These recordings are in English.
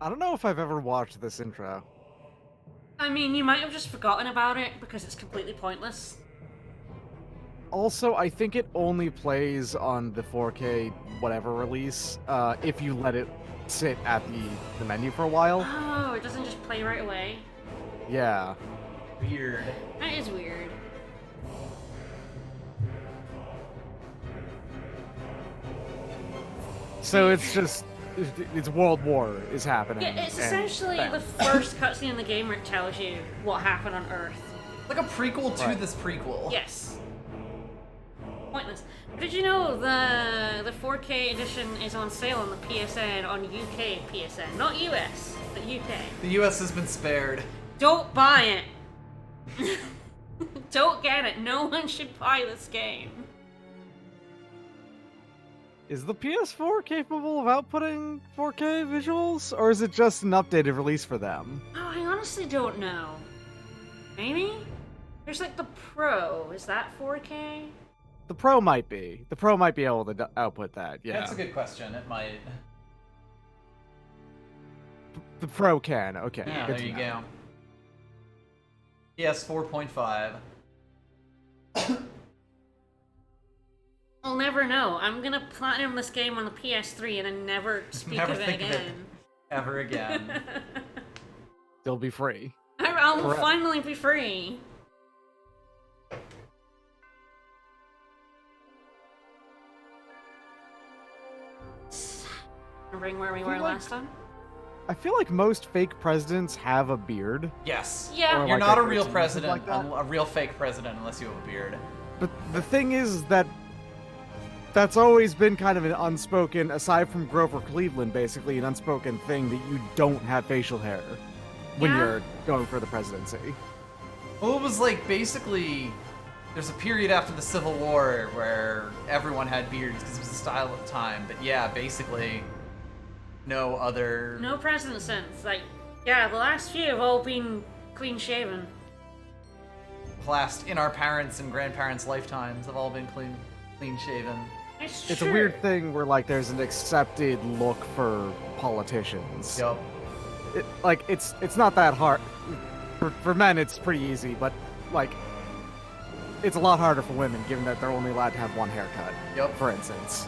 I don't know if I've ever watched this intro. I mean, you might have just forgotten about it because it's completely pointless. Also, I think it only plays on the 4K whatever release if you let it sit at the menu for a while. Oh, it doesn't just play right away. Yeah. Weird. That is weird. So it's just it's World War is happening. Yeah, it's and essentially bam. the first cutscene in the game where it tells you what happened on Earth. Like a prequel to Right. this prequel. Yes. Pointless. Did you know the 4K edition is on sale on the PSN on UK PSN, not US, but UK. The US has been spared. Don't buy it. Don't get it. No one should buy this game. Is the PS4 capable of outputting 4K visuals, or is it just an updated release for them? Oh, I honestly don't know. Maybe? There's like the Pro. Is that 4K? The Pro might be. The Pro might be able to output that. Yeah. That's a good question. It might. The Pro can. Okay. Yeah, good there to you know. go. PS 4.5. I'll never know. I'm gonna platinum this game on the PS3 and then never speak Never of it think of it. again. Ever again. They'll be free. I'll Correct. finally be free. Remembering where we were feel like- last time? I feel like most fake presidents have a beard, Yes. Yeah. Or You're like not a a real cartoon president, like that? a real fake president, unless you have a beard. but the thing is that that's always been kind of an unspoken, aside from Grover Cleveland, basically an unspoken thing that you don't have facial hair when Yeah. you're going for the presidency. Well, it was like basically. There's a period after the Civil War where everyone had beards because it was the style at the time. But yeah, basically, no other. No president since. Like, yeah, the last few have all been clean shaven. Classed in our parents' and grandparents' lifetimes have all been clean shaven. It's It's true. a weird thing where like there's an accepted look for politicians. Yup. It's not that hard. For men, it's pretty easy, but like it's a lot harder for women, given that they're only allowed to have one haircut. Yup. For instance.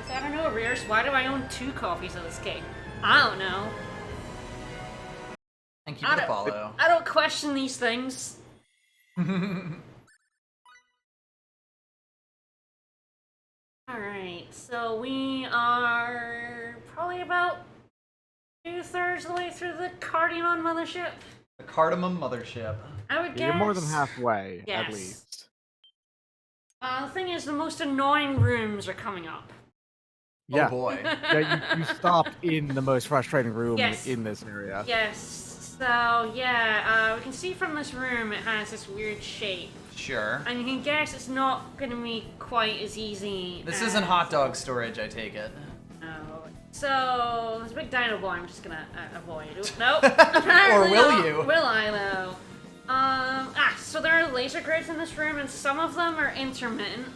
I don't know, Rears. Why do I own 2 copies of this game? I don't know. Thank you for the follow. I don't question these things. Alright, so we are probably about 2/3 of the way through the Cardion Mothership. The Cardamom Mothership. I would guess. You're more than halfway, Yes. at least. The thing is, the most annoying rooms are coming up. Yeah. Oh boy. Yeah, you stopped in the most frustrating room Yes. in this area. Yes, so yeah, we can see from this room it has this weird shape. Sure. And you can guess it's not gonna be quite as easy. This as... isn't hot dog storage, I take it. No. So, there's a big dino boy I'm just gonna avoid. Nope. Or will not. you? Will I, though? So there are laser grids in this room, and some of them are intermittent.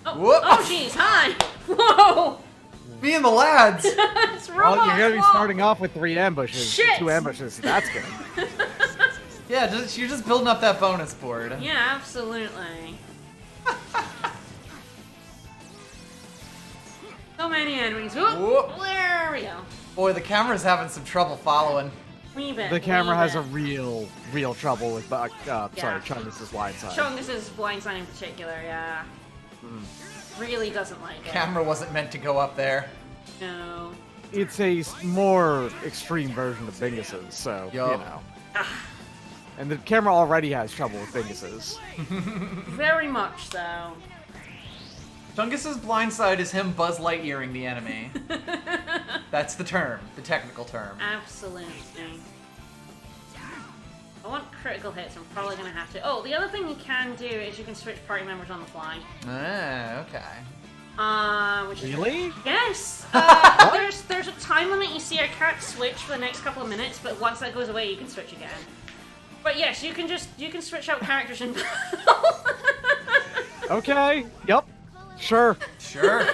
Oh, Whoop. oh jeez, hi! Whoa! Me and the lads! It's Well, robot you're gonna be claw. starting off with 3 ambushes. Shit! 2 ambushes, that's good. Yeah, you're just building up that bonus board. Yeah, absolutely. So many enemies. Whoop. Whoop. There we go. Boy, the camera's having some trouble following. Wee bit. The camera wee has bit. a real trouble with, sorry, Chungus' wide side. Chungus' blind side in particular, yeah. Really doesn't like it. Camera wasn't meant to go up there. No. It's a more extreme version of Bingus's, so, you Yup. know. And the camera already has trouble with Bingus's. Very much so. Chungus's blind side is him Buzz Lightyearing the enemy. That's the term, the technical term. Absolutely. I want critical hits, I'm probably gonna have to. Oh, the other thing you can do is you can switch party members on the fly. Ah, okay. Which is Really? Yes! There's a time limit. You see, I can't switch for the next couple of minutes, but once that goes away, you can switch again. But yes, you can switch out characters in battle. Okay, yep, sure. Sure.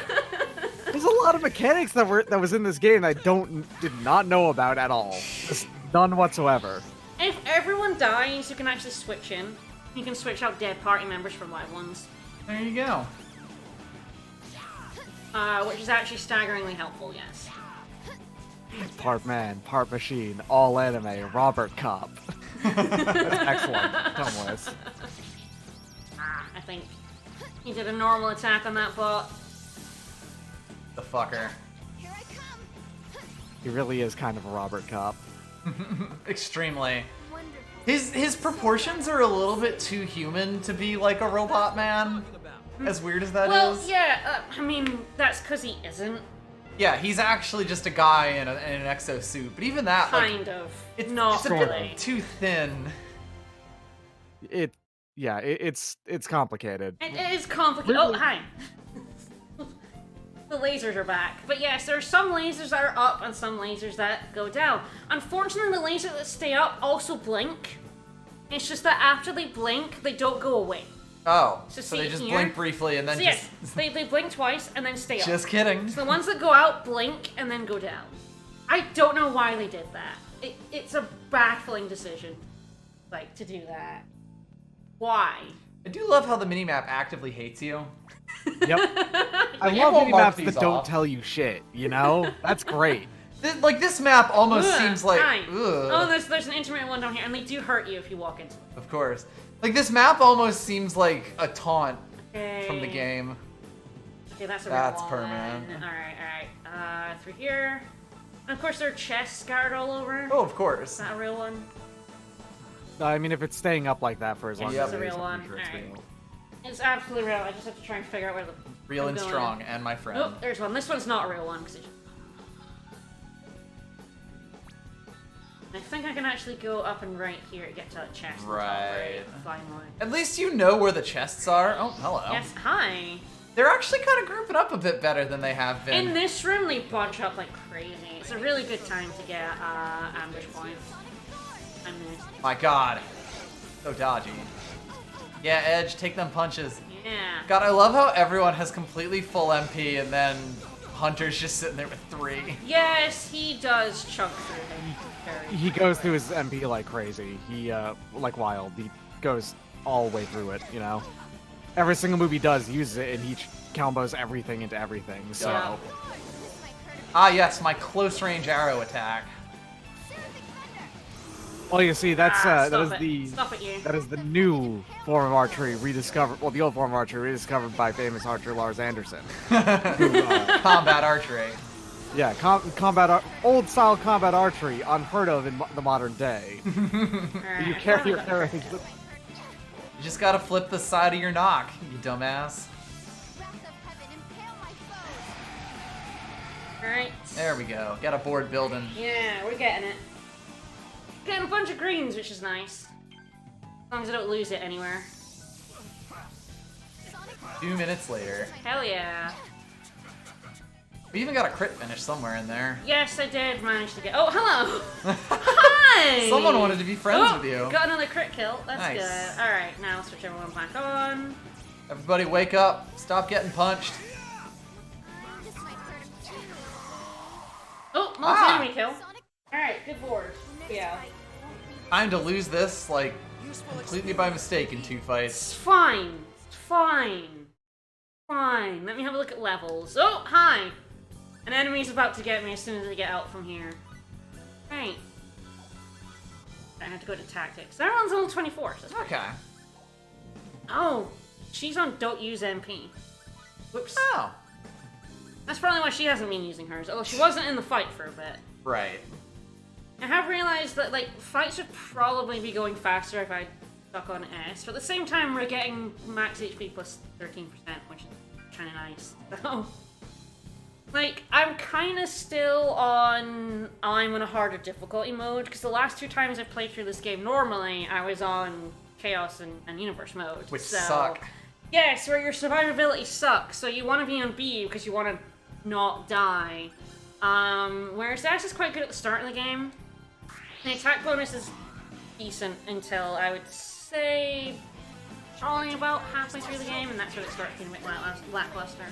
This a lot of mechanics that was in this game that I did not know about at all. Just none whatsoever. If everyone dies, you can actually switch in. You can switch out dead party members for live ones. There you go. Which is actually staggeringly helpful, yes. Part man, part machine, all anime, Robert Cop. That's excellent. Thomas. I think he did a normal attack on that bot. The fucker. He really is kind of a Robert Cop. Extremely. His proportions are a little bit too human to be like a robot man. As weird as that is. Well, yeah, I mean, that's because he isn't. Yeah, he's actually just a guy in an exosuit, but even that, Kind like, of. it's Not a really. bit too thin. It's complicated. It is complicated. Really? Oh, hi. The lasers are back. But yes, there are some lasers that are up and some lasers that go down. Unfortunately, the lasers that stay up also blink. It's just that after they blink, they don't go away. Oh, So so see they just here? blink briefly and then So yes, they blink twice and then stay up. just kidding. So the ones that go out blink and then go down. I don't know why they did that. It's a baffling decision, like, to do that. Why? I do love how the minimap actively hates you. Yep. I You love won't mark mini-maps these that don't off. tell you shit, you know? That's great. Like, this map almost Ugh, seems like, hi. ugh. Oh, there's an intermittent one down here, and they do hurt you if you walk into them. Of course. Like, this map almost seems like a taunt Okay. from the game. Okay, that's a That's real one. permanent. Alright. Through here. And of course, there are chests scattered all over. Oh, of Is course. that a real one? I mean, if it's staying up like that for as long Yes, as it's a it is, real I'm one. sure it's Alright. real. It's absolutely real. I just have to try and figure out where the. Real I'm and going. strong, and my friend. Oh, there's one. This one's not a real one. 'Cause I think I can actually go up and right here to get to that chest. on the top Right. Finally. At least you know where the chests are. Oh, hello. Yes, hi. They're actually kind of grouping up a bit better than they have been. In this room, they bunch up like crazy. It's a really good time to get ambush points. I mean, My god. So dodgy. Yeah, Edge, take them punches. yeah. God, I love how everyone has completely full MP and then Hunter's just sitting there with 3. Yes, he does chunk through them. Very. He goes through his MP like crazy. He, like wild. He goes all the way through it, you know? Every single move he does, he uses it, and he combos everything into everything, so... Yeah. Ah, yes, my close range arrow attack. Well, you see, that's, that is Stop it. the... Stop it, you. That is the new form of archery rediscovered. Well, the old form of archery rediscovered by famous archer Lars Anderson. Combat archery. Yeah, old style combat archery, unheard of in the modern day. Alright, You I carry your found it. arrows. You just gotta flip the side of your knock, you dumbass. Alright. There we go. Got a board building. Yeah, we're getting it. Getting a bunch of greens, which is nice. As long as I don't lose it anywhere. 2 minutes later. Hell yeah. We even got a crit finish somewhere in there. Yes, I did manage to get. Oh, hello! Hi! Someone wanted to be friends Oh, with you. Got another crit kill. That's Nice. good. Alright, now switch everyone back on. Everybody wake up. Stop getting punched. Oh, multi-enemy kill. Alright, good board. Yeah. Time to lose this, like, completely by mistake in 2 fights. It's fine. It's fine. Fine. Let me have a look at levels. Oh, hi! An enemy's about to get me as soon as they get out from here. Right. I have to go to tactics. That one's level 24. So that's Okay. oh, she's on don't use MP. Whoops. Oh. That's probably why she hasn't been using hers. Although she wasn't in the fight for a bit. Right. I have realized that, like, fights would probably be going faster if I stuck on S, but at the same time, we're getting max HP plus 13%, which is kind of nice. So, like, I'm kind of still on I'm on a harder difficulty mode, because the last 2 times I've played through this game, normally, I was on Chaos and Universe mode. Which so, suck. Yes, where your survivability sucks, so you want to be on B because you want to not die. Whereas S is quite good at the start of the game. The attack bonus is decent until, I would say, probably about halfway through the game, and that's where it starts being a bit lackluster.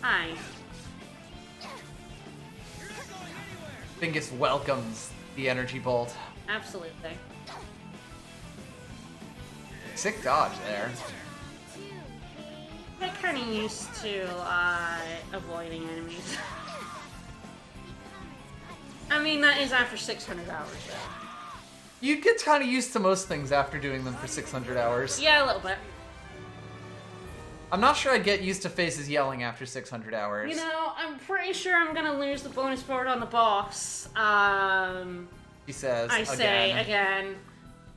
Hi. Bingus welcomes the energy bolt. Absolutely. Sick dodge there. I get kind of used to avoiding enemies. I mean, that is after 600 hours, though. You get kind of used to most things after doing them for 600 hours. Yeah, a little bit. I'm not sure I'd get used to faces yelling after 600 hours. You know, I'm pretty sure I'm gonna lose the bonus board on the boss. He says, I say again.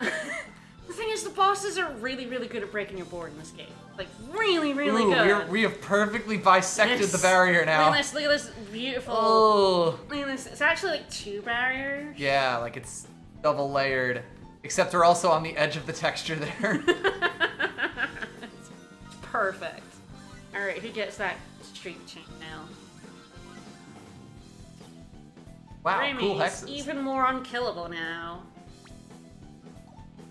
The thing is, the bosses are really, really good at breaking your board in this game. Like, really, really Ooh, good. we have perfectly bisected Yes. the barrier now. Look at this beautiful. Oh. Look at this. It's actually like 2 barriers. Yeah, like it's double layered. Except we're also on the edge of the texture there. It's perfect. Alright, who gets that streak chain now? Wow, Remy cool is hexes. even more unkillable now.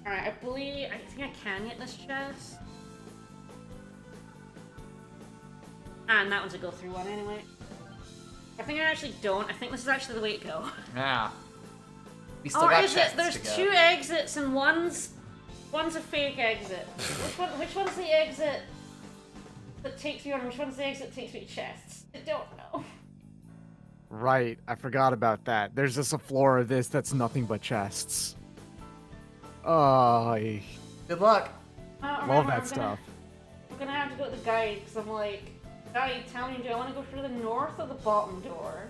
Alright, I think I can get this chest. And that one's a go through one anyway. I think I actually don't. I think this is actually the way to go. Yeah. We still Or got is it? chests There's to go. 2 exits and one's a fake exit. Which one's the exit that takes me on? And which one's the exit that takes me to chests? I don't know. Right, I forgot about that. There's just a floor of this that's nothing but chests. Oh, I Good luck. I don't love remember. that stuff. I'm gonna have to go to the guide because I'm like, guide, tell me, do I want to go through the north or the bottom door?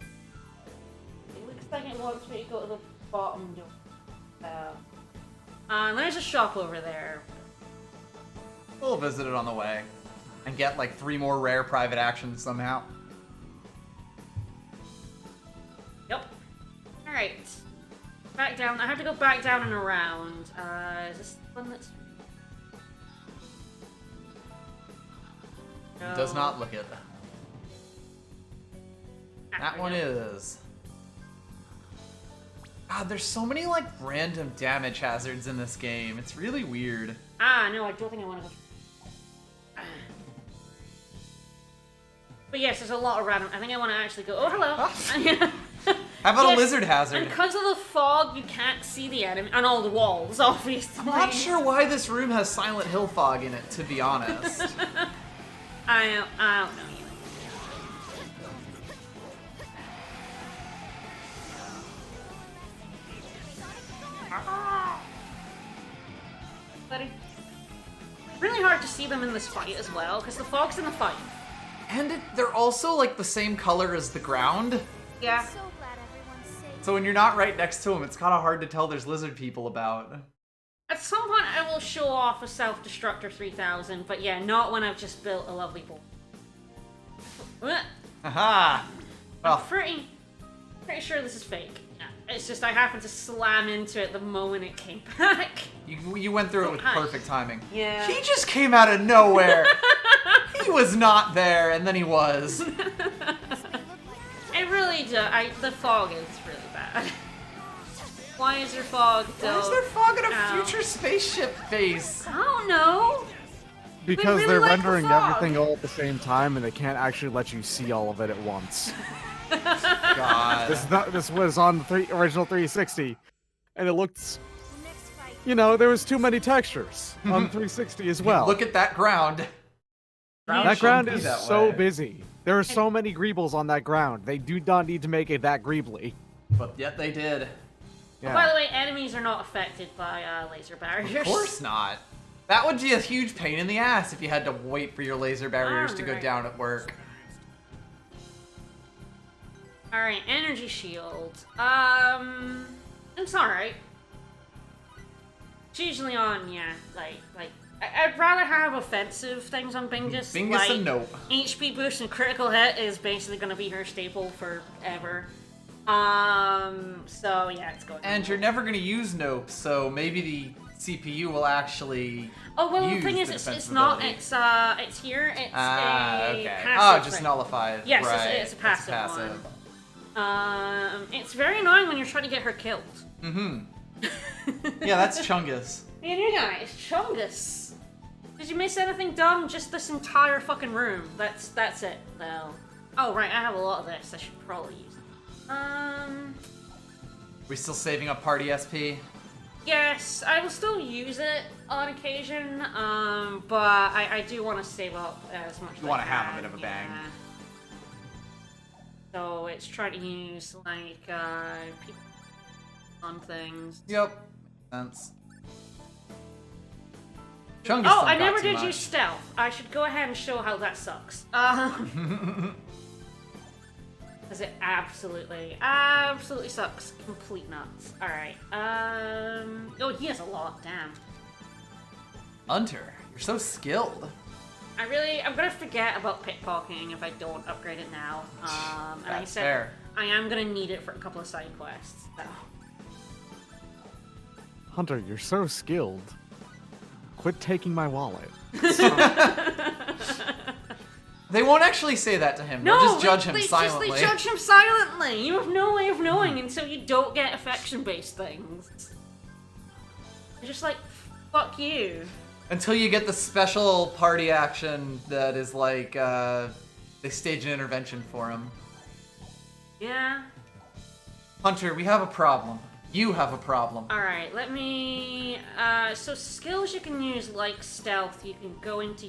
It looks like it wants me to go to the bottom door. And there's a shop over there. We'll visit it on the way. And get like 3 more rare private actions somehow. Yep. Alright. Back down. I have to go back down and around. Is this the one that's... No. Does not look it. Ah, That there one we go. is. God, there's so many like random damage hazards in this game. It's really weird. Ah, no, I don't think I want to go. But yes, there's a lot of random. I think I want to actually go. Oh, hello. How about Yes, a lizard hazard? And because of the fog, you can't see the enemy on all the walls, obviously. I'm not sure why this room has Silent Hill fog in it, to be honest. I don't know either. Buddy. Really hard to see them in this fight as well, because the fog's in the fight. And they're also like the same color as the ground. Yeah. So glad everyone's safe. So when you're not right next to them, it's kind of hard to tell there's lizard people about. At some point, I will show off a Self-Destructor 3000, but yeah, not when I've just built a lovely board. Aha! Well, Pretty sure this is fake. Yeah, it's just I happened to slam into it the moment it came back. you went through it with Hi. perfect timing. Yeah. He just came out of nowhere. He was not there, and then he was. It really does. The fog is really bad. Why is there fog? Why is there fog in a Ow. future spaceship face? I don't know. Because really they're like the rendering fog. everything all at the same time, and they can't actually let you see all of it at once. God. This was on the original 360, and it looked, The next fight. you know, there was too many textures on 360 as well. Look at that ground. That ground shouldn't be is that so way. busy. There are so many greebles on that ground. They do not need to make it that greebly. But yet they did. Yeah. By the way, enemies are not affected by laser barriers. Of course not. That would be a huge pain in the ass if you had to wait for your laser barriers to go Alright. down at work. Alright, energy shield. It's alright. It's usually on, yeah, I'd rather have offensive things on Bingus. Bingus like, and nope. HP boost and critical hit is basically going to be her staple forever. So yeah, it's going. And you're never going to use nope, so maybe the CPU will actually Oh well, use the thing is, the it's defensive not. ability. It's here. It's Ah, a okay. passive Oh, just thing. nullified. Yes, right. it's a passive, passive. one. It's very annoying when you're trying to get her killed. Mm-hmm. Yeah, that's Chungus. And you guys, Chungus. Did you miss anything dumb? Just this entire fucking room. That's it, though. Oh, right, I have a lot of this. I should probably use it. We still saving up party SP? Yes, I will still use it on occasion, but I do want to save up as much as You I wanna can. have a bit of a bang. Yeah. So it's trying to use, like, people on things. Yep. Makes sense. Chungus Oh, don't I got never too did much. use stealth. I should go ahead and show how that sucks. Because it absolutely sucks. Complete nuts. Alright, oh, he has a lot, damn. Hunter, you're so skilled. I'm gonna forget about pickpocketing if I don't upgrade it now. And like I That's said, fair. I am gonna need it for a couple of side quests. So. Hunter, you're so skilled. Quit taking my wallet. They won't actually say that to him. No, They'll just judge him they silently. They judge him silently. You have no way of knowing until you don't get affection-based things. You're just like, fuck you. Until you get the special party action that is like, they stage an intervention for him. Yeah. Hunter, we have a problem. You have a problem. Alright, let me... so skills you can use, like stealth, you can go into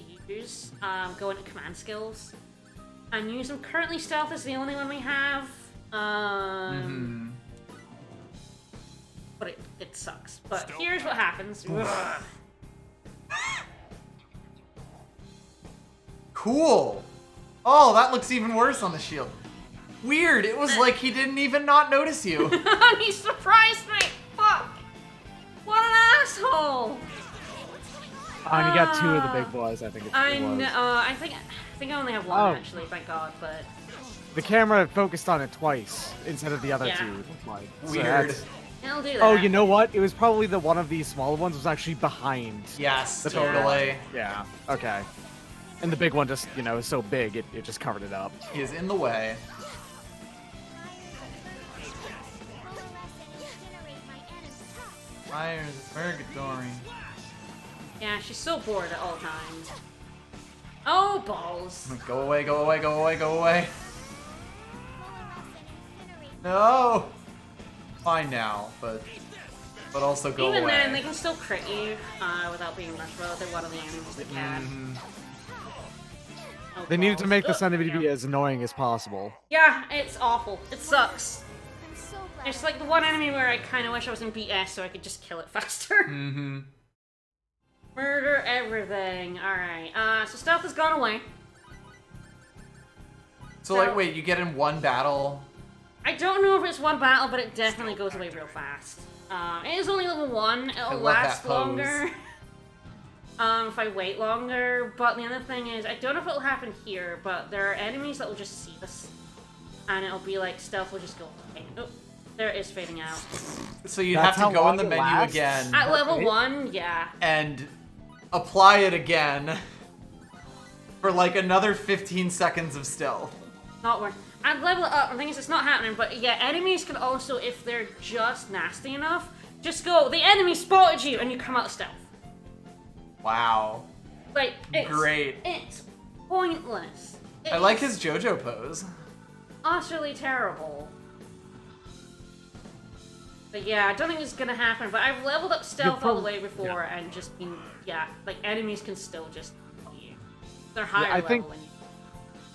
command skills. And use them. Currently, stealth is the only one we have. But it sucks. But here's what happens. Cool. Oh, that looks even worse on the shield. Weird. It was like he didn't even not notice you. He surprised me! Fuck! What an asshole! And you got two of the big boys, I think it I was. know. I think I only have one Oh. actually. Thank God. But The camera focused on it twice instead of the other Yeah. two. it looked like. So Weird. that's- I'll do that. Oh, you know what? It was probably the one of these smaller ones was actually behind. Yes, The totally. Yeah. Okay. And the big one just, is so big it just covered it up. He is in the way. Fire is purgatory. Yeah, she's so bored at all times. Oh balls! Go away, go away, go away, go away. No! Fine now, but also go Even away. then, they can still crit you without being left row. They're one of the enemies that can. Mhm. Oh, They needed to balls. make this Oh, enemy to be yeah. as annoying as possible. Yeah, it's awful. It sucks. I'm so glad. It's like the one enemy where I kind of wish I was in BS so I could just kill it faster. Mhm. Murder everything. Alright, so stealth has gone away. So like, wait, you get in one battle. I don't know if it's one battle, but it definitely goes away real fast. It is only level 1. It'll love last that pose. longer. If I wait longer. But the other thing is, I don't know if it'll happen here, but there are enemies that will just see this. And it'll be like, stealth will just go away. Oh, there it is fading out. So you That's have to how go in long the it menu lasts? again At level Okay. 1, yeah. and apply it again for like another 15 seconds of stealth. Not worth. I'd level it up. The thing is, it's not happening. But yeah, enemies can also, if they're just nasty enough, just go, the enemy spotted you, and you come out of stealth. Wow. Like, it's Great. It's pointless. I like It's his JoJo pose. utterly terrible. But yeah, I don't think it's gonna happen. But I've leveled up stealth all the way before, and just been like enemies can still just kill you. They're higher I level think- than you.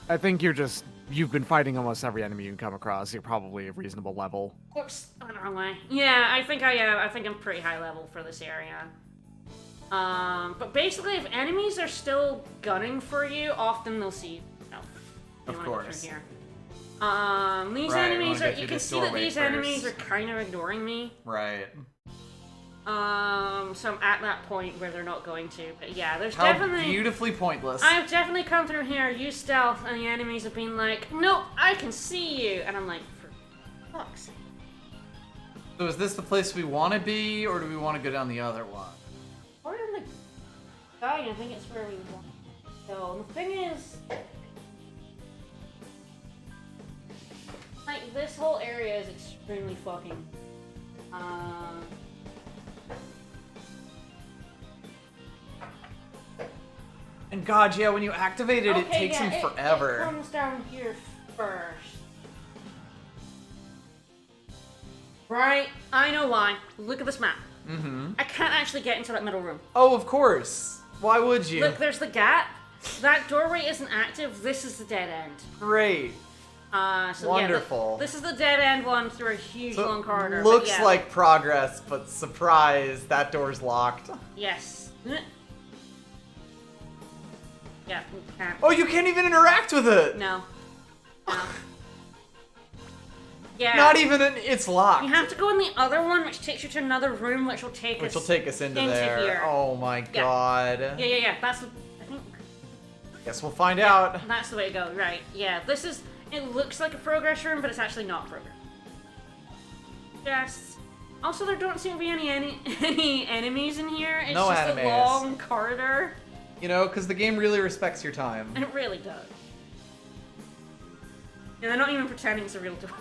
I think you've been fighting almost every enemy you can come across. You're probably a reasonable level. Oops, I went the wrong way. Yeah, I think I am. I think I'm pretty high level for this area. But basically, if enemies are still gunning for you, often they'll see you. No, Of course. Here. These Right, we enemies wanna are. get You through can this see that doorway these first. enemies are kind of ignoring me. Right. So I'm at that point where they're not going to. But yeah, there's How definitely. beautifully pointless. I've definitely come through here, used stealth, and the enemies have been like, "Nope, I can see you," and I'm like, "For fuck's sake." So is this the place we want to be, or do we want to go down the other one? Or in the guy, I think it's where we want to go. The thing is, like, this whole area is extremely fucking. And God, yeah, when you activate it, it Okay, takes yeah, him It forever. comes down here first. Right, I know why. Look at this map. Mm-hmm. I can't actually get into that middle room. Oh, of course. Why would you? Look, there's the gap. That doorway isn't active. This is the dead end. Great. So Wonderful. Yeah, this is the dead end one through a huge So long corridor. but looks yeah. like progress, but surprise, that door's locked. Yes. Yeah, we can't. Oh, you can't even interact with it. No. No. Yeah. Not even it's locked. You have to go in the other one, which takes you to another room, which will take us. Which will take us into into there. here. Oh my God. Yeah. That's the. I think Guess we'll find out. that's the way to go. Right. Yeah. This is. It looks like a progress room, but it's actually not progress. Yes. Also, there don't seem to be any enemies in here. It's No just enemies. a long corridor. You know, because the game really respects your time. And it really does. And they're not even pretending it's a real door.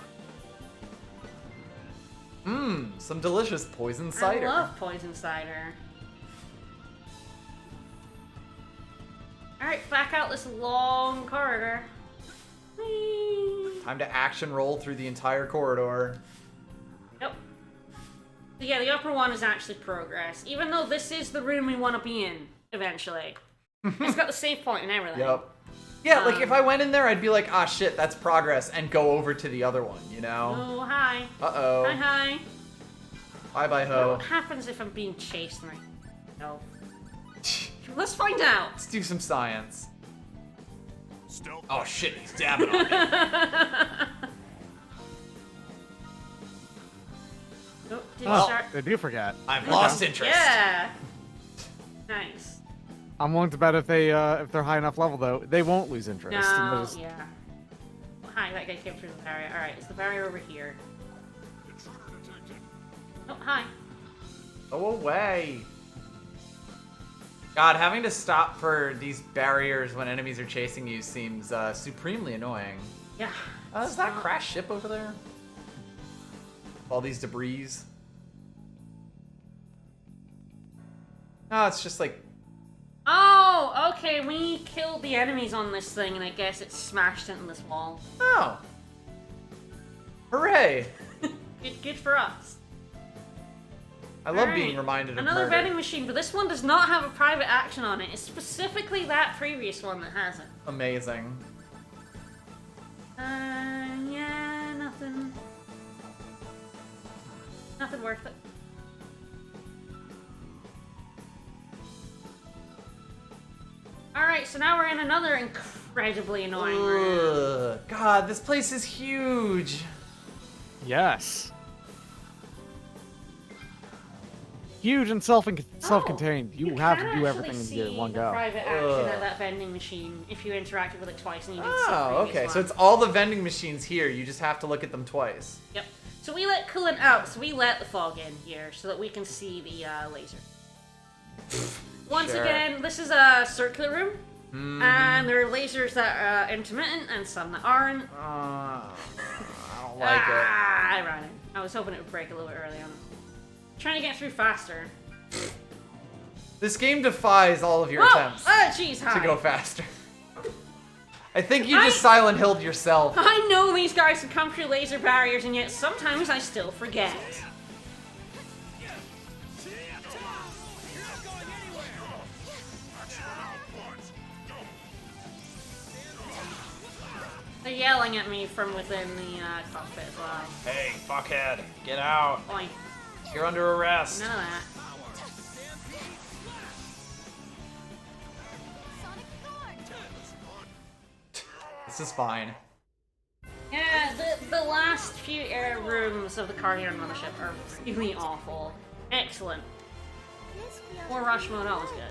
Mmm, some delicious poison cider. I love poison cider. Alright, back out this long corridor. Whee! Time to action roll through the entire corridor. Yep. So yeah, the upper one is actually progress. Even though this is the room we want to be in, eventually. It's got the save point and everything. Yep. Yeah, like if I went in there, I'd be like, ah, shit, that's progress, and go over to the other one, you know? Oh, hi. Uh-oh. Hi. Bye-bye, ho. What happens if I'm being chased and I... No. Let's find out. Let's do some science. Stealth. Oh, shit, he's dabbing on me. Oh, did you Oh, start? I do forget. I've lost interest. Yeah. Nice. I'm willing to bet if they're high enough level though, they won't lose interest. and they'll No, just- yeah. Well, hi, that guy came through the barrier. Alright, is the barrier over here? Intruder detected. Oh, hi. Go away. God, having to stop for these barriers when enemies are chasing you seems supremely annoying. Yeah. Is that a crashed ship over there? All these debris. No, it's just like... Oh, okay, we killed the enemies on this thing, and I guess it smashed into this wall. Oh. Hooray. Good for us. I love Alright, being reminded of another murder. vending machine, but this one does not have a private action on it. It's specifically that previous one that has it. Amazing. Yeah, nothing. Nothing worth it. Alright, so now we're in another incredibly annoying room. Ugh. God, this place is huge. Yes. Huge and self-contained. You have to do everything in see one the go. private action Ugh. at that vending machine if you interacted with it twice and you did Oh, okay. So it's all the vending machines here. You just have to look at them twice. Yep. So we let coolant out, so we let the fog in here so that we can see the laser. Once Sure. again, this is a circular room, and there are lasers that are intermittent and some that aren't. I don't like it. I ran it. I was hoping it would break a little bit early on. Trying to get through faster. This game defies all of your Whoa! attempts Jeez, hi. to go faster. I think you just Silent Hilled yourself. I know these guys can come through laser barriers, and yet sometimes I still forget. They're yelling at me from within the cockpit as well. Hey, fuckhead, get out. Boing. You're under arrest. None of that. This is fine. Yeah, the last few air rooms of the Carrion Mothership are really awful. Excellent. More rush mode, always good.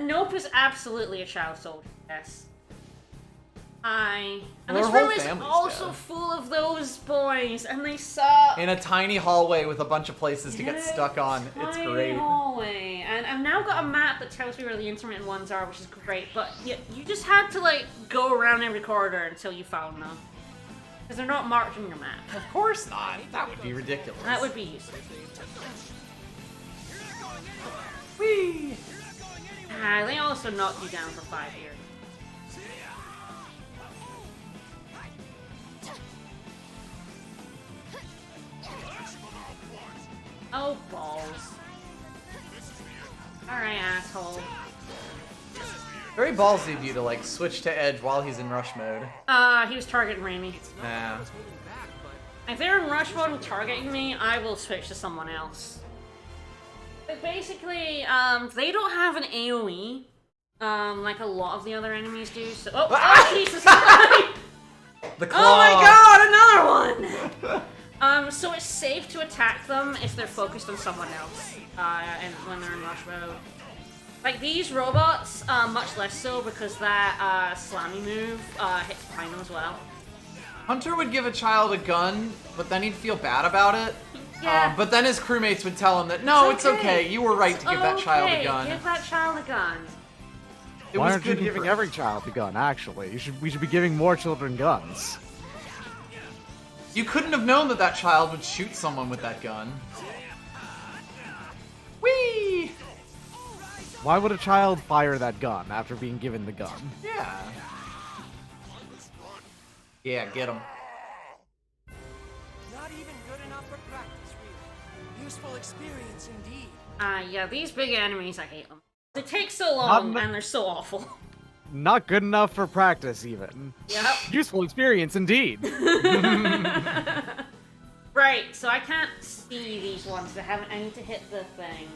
Nope is absolutely a child soldier, yes. And Well, this her whole room is family's also dead. full of those boys, and they suck. In a tiny hallway with a bunch of places to get Yeah, stuck on. It's tiny great. hallway. And I've now got a map that tells me where the intermittent ones are, which is great, but you just had to, like, go around every corridor until you found them. Because they're not marked on your map. Of course not. That would be ridiculous. That would be useless. Whee! Ah, they also knock you down for 5 years. Oh, balls. Alright, asshole. Very ballsy of you to like switch to Edge while he's in rush mode. He was targeting Raimi. Nah. If they're in rush mode and targeting me, I will switch to someone else. But basically, they don't have an AoE, like a lot of the other enemies do, so- oh Jesus Christ! The claw. Oh my god, another one! So it's safe to attack them if they're focused on someone else, and when they're in rush mode. Like, these robots, much less so, because that, slammy move, hits behind them as well. Hunter would give a child a gun, but then he'd feel bad about it. Yeah. But then his crewmates would tell him that, no, it's okay. You were right to give that child a gun. Give that child a gun. It Why was aren't you good giving for- every child a gun, actually? We should be giving more children guns. You couldn't have known that that child would shoot someone with that gun. Whee! Why would a child fire that gun after being given the gun? Yeah. Yeah, get him. Not even good enough for practice, really. Useful experience indeed. Yeah, these big enemies, I hate them. They take so long, Not- and they're so awful. Not good enough for practice, even. Yep. Useful experience, indeed. Right, so I can't see these ones. I need to hit the thing.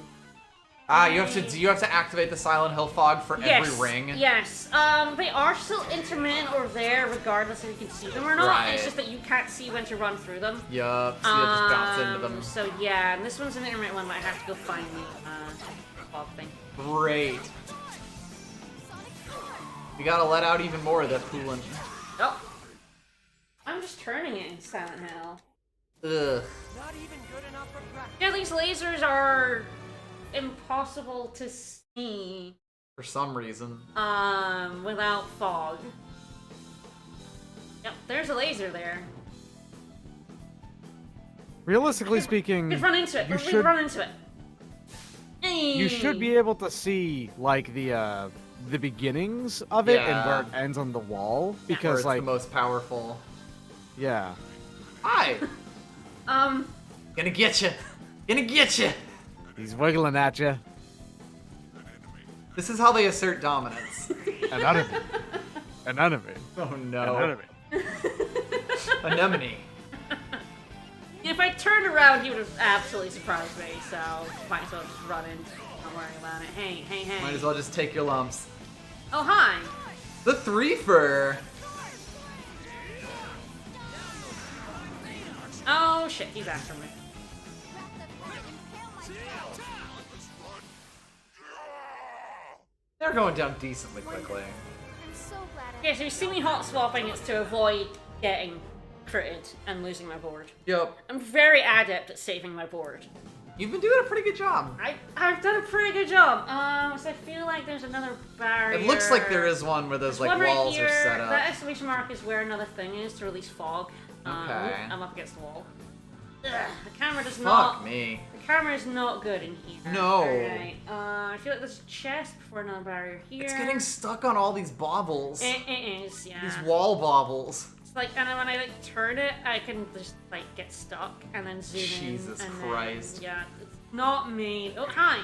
You have to activate the Silent Hill fog for every ring. Yes. They are still intermittent or there, regardless if you can see them or not. Right. It's just that you can't see when to run through them. Yup, so you just bounce into them. So yeah, and this one's an intermittent one, but I have to go find the fog thing. Great. We gotta let out even more of that coolant. Oh. I'm just turning it in Silent Hill. Ugh. Not even good enough for practice. Yeah, these lasers are impossible to see For some reason. without fog. Yep, there's a laser there. Realistically speaking, We've run into it. you We've should- run into it. you should be able to see like the beginnings of it and where it Yeah. ends on the wall Where because it's like the most powerful. yeah. Hi! Gonna get you! Gonna get you! He's wiggling at you. This is how they assert dominance. An enemy. An enemy. Oh An no. enemy. Anemone. If I turned around, he would have absolutely surprised me, so might as well just run in. Don't worry about it. Hey, hey, hey. Might as well just take your lumps. Oh, hi. The threefer! Oh, shit, he's after me. They're going down decently quickly. I'm so glad I Okay, so you see me hot swapping, it's to avoid getting critted and losing my board. Yup. I'm very adept at saving my board. You've been doing a pretty good job. I've done a pretty good job. So I feel like there's another barrier. It looks like there is one where those like one right walls here. are set up. That exclamation mark is where another thing is to release fog. Okay. I'm up against the wall. Ugh, the camera does Fuck not. me. The camera is not good in here. No. Alright. I feel like there's a chest before another barrier here. It's getting stuck on all these baubles. It is, yeah. These wall baubles. It's like, and then when I like turn it, I can just like get stuck and then zoom Jesus in. And Christ. Then, yeah, it's not made. Oh, hi.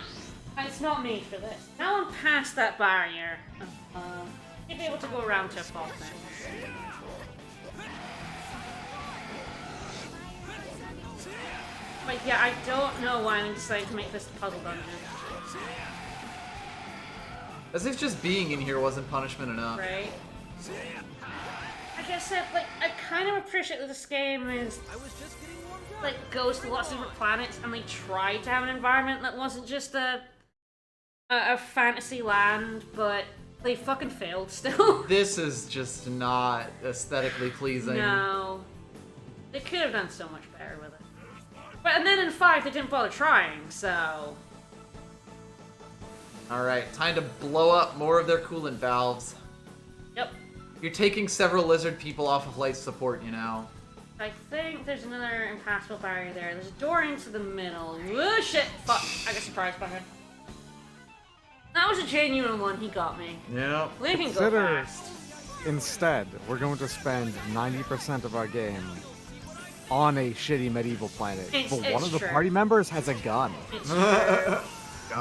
It's not made for this. Now I'm past that barrier. You'd be able to go around to a fog then. But yeah, I don't know why I'm deciding to make this a puzzle dungeon. As if just being in here wasn't punishment enough. Right? Like I said, like, I kind of appreciate that this game is, I was just getting warmed up. like, goes to lots of different planets, and they tried to have an environment that wasn't just a fantasy land, but they fucking failed still. This is just not aesthetically pleasing. No. They could have done so much better with it. But, and then in 5, they didn't bother trying, so... Alright, time to blow up more of their coolant valves. Yep. You're taking several lizard people off of life support, you know. I think there's another impassable barrier there. There's a door into the middle. Whoa, shit! Fuck. I got surprised by her. That was a genuine one. He got me. Yeah. We can go Consider- fast. Instead, we're going to spend 90% of our game on a shitty medieval planet. It's But one of the true. party members has a gun. It's true.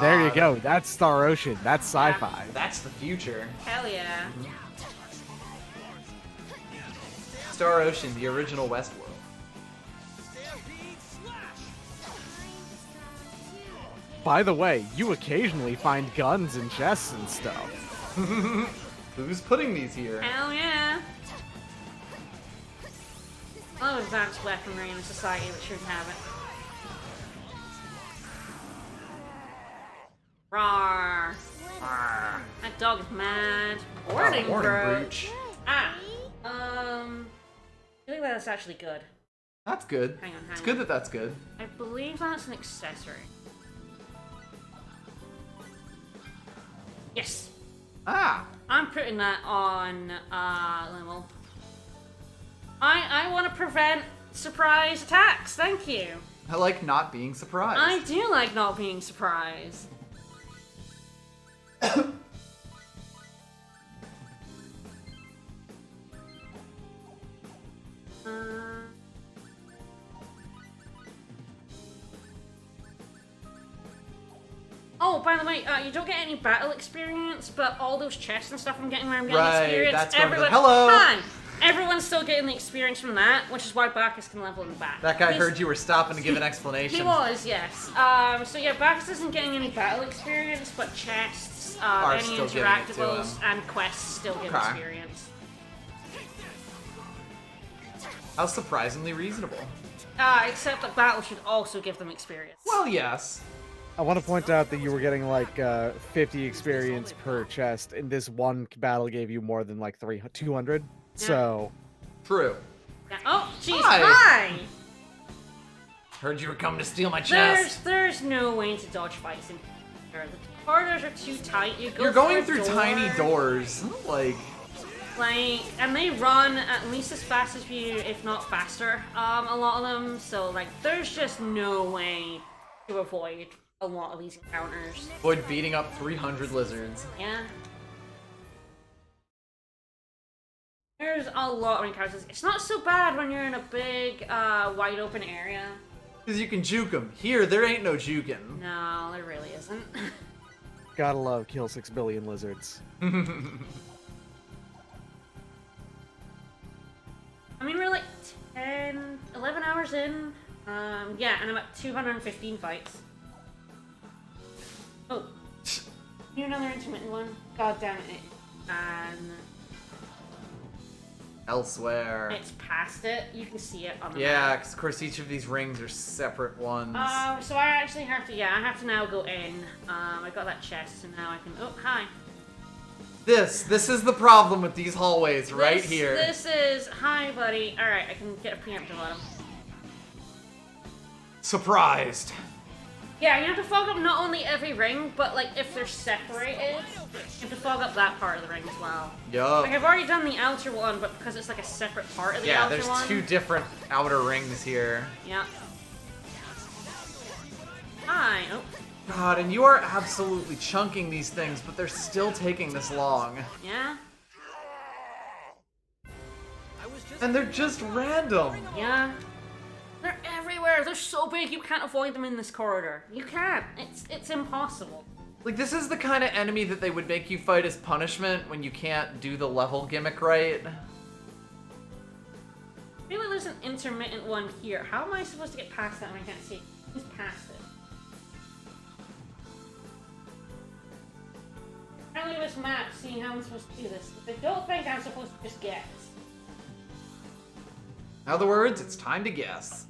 There you go. That's Star Ocean. That's sci-fi. That's the future. Hell yeah. Star Ocean, the original Westworld. By the way, you occasionally find guns and chests and stuff. Who's putting these here? Hell yeah. I love advanced weaponry in a society that shouldn't have it. Rawr. Rawr. That dog is mad. Warning, Warning, bro. Brooch. Ah. I think that's actually good. That's good. Hang on, It's hang good on. that that's good. I believe that's an accessory. Yes. Ah! I'm putting that on Limmel. I want to prevent surprise attacks. Thank you. I like not being surprised. I do like not being surprised. Uh, Oh, by the way, you don't get any battle experience, but all those chests and stuff I'm getting where I'm getting Right, experience. that's going to the- everyone, Hello! Hi! Everyone's still getting the experience from that, which is why Bacchus can level in the back. That guy He's- heard you were stopping to give an explanation. He was, yes. So yeah, Bacchus isn't getting any battle experience, but chests, Are any still giving it to interactables, him. and quests still give Okay. experience. How surprisingly reasonable. Except that battle should also give them experience. Well, yes. I want to point out that you were getting like 50 experience per chest, and this one battle gave you more than like 200. So, True. Yeah. Oh, jeez, Hi. hi! Heard you were coming to steal my chest. There's no way to dodge fights in here. The corridors are too tight. You're going through through a tiny door, doors. Like, and they run at least as fast as you, if not faster. A lot of them. So like, there's just no way to avoid a lot of these encounters. avoid beating up 300 lizards. Yeah. There's a lot of encounters. It's not so bad when you're in a big, wide open area. Because you can juke them. Here, there ain't no juking. No, there really isn't. gotta love kill 6 billion lizards. I mean, we're like 10, 11 hours in. Yeah, and I'm at 215 fights. Oh. Here another intermittent one. God damn it. And Elsewhere. it's past it. You can see it on the Yeah, map. because of course each of these rings are separate ones. So I actually have to, I have to now go in. I got that chest, and now I can, oh, hi. This is the problem with these hallways right here. This is, hi buddy. Alright, I can get a preemptive on him. Surprised. Yeah, you have to fog up not only every ring, but like if they're separated, you have to fog up that part of the ring as well. Yup. Like I've already done the outer one, but because it's like a separate part of the Yeah, outer there's one. 2 different outer rings here. Yep. Hi. Oh. God, and you are absolutely chunking these things, but they're still taking this long. Yeah. And they're just random. Yeah. They're everywhere. They're so big you can't avoid them in this corridor. You can't. It's impossible. Like, this is the kind of enemy that they would make you fight as punishment when you can't do the level gimmick right. I feel like there's an intermittent one here. How am I supposed to get past that when I can't see it? Who's past it? Apparently this map, seeing how I'm supposed to do this. I don't think I'm supposed to just guess. In other words, it's time to guess.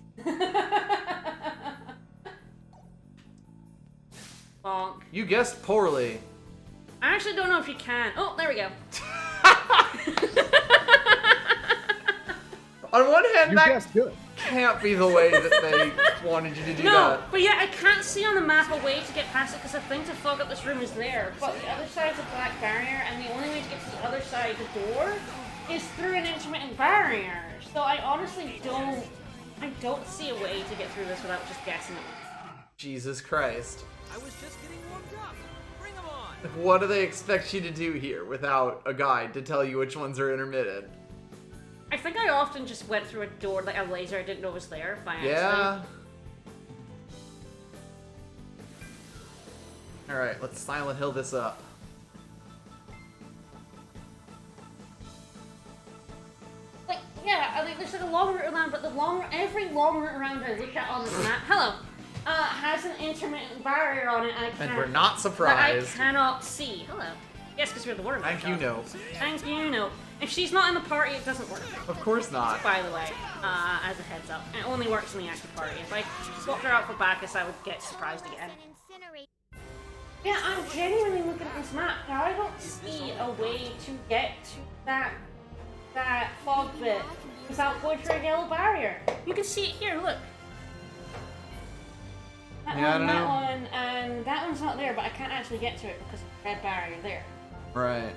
Bonk. You guessed poorly. I actually don't know if you can. Oh, there we go. On one hand, You that guessed good. can't be the way that they wanted you to do No, that. but yeah, I can't see on the map a way to get past it because the thing to fog up this room is there. But the other side's a black barrier, and the only way to get to the other side, the door, is through an intermittent barrier. So I honestly don't see a way to get through this without just guessing it. Jesus Christ. I was just getting warmed up. Bring 'em on. What do they expect you to do here without a guide to tell you which ones are intermittent? I think I often just went through a door, like a laser I didn't know was there by accident. Yeah. Alright, let's Silent Hill this up. Like, yeah, I mean, there's like a long route around, but every long route around I look at on this map, hello, has an intermittent barrier on it, And we're not that surprised. I cannot see. Hello. Yes, because we're the water. Thank you, no. Thanks, you know. If she's not in the party, it doesn't work. Of course not. By the way, as a heads up, it only works in the active party. If I swapped her out for Bacchus, I would get surprised again. Incinerate. Yeah, I'm genuinely looking at this map. Now I don't see a way to get to that fog bit without going through a yellow barrier. You can see it here. Look. That Yeah, I one, don't that know. one, and that one's not there, but I can't actually get to it because of the red barrier there. Right.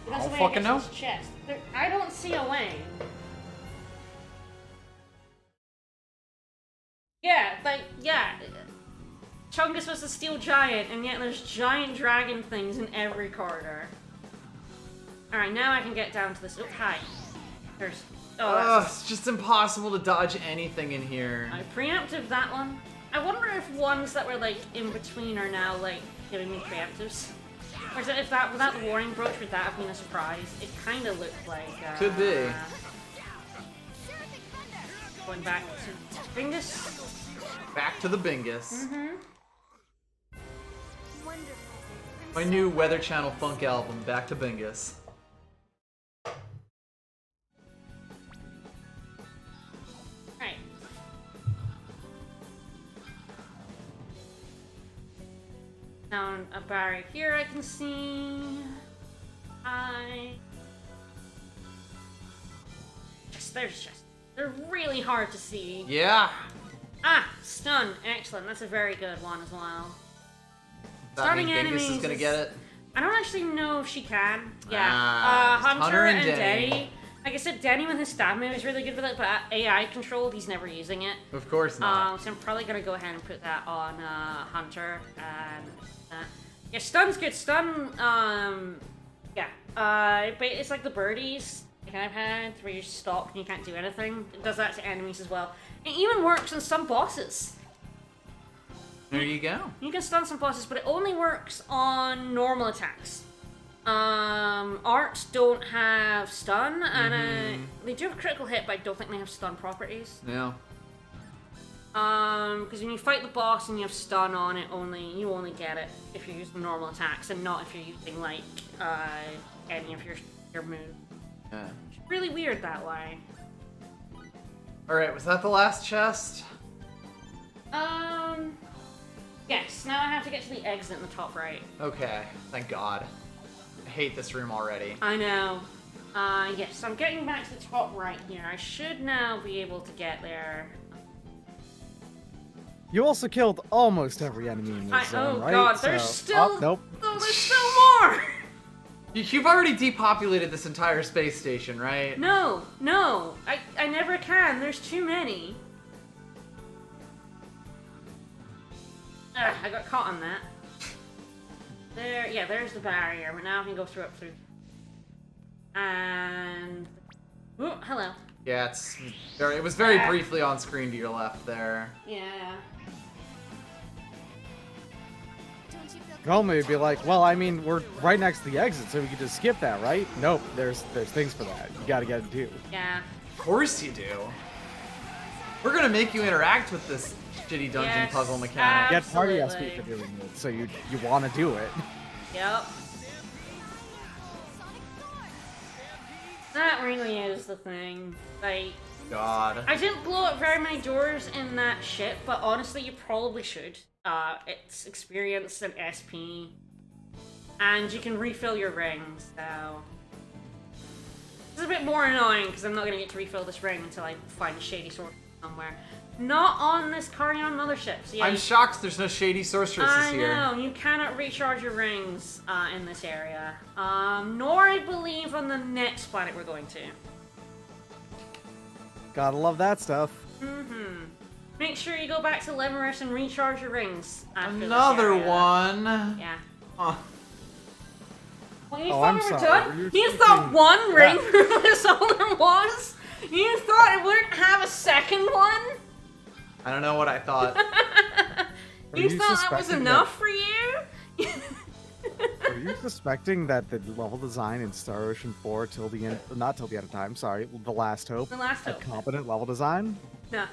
That's I the don't way I fucking get know. to this chest. I don't see a way. Yeah, like, yeah. Chungus was a steel giant, and yet there's giant dragon things in every corridor. Alright, now I can get down to this. Oh, hi. There's... Oh, Ugh, that's... it's just impossible to dodge anything in here. I preempted that one. I wonder if ones that were, like, in between are now, like, giving me preemptives. Or is it, if that, without the warning brooch, would that have been a surprise? It kind of looked like, Could be. Going back to Bingus. Back to the Bingus. Mm-hmm. Wonderful. My new Weather Channel funk album, Back to Bingus. Right. Down a barrier here I can see. There's just... They're really hard to see. Yeah. Ah! Stun. Excellent. That's a very good one as well. That Starting mean Bingus enemies is gonna is- get it. I don't actually know if she can. Yeah. Ah, Hunter and Denny. Denny. Like I said, Denny with his stab move is really good with it, but AI controlled, he's never using it. Of course not. So I'm probably gonna go ahead and put that on Hunter and yeah, stun's good. Stun, yeah. But it's like the birdies like I've had where you're stopped and you can't do anything. It does that to enemies as well. It even works on some bosses. There you go. You can stun some bosses, but it only works on normal attacks. Arts don't have stun, and they do have critical hit, but I don't think they have stun properties. Yeah. Because when you fight the boss and you have stun on it, you only get it if you're using normal attacks, and not if you're using like any of your moves. Yeah. It's really weird that way. Alright, was that the last chest? Yes. Now I have to get to the exit in the top right. Okay, thank God. I hate this room already. I know. Yes, I'm getting back to the top right here. I should now be able to get there. You also killed almost every enemy in this zone, Oh right? god, there's So- still... Oh, nope. Oh, there's still more! You've already depopulated this entire space station, right? No, I never can. There's too many. Ugh, I got caught on that. There, yeah, there's the barrier, but now I can go through up through. And... Oh, hello. Yeah, it was very Yeah. briefly on screen to your left there. Yeah. Don't you feel Normally it'd be like, well, I mean, we're right next to the exit, so we could just skip that, right? Nope, there's things for that. You gotta get it too. Yeah. Of course you do. We're gonna make you interact with this shitty dungeon Yes, puzzle mechanic. Get party Absolutely. SP for doing it, so you want to do it. Yep. That really is the thing. Like, God. I didn't blow up very many doors in that ship, but honestly, you probably should. It's experience and SP. And you can refill your rings, so... It's a bit more annoying, because I'm not going to get to refill this ring until I find a shady source somewhere. Not on this Carrion mothership, so yeah, I'm shocked there's no shady sorceresses I here. know, you cannot recharge your rings in this area. Nor, I believe, on the next planet we're going to. Gotta love that stuff. Mm-hmm. Make sure you go back to Limerus and recharge your rings. After this Another area. one. Yeah. Oh. Well, you Oh, thought I'm we were sorry. done? You're You thought thinking- one ring was all there was? You thought it wouldn't have a second one? I don't know what I thought. Are You thought that was suspecting enough for you? Are you suspecting that the level design in Star Ocean 4 till the end, not till the end of time, sorry, The Last Hope, The Last had Hope. competent level design? No.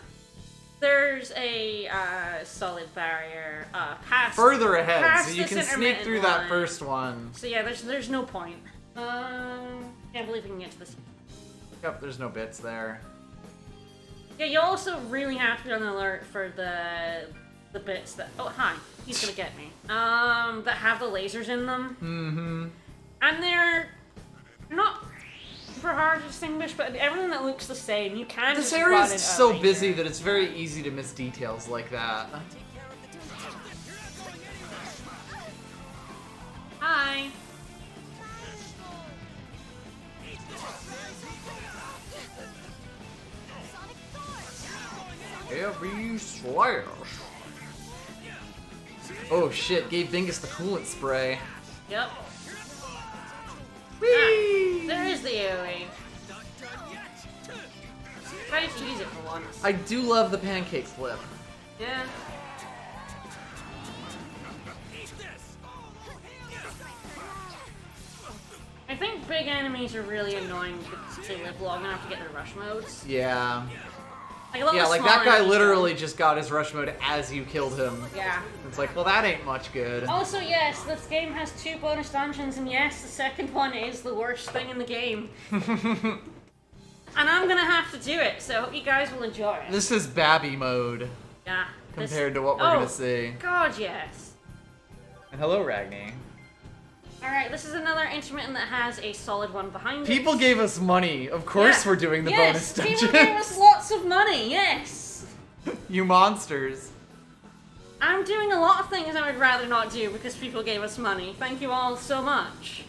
There's a solid barrier past. Further ahead, past so you this can sneak intermittent through that line. first one. So yeah, there's no point. Can't believe we can get to this. Yep, there's no bits there. Yeah, you also really have to be on the alert for the bits that. Oh hi, he's gonna get me. That have the lasers in them. Mm-hmm. And they're not super hard to distinguish, but everything that looks the same, you can. This just area run is it so over busy here. that it's very easy to miss details like that. Hi. Heavy slash. Oh shit, gave Bingus the coolant spray. Yep. Whee! There is the AoE. Try to use it for once. I do love the pancake flip. Yeah. I think big enemies are really annoying because they live long enough to get their rush modes. Yeah. Like, a lot Yeah, of like smaller that guy enemies literally just got his rush mode as you killed him. don't. Yeah. It's like, well, that ain't much good. Also, yes, this game has 2 bonus dungeons, and yes, the second one is the worst thing in the game. And I'm gonna have to do it, so I hope you guys will enjoy it. This is Babby mode Yeah. this- compared to what we're Oh, gonna see. God, yes. And hello, Ragni. Alright, this is another intermittent that has a solid one behind it. People gave us money. Of course Yeah. we're doing the yes, bonus people gave dungeons. us lots of money, yes! You monsters. I'm doing a lot of things I would rather not do because people gave us money. Thank you all so much.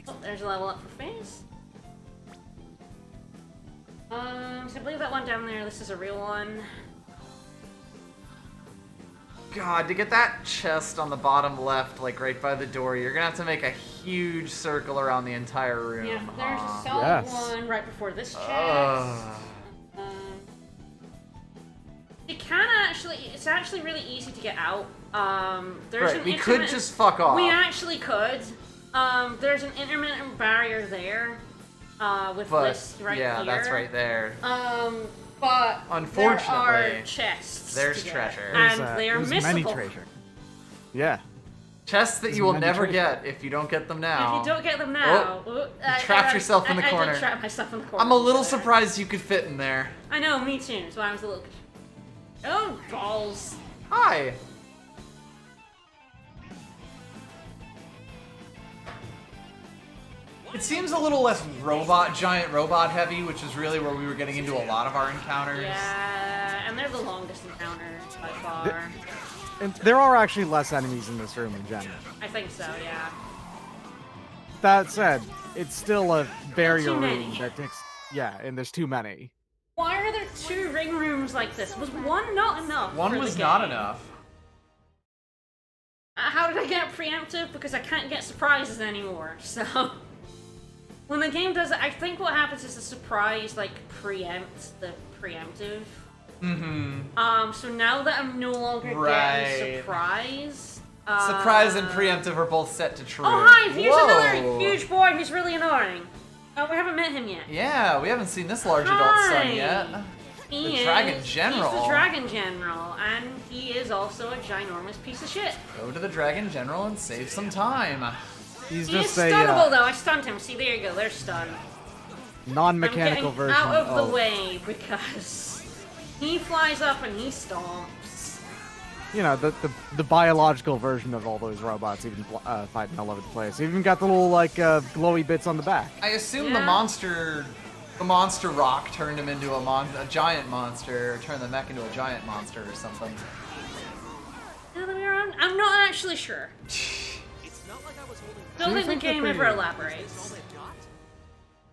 Oh, there's a level up for Phase. So I believe that one down there, this is a real one. God, to get that chest on the bottom left, like right by the door, you're gonna have to make a huge circle around the entire room. Yeah, there's a huh? solid Yes. one right before this chest. Ugh. You can actually, it's actually really easy to get out. There's Right, an we could intermittent- just fuck off. We actually could. There's an intermittent barrier there. With But this right yeah, here. that's right there. But Unfortunately, there are chests. there's to get, treasure. and There's, they are there's many missable. treasure. Yeah. Chests that There's you will many never treasure. get if you don't get them now. If you don't get them now, trapped yourself in the I corner. did trap myself in the corner. I'm a little surprised you could fit in there. I know, me too. So I was a little. Oh balls! Hi. It seems a little less giant robot heavy, which is really where we were getting into a lot of our encounters. Yeah, and they're the longest encounters by far. And there are actually less enemies in this room in general. I think so. Yeah. That said, it's still a barrier Too room many. that takes. Yeah, and there's too many. Why are there 2 ring rooms like this? Was one not enough? One for was the not game? enough. How did I get preemptive? Because I can't get surprises anymore. So when the game does it, I think what happens is the surprise like preempts the preemptive. Mm-hmm. So now that I'm no longer Right. getting surprise. Surprise and preemptive are both set to true. Oh hi! Here's Whoa. another huge boy who's really annoying. Oh, we haven't met him yet. Yeah, we haven't seen this large adult son Hi. yet. He The is, Dragon General. He's the Dragon General, and he is also a ginormous piece of shit. Go to the Dragon General and save some time. He's He is just a stunnable though. I stunned him. See, there you go. They're stunned. non-mechanical I'm getting version out of the way because he flies up and he stomps. you know, the biological version of all those robots, even fighting all over the place. They even got the little like glowy bits on the back. I assume Yeah. the monster rock turned him into a giant monster, or turned the mech into a giant monster or something. The other way around? I'm not actually sure. It's not like I was holding Don't Do you think the think that game they- ever elaborates. all they've got.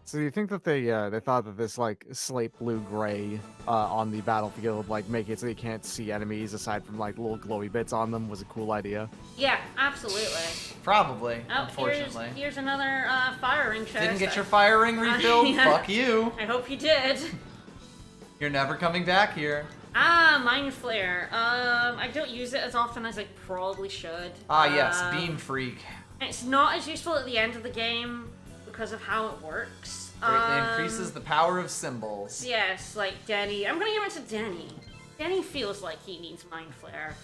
So you think that they thought that this like slate blue gray on the battlefield, like make it so you can't see enemies aside from like little glowy bits on them, was a cool idea? Yeah, absolutely. Probably, Oh, unfortunately. here's another fire ring chest. Didn't get your fire ring refilled? Yeah. Fuck you. I hope you did. You're never coming back here. Ah, Mind Flare. I don't use it as often as I probably should. Ah, yes, Beam Freak. It's not as useful at the end of the game because of how it works. Greatly increases the power of symbols. Yes, like Denny. I'm gonna give it to Denny. Denny feels like he needs Mind Flare.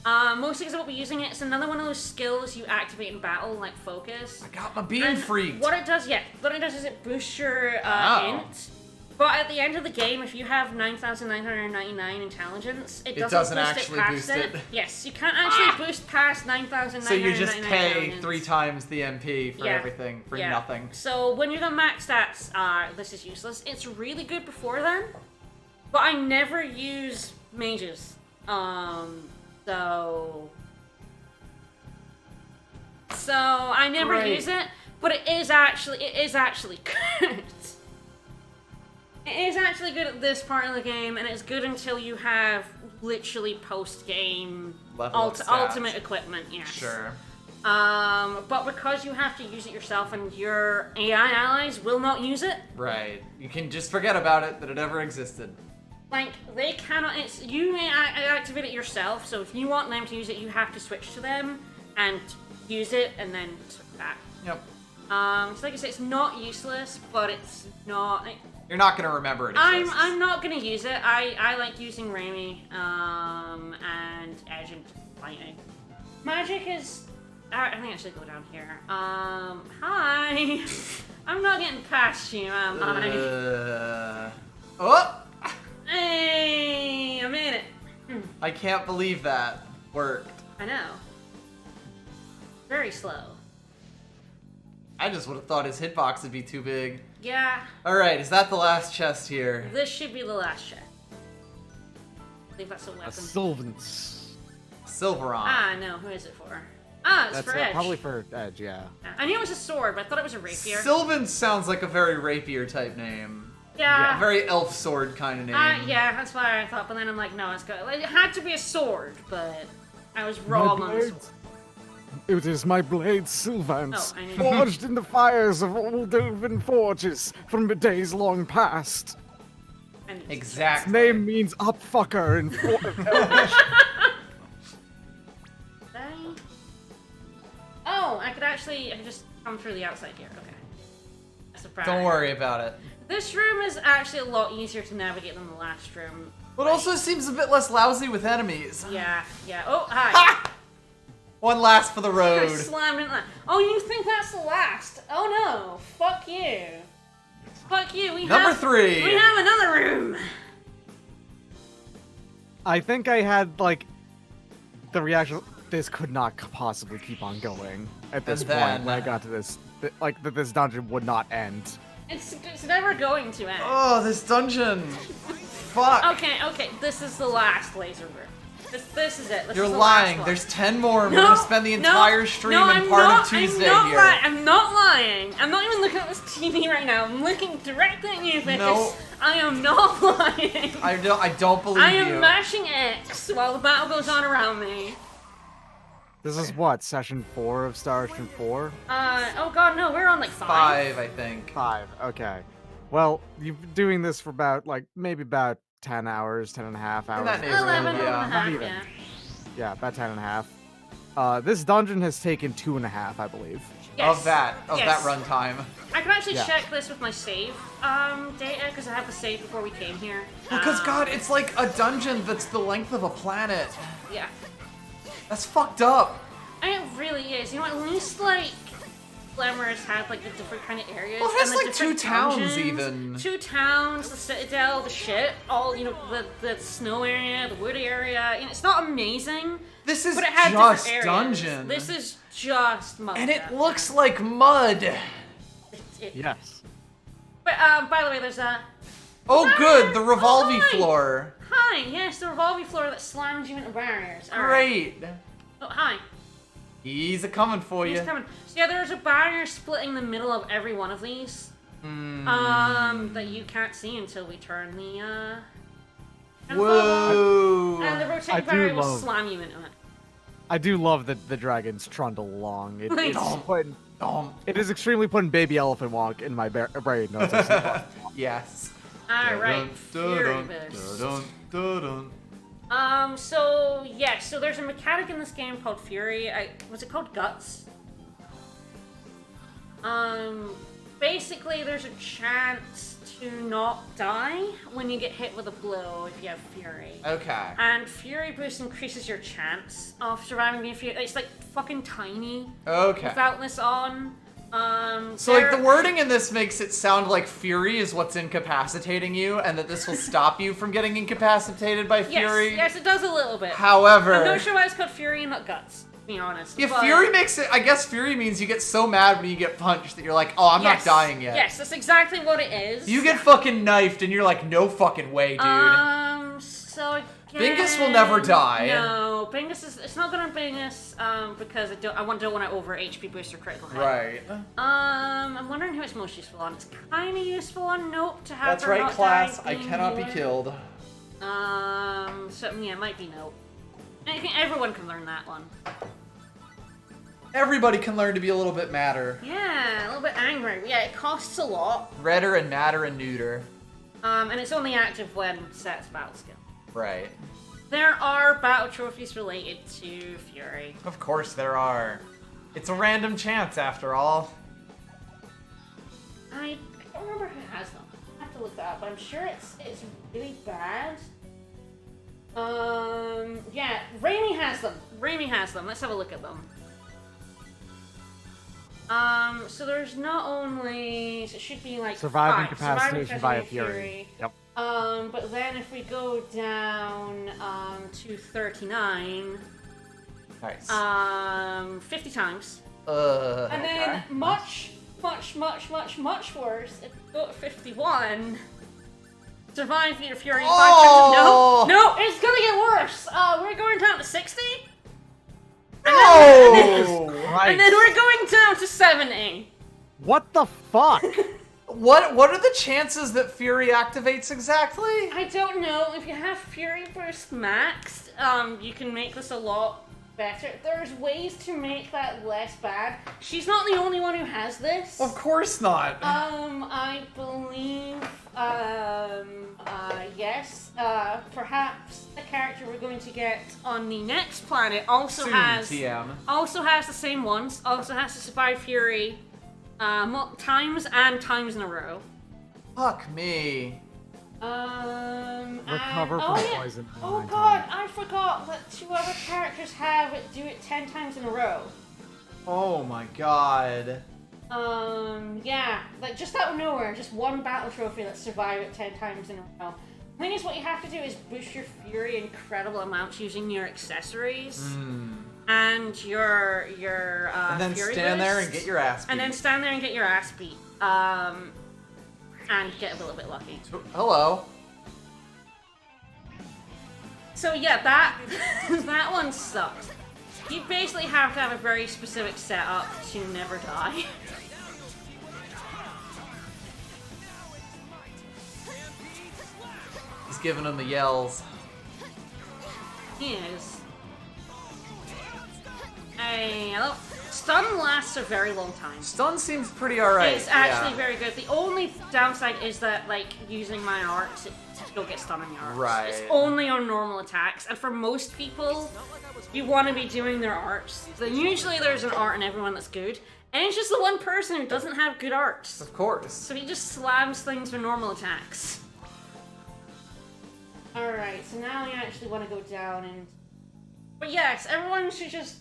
Mostly because I won't be using it. It's another one of those skills you activate in battle, like Focus. I got my Beam And Freak. What it does is it boosts your Oh. int. But at the end of the game, if you have 9,999 intelligence, it doesn't boost actually it past boost it. it. Yes, you can't actually boost past 9,999. So you just pay intelligence. 3 times the MP for Yeah. everything, for Yeah. nothing. So when you're the max stats, this is useless. It's really good before then, but I never use mages. So I never Right. use it, but it is actually good. It is actually good at this part of the game, and it's good until you have literally post-game Level up stats. ultimate equipment. Yes. Sure. But because you have to use it yourself and your AI allies will not use it, Right. You can just forget about it, that it ever existed. like, they cannot, you activate it yourself, so if you want them to use it, you have to switch to them and use it and then switch back. Yep. So like I said, it's not useless, but it's not, You're not gonna remember it exists. I'm not gonna use it. I like using Raimi, and Edge and Lightning. Magic is, I think I should go down here. Hi! I'm not getting past you, am I? Oh! Hey, I'm in it. I can't believe that worked. I know. Very slow. I just would have thought his hitbox would be too big. Yeah, Alright, is that the last chest here? this should be the last check. I think that's a A weapon. Sylvans. Silveron. Ah, no, who is it for? Ah, it's That's for Edge. probably for Edge, yeah. I knew it was a sword, but I thought it was a rapier. Sylvan sounds like a very rapier type name. Yeah. A very elf sword kind of name. Yeah, that's why I thought, but then I'm like, no, it's good. It had to be a sword, but I was My wrong on the sword. blades. It is my blade, Sylvans, Oh, I knew- forged in the fires of old elven forges from the days long past. And Its Exactly. name means upfucker in Elvish. Oh, I could just come through the outside here. Okay. That's a surprise. Don't worry about it. This room is actually a lot easier to navigate than the last room. But also seems a bit less lousy with enemies. Yeah, yeah. Oh, hi. Ha! One last for the I road. slammed into that. Oh, you think that's the last? Oh no. Fuck you. Fuck you. Number 3. We have another room. I think I had, like, the reaction, this could not possibly keep on going at this And point then- when I got to this, like, that this dungeon would not end. It's never going to end. Oh, this dungeon. Fuck. Okay. This is the last laser room. This is it. This You're is the lying. last one. There's 10 more. and No, We're gonna spend the entire stream and part of Tuesday here. I'm not lying. I'm not even looking at this TV right now. I'm looking directly at you, Vicus. No. I am not lying. I don't believe I you. am mashing X while the battle goes on around me. This is what, session 4 of Star Ocean 4? Oh god, no, we're on like 5. 5, I think. 5, okay. Well, you've been doing this for about, like, maybe about 10 hours, 10 and a half hours. that neighborhood, 11 and a yeah. half, Not even. yeah. Yeah, about 10 and a half. This dungeon has taken 2.5, I believe. Yes. Of that Yes. runtime. I can actually Yeah. check this with my save data, because I have the save before we came here. Because God, it's like a dungeon that's the length of a planet. Yeah. That's fucked up. And it really is. You know, at least, like, Glamorous had, like, the different kind of areas. Well, it has, and the like, 2 different towns, dungeons. even. 2 towns, the Citadel, the ship, all, you know, the snow area, the wood area. You know, it's not amazing, This is but it had just different areas. dungeon. This is just mud. And it looks like mud. Yes. But, by the way, there's a... Oh, good, the revolving hi. floor. Hi, yes, the revolving floor that slams you into barriers. All right. Great. Oh, hi. He's a coming for He's you. coming. So yeah, there's a barrier splitting the middle of every one of these. that you can't see until we turn the Whoa! and the I rotating do barrier will love- slam you into it. I do love that the dragons trundle along. Nice. It is extremely putting baby elephant walk in my brain. No, it's actually- Yes. Alright, Fury Boost. So yeah, so there's a mechanic in this game called Fury. Was it called Guts? Basically there's a chance to not die when you get hit with a blow if you have Fury. Okay. And Fury Boost increases your chance of surviving being Fury. It's like fucking tiny Okay. without this on. So like the wording in this makes it sound like Fury is what's incapacitating you, and that this will stop you from getting incapacitated by Fury. Yes, it does a little bit. However, I'm not sure why it's called Fury and not Guts, to be honest. yeah, but- Fury makes it. I guess Fury means you get so mad when you get punched that you're like, oh, I'm Yes, not dying yet. Yes, that's exactly what it is. You get fucking knifed, and you're like, no fucking way, dude. So again, Bingus will never die. No, Bingus is. It's not gonna Bingus. Because I don't want to over HP boost or critical hit. Right. I'm wondering who it's most useful on. It's kind of useful on Nope to have That's her right, not class. die I being cannot be healer. killed. So yeah, it might be Nope. I think everyone can learn that one. Everybody can learn to be a little bit madder. Yeah, a little bit angry. Yeah, it costs a lot. Redder and madder and neuter. And it's only active when set as battle skill. Right. There are battle trophies related to Fury. Of course there are. It's a random chance, after all. I don't remember who has them. I have to look that up, but I'm sure it's really bad. Yeah, Raimi has them. Raimi has them. Let's have a look at them. So there's not only so it should be like Surviving 5. capacitation by a Capacitation Fury. Yep. But then if we go down to 39, Nice. 50 times. okay. And then much worse, if we go to 51, survive Feet of Fury 5 Oh! times. No, it's gonna get worse. We're going down to 60. No! And then we're going down to 70. What the fuck? What are the chances that Fury activates exactly? I don't know. If you have Fury Burst maxed, you can make this a lot better. There's ways to make that less bad. She's not the only one who has this. Of course not. I believe, yes. Perhaps the character we're going to get on the next planet also Soon, has the same ones. Also has to survive Fury, times in a row. Fuck me. Recover and, from oh, yeah. poison. Oh 9 god, times. I forgot that 2 other characters have it do it 10 times in a row. Oh my god. Yeah, like just out of nowhere, just one battle trophy that survived it 10 times in a row. The thing is, what you have to do is boost your Fury incredible amounts using your accessories and your And then Fury stand there boost, and get your ass beat. and then stand there and get your ass beat. And get a little bit lucky. Hello. So yeah, that that one sucks. You basically have to have a very specific setup to never die. He's giving him the yells. He is. Hey, hello. Stun lasts a very long time. Stun seems pretty alright. It's actually very good. The only downside is that, like, using my arts, you'll get stun on your arts. Right. It's only on normal attacks, and for most people, you want to be doing their arts. So usually there's an art in everyone that's good, and it's just the one person who doesn't have good arts. Of course. So he just slams things with normal attacks. Alright, so now we actually want to go down and... But yes, everyone should just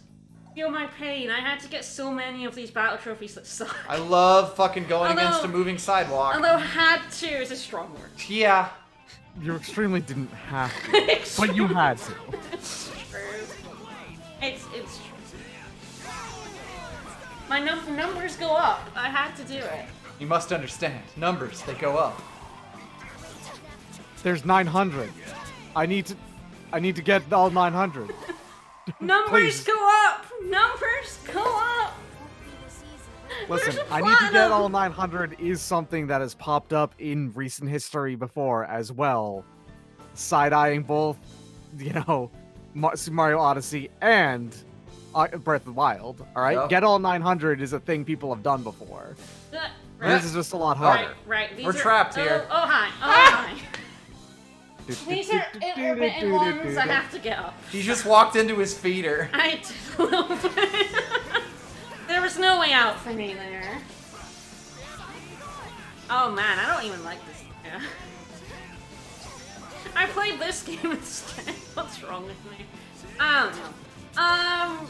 feel my pain. I had to get so many of these battle trophies that suck. I love fucking going Although- against a moving sidewalk. Although had to is a strong word. Yeah. You extremely didn't have to, but you had to. It's true. It's true. My numbers go up. I had to do it. You must understand. Numbers, they go up. There's 900. I need to get all 900. Numbers Please. go up. Numbers go up. Listen, There's a I need to get platinum! all 900 is something that has popped up in recent history before as well. Side-eyeing both, Super Mario Odyssey and Breath of the Wild, alright? Yep. Get all 900 is a thing people have done before. Right, This is just a lot harder. right. These We're are, trapped here. Oh, hi. Oh, hi. These are intermittent ones I have to get up. He just walked into his feeder. I did a little bit. There was no way out for me there. Oh man, I don't even like this. Yeah. I played this game instead. What's wrong with me? I don't know.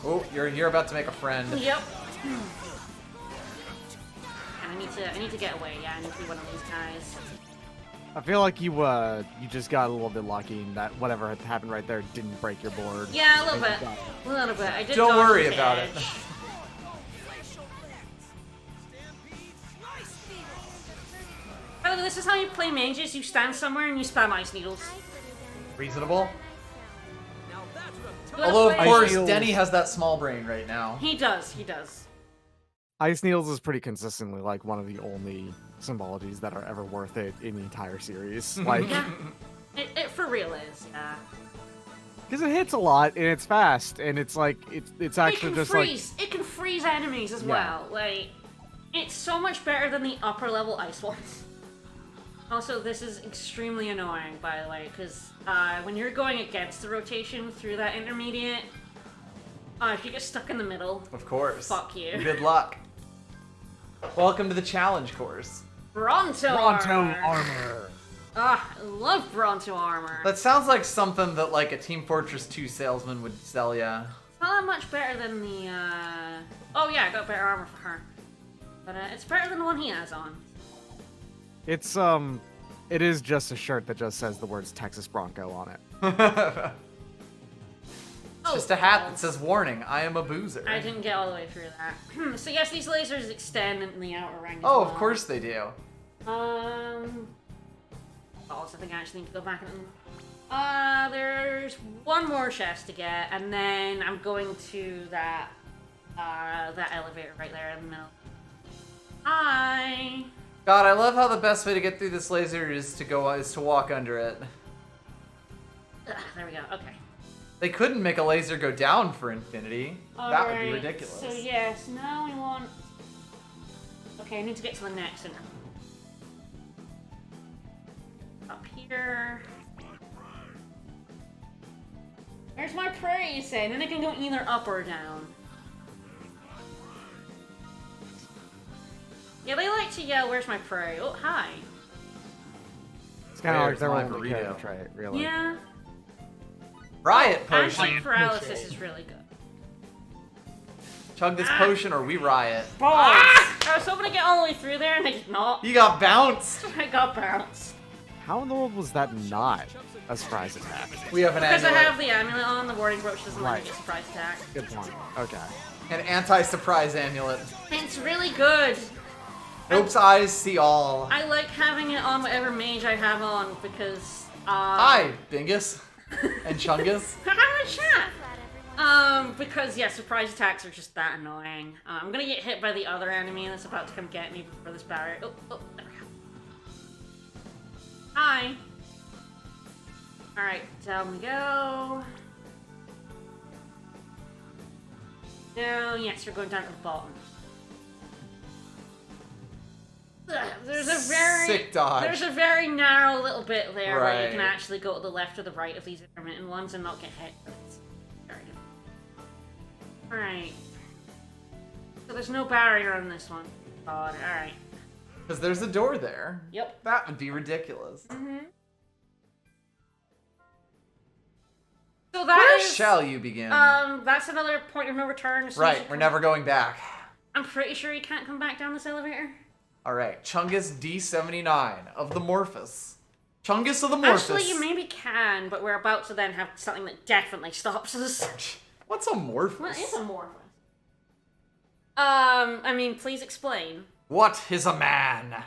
Oh, you're about to make a friend. Yep. And I need to get away. Yeah, I need to be one of these guys. I feel like you just got a little bit lucky and that whatever had happened right there didn't break your board. Yeah, a little bit. A little bit. I did. Don't dodge worry the about edge. it. By the way, this is how you play mages. You stand somewhere and you spam ice needles. Reasonable. You wanna Although, of play- course, Needles. Denny has that small brain right now. He does. He does. Ice Needles is pretty consistently like one of the only symbologies that are ever worth it in the entire series. Like, Yeah. It for real is. Yeah. because it hits a lot and it's fast and it's like it's actually it can just freeze. It can freeze enemies as Yeah. well. Like, it's so much better than the upper level ice ones. Also, this is extremely annoying, by the way, because when you're going against the rotation through that intermediate, if you get stuck in the middle, Of course. Fuck you. Good luck. Welcome to the challenge course. Bronto Bronto armor. armor. Ah, I love Bronto armor. That sounds like something that like a Team Fortress 2 salesman would sell ya. It's not that much better than the. Oh yeah, I got better armor for her, but it's better than the one he has on. It's it is just a shirt that just says the words Texas Bronco on it. Oh, Just a hat that balls. says "Warning, I am a boozer." I didn't get all the way through that. So yes, these lasers extend in the outer ring. As Oh, well. of course they do. Balls, I think I actually need to go back and. There's one more chest to get, and then I'm going to that elevator right there in the middle. Hi. God, I love how the best way to get through this laser is to walk under it. There we go. Okay. They couldn't make a laser go down for infinity. That would be Alright, ridiculous. So yes, now we want. Okay, I need to get to the next one. Up here. Where's my prey, you say? And then I can go either up or down. Yeah, they like to yell, "Where's my prey?" Oh, hi. It's kind of like Where's their my only burrito? character trait, really. Yeah. Riot potion. Anti-paralysis is really good. Chug this potion or we riot. Balls! I was hoping to get all the way through there, and I did not. You got bounced. I got bounced. How in the world was that not a surprise attack? We have an Because I amulet. have the amulet on, the warding brooch doesn't let me Right. get surprise attack. Good point. Okay. An anti-surprise amulet. It's really good. Hope's eyes see all. I like having it on whatever mage I have on because. Hi, Bingus. And Chungus. Hi, chat. Glad everyone. Because yeah, surprise attacks are just that annoying. I'm gonna get hit by the other enemy that's about to come get me before this barrier. Oh, there we go. Hi. Alright, down we go. Now, yes, we're going down to the bottom. There's a very Sick dodge. There's a very narrow little bit there where you can Right. actually go to the left or the right of these intermittent ones and not get hit. But it's very difficult. Alright. So there's no barrier on this one. God, alright. Because there's a door there. Yep. That would be ridiculous. So that Where is, shall you begin? that's another point of no return. As soon as you Right, we're come- never going back. I'm pretty sure you can't come back down this elevator. Alright, Chungus D79 of the Morphus. Chungus of the Morphus. Actually, you maybe can, but we're about to then have something that definitely stops us. What's a Morphus? What is a morphous? I mean, please explain. What is a man?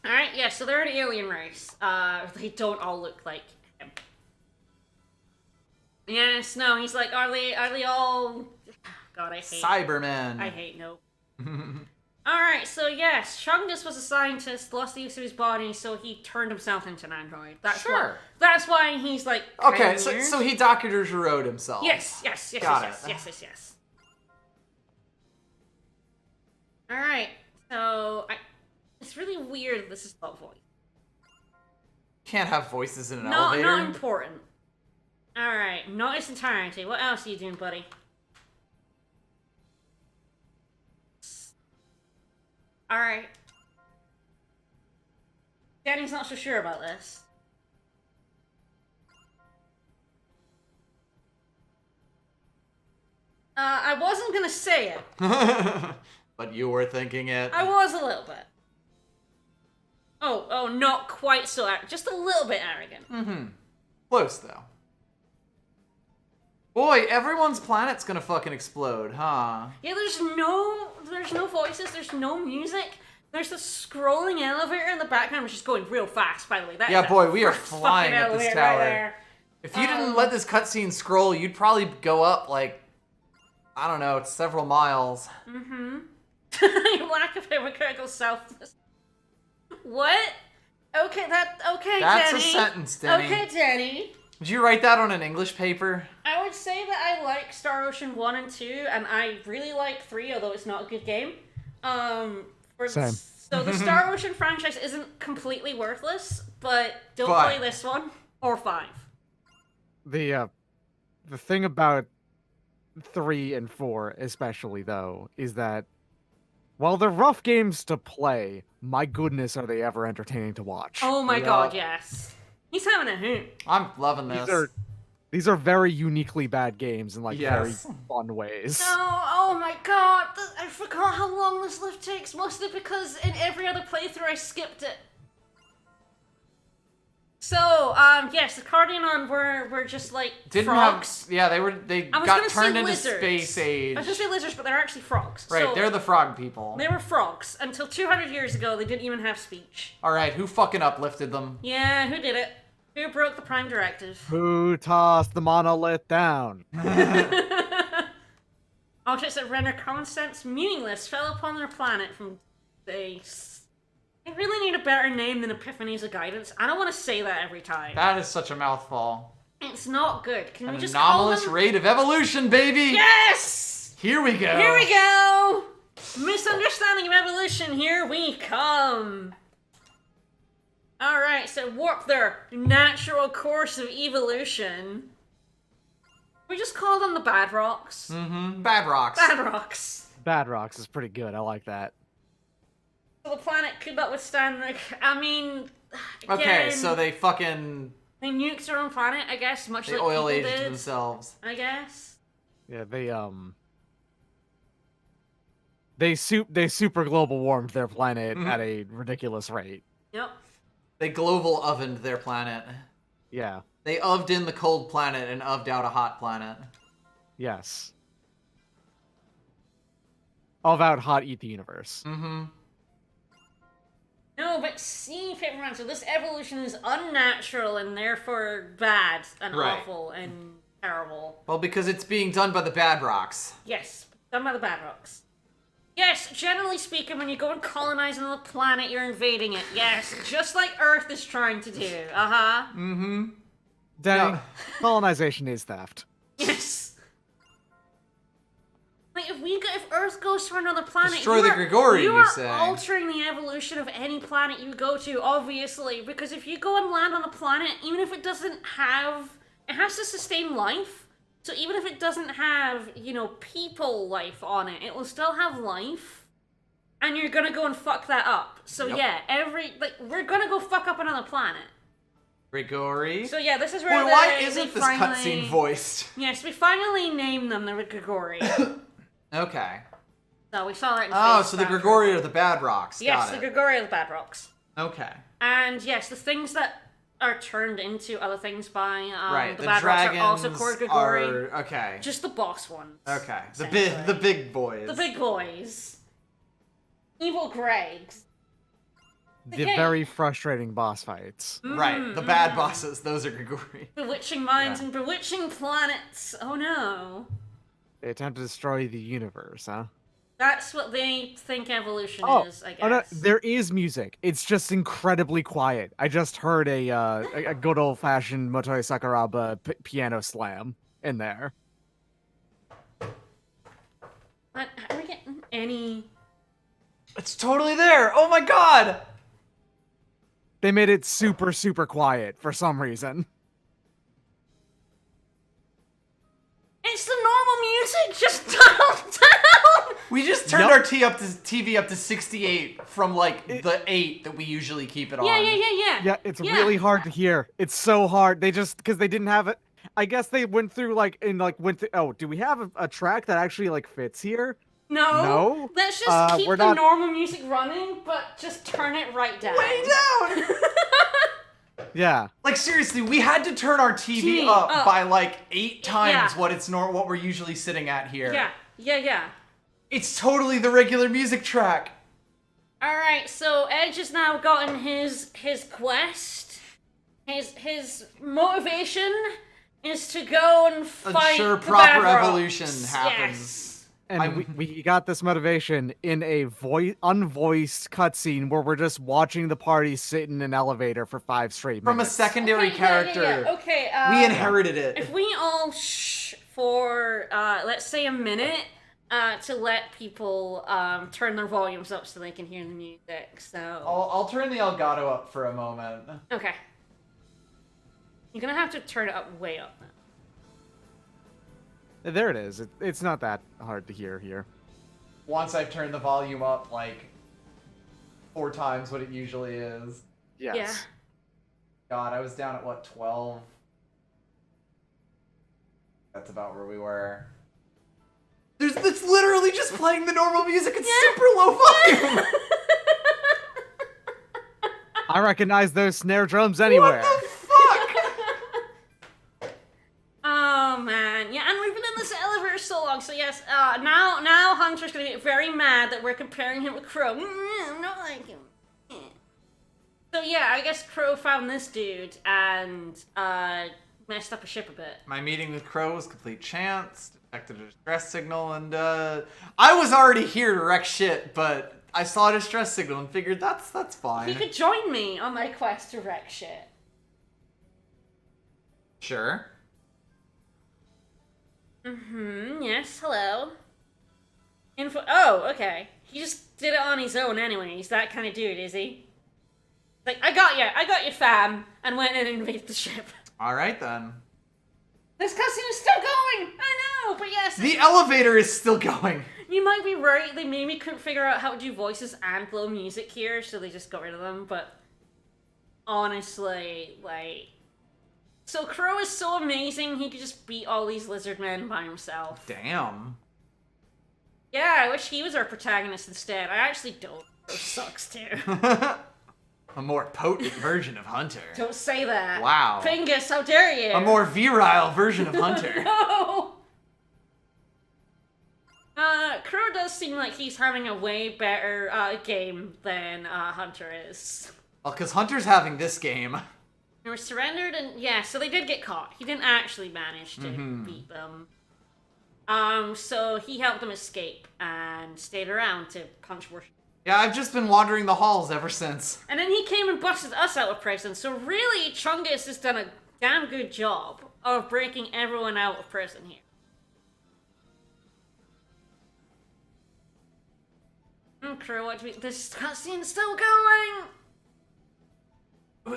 Alright, yeah, so they're an alien race. They don't all look like him. Yes, no, he's like, are they all... God, I hate... Cybermen. I hate Nope. Alright, so yes, Chungus was a scientist, lost the use of his body, so he turned himself into an android. Sure. That's why he's like... Okay, 10 so, years. so he Dr. Giraud himself. Yes. Got it. Yes. Alright, so... It's really weird this is not voice. Can't have voices in an Not elevator. important. Alright, not its entirety. What else are you doing, buddy? Alright. Danny's not so sure about this. I wasn't gonna say it. But you were thinking it. I was a little bit. Oh, not quite so just a little bit arrogant. Close, though. Boy, everyone's planet's gonna fucking explode, huh? Yeah, there's no voices, there's no music. There's the scrolling elevator in the background, which is going real fast, by the way. That Yeah, is a boy, we are fast flying fucking up this elevator tower. right there. If you didn't let this cutscene scroll, you'd probably go up, like, I don't know, several miles. Your lack of hypocritical selfless. What? Okay, That's Danny. a sentence, Denny. Okay, Danny. Did you write that on an English paper? I would say that I like Star Ocean 1 and 2, and I really like 3, although it's not a good game. Same. So the Star Ocean franchise isn't completely worthless, but don't But- play this one, or 5. The thing about 3 and 4 especially though is that while they're rough games to play, my goodness are they ever entertaining to watch. Oh my Yeah. god, yes. He's having a hoot. I'm loving this. These are very uniquely bad games in like very Yes. fun ways. No, oh my god, I forgot how long this lift takes, mostly because in every other playthrough I skipped it. So, yes, the Cardianon were just like Didn't frogs. have. Yeah, they I was got gonna say turned into lizards. space age. I was gonna say lizards, but they're actually frogs. Right, So, they're the frog people. they were frogs until 200 years ago. They didn't even have speech. All right, who fucking uplifted them? Yeah, who did it? Who broke the Prime Directive? Who tossed the monolith down? Objects that render common sense meaningless fell upon their planet from space. They really need a better name than Epiphanies of Guidance. I don't want to say that every time. That is such a mouthful. It's not good. Can we An just call anomalous them... rate of evolution, baby! Yes! Here we go. Here we go! Misunderstanding of evolution, here we come! Alright, so warp their natural course of evolution. We just call them the Bad Rocks. Bad rocks. Bad Rocks. Bad Rocks is pretty good. I like that. So the planet could not withstand, like, I mean... Okay, again, so they fucking They nuked their own planet, I guess, much they like oil people aged did. themselves. I guess. Yeah, they super global warmed their planet at a ridiculous rate. Yep. They global ovened their planet. Yeah. They oved in the cold planet and oved out a hot planet. Yes. All about hot eat the universe. No, but see, Paperman, so this evolution is unnatural and therefore bad and Right. awful and terrible. Well, because it's being done by the Bad Rocks. Yes, done by the Bad Rocks. Yes, generally speaking, when you go and colonize another planet, you're invading it. Yes, just like Earth is trying to do. Uh-huh. Danny, No. colonization is theft. Yes. Like, if Earth goes to another planet, Destroy the Grigori, you you are say. altering the evolution of any planet you go to, obviously, because if you go and land on a planet, even if it doesn't have, it has to sustain life. So even if it doesn't have, people life on it, it will still have life. And you're gonna go and fuck that up. So Yep. yeah, we're gonna go fuck up another planet. Grigori. So yeah, this is where Boy, why they isn't this finally... cutscene voiced? Yes, we finally named them the Grigori. Okay. So we saw that in Oh, Face so the Factory. Grigori are the Bad Rocks. Yes, Got the it. Grigori are the Bad Rocks. Okay. And yes, the things that are turned into other things by Right. the Bad Rocks are also dragons called Grigori. are okay. Just the boss ones. Okay. The essentially. big boys. The big boys. Evil Gregs. The Okay. very frustrating boss fights. Right, the bad bosses, those are Grigori. Bewitching minds Yeah. and bewitching planets. Oh no. They attempt to destroy the universe, huh? That's what they think evolution is, I guess. Oh no, there is music. It's just incredibly quiet. I just heard a good old fashioned Motoi Sakuraba piano slam in there. But are we getting any... It's totally there! Oh my god! They made it super, super quiet for some reason. It's the normal music, just dialed down! We just turned Yup. our TV up to 68 from like the 8 that we usually keep it on. Yeah. Yeah, it's really hard to hear. It's so hard. They just because they didn't have it. I guess they went through oh, do we have a track that actually like fits here? No. No? Let's just keep we're the not- normal music running, but just turn it right down. Way down! Yeah. Like seriously, we had to turn our TV TV up up. by like 8 times Yeah. what we're usually sitting at here. Yeah. It's totally the regular music track. Alright, so Edge has now gotten his quest. His motivation is to go and fight Ensure the proper Babrock. evolution happens. Yes. And we got this motivation in a unvoiced cutscene where we're just watching the party sit in an elevator for 5 straight From a minutes. secondary Okay, character. Yeah. Okay, We inherited it. if we all shh for, let's say a minute, to let people, turn their volumes up so they can hear the music, so... I'll turn the Elgato up for a moment. Okay. You're gonna have to turn it up way up now. There it is. It's not that hard to hear here. Once I've turned the volume up like 4 times what it usually is. Yes. Yeah. God, I was down at what, 12? That's about where we were. It's literally just playing the normal music. It's super low volume. I recognize those snare drums anywhere. What the fuck? Oh man, yeah, and we've been in this elevator so long, so yes, now Hunter's gonna get very mad that we're comparing him with Crow. I'm not like him. So yeah, I guess Crow found this dude and messed up a ship a bit. My meeting with Crow was complete chance. Detected a distress signal, and I was already here to wreck shit, but I saw a distress signal and figured that's fine. He could join me on my quest to wreck shit. Sure. Yes, hello. Info. Oh, okay. He just did it on his own anyway. He's that kind of dude, is he? Like, I got you, fam, and went in and invaded the ship. All right then. This cutscene is still going! I know, but yes. The elevator is still going. You might be right, they maybe couldn't figure out how to do voices and blow music here, so they just got rid of them, but honestly, like... So Crow is so amazing, he could just beat all these lizard men by himself. Damn. Yeah, I wish he was our protagonist instead. I actually don't. Crow sucks too. A more potent version of Hunter. Don't say that. Wow. Pingus, how dare you? A more virile version of Hunter. No! Crow does seem like he's having a way better game than Hunter is. Well, because Hunter's having this game. They were surrendered, and yeah, so they did get caught. He didn't actually manage to beat them. So he helped them escape and stayed around to punch worship. Yeah, I've just been wandering the halls ever since. And then he came and busted us out of prison. So really, Chungus has done a damn good job of breaking everyone out of prison here. Crow, what do we... This cutscene's still going!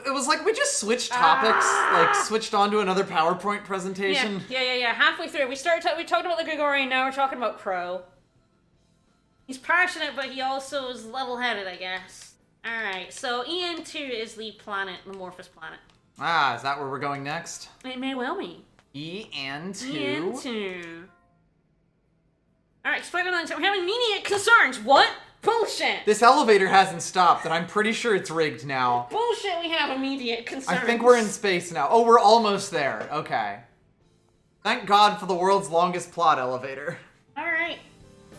It was like we just switched topics, like switched onto another PowerPoint presentation. Yeah. Halfway through, we talked about the Gregorian, now we're talking about Crow. He's passionate, but he also is level-headed, I guess. Alright, so EN2 is the planet, the Morphous planet. Ah, is that where we're going next? It may well be. EN2? EN2. Alright, Spider-Man, I'm having immediate concerns. What? Bullshit! This elevator hasn't stopped, and I'm pretty sure it's rigged now. Bullshit, we have immediate concerns. I think we're in space now. Oh, we're almost there. Okay. Thank God for the world's longest plot elevator. Alright.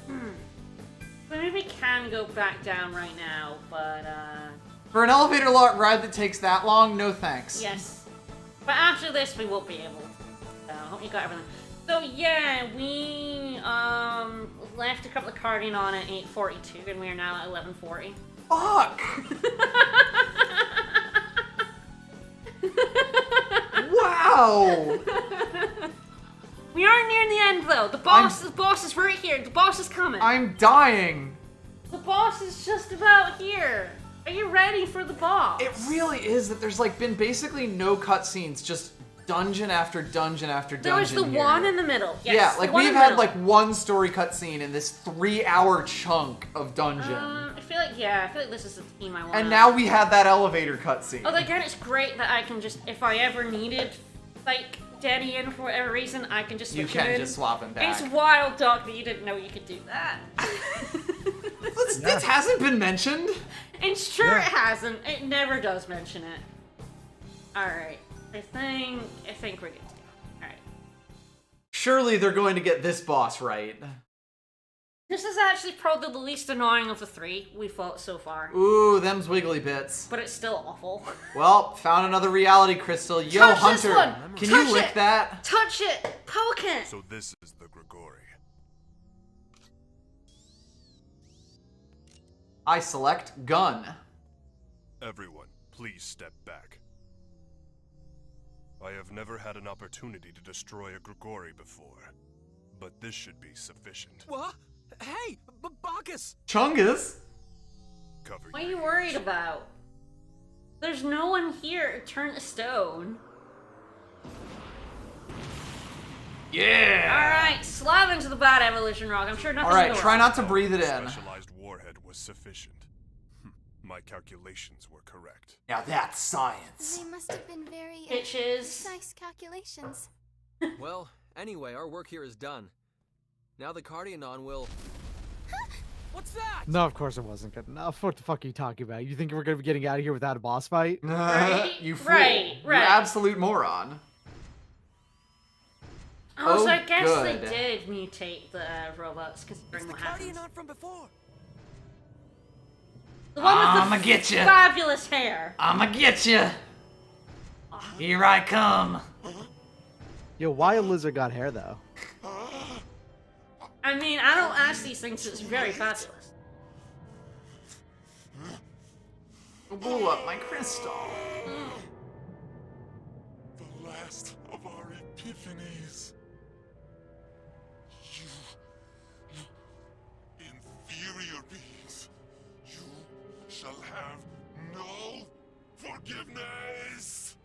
So maybe we can go back down right now, but, For an elevator ride that takes that long, no thanks. Yes. But after this, we won't be able to. So, I hope you got everything. So, yeah, we left a couple of carding on at 8:42, and we are now at 11:40. Fuck! Wow! We are near the end, though. The boss is right here. The boss is coming. I'm dying. The boss is just about here. Are you ready for the boss? It really is that there's like been basically no cutscenes, just dungeon after dungeon after dungeon. There was the here. one in the middle. Yes, Yeah, the like one we've in the had middle. like one story cutscene in this 3-hour chunk of dungeon. I feel like this is the theme I want. And now we had that elevator cutscene. Although again, it's great that I can just, if I ever needed, like, Denny in for whatever reason, I can just You switch him can in. just swap him back. It's wild, Doc, that you didn't know you could do that. This hasn't been mentioned. It's true it hasn't. It never does mention it. Alright. I think we're good. Alright. Surely they're going to get this boss right. This is actually probably the least annoying of the three we fought so far. Ooh, them's wiggly bits. But it's still awful. Well, found another reality crystal. Yo, Touch Hunter, this one! can Touch you lick it! that? Touch it! Poke it! So this is the Grigori. I select gun. Everyone, please step back. I have never had an opportunity to destroy a Grigori before, but this should be sufficient. What? Hey, Bacchus! Chungus? Cover What are your you worried ears. about? There's no one here to turn to stone. Yeah! Alright, slab into the bad evolution rock. I'm sure nothing's Alright, gonna try work. not to breathe it in. Specialized warhead was sufficient. My calculations were correct. Now that's science. They must have been very Bitches. precise calculations. Well, anyway, our work here is done. Now the Cardionon will... What's that? No, of course it wasn't good enough. What the fuck are you talking about? You think we're gonna be getting out of here without a boss fight? Right? You fool. Right, You right. absolute moron. Oh, so I Oh, guess good. they did mutate the robots, considering It's the what happened. Cardionon from before. The one with the I'ma get ya. fabulous hair. I'ma get you. Here I come. Yo, why a lizard got hair though? I mean, I don't ask these things, it's very fabulous. Blew up my crystal. The last of our epiphanies. You inferior beings. You shall have no forgiveness.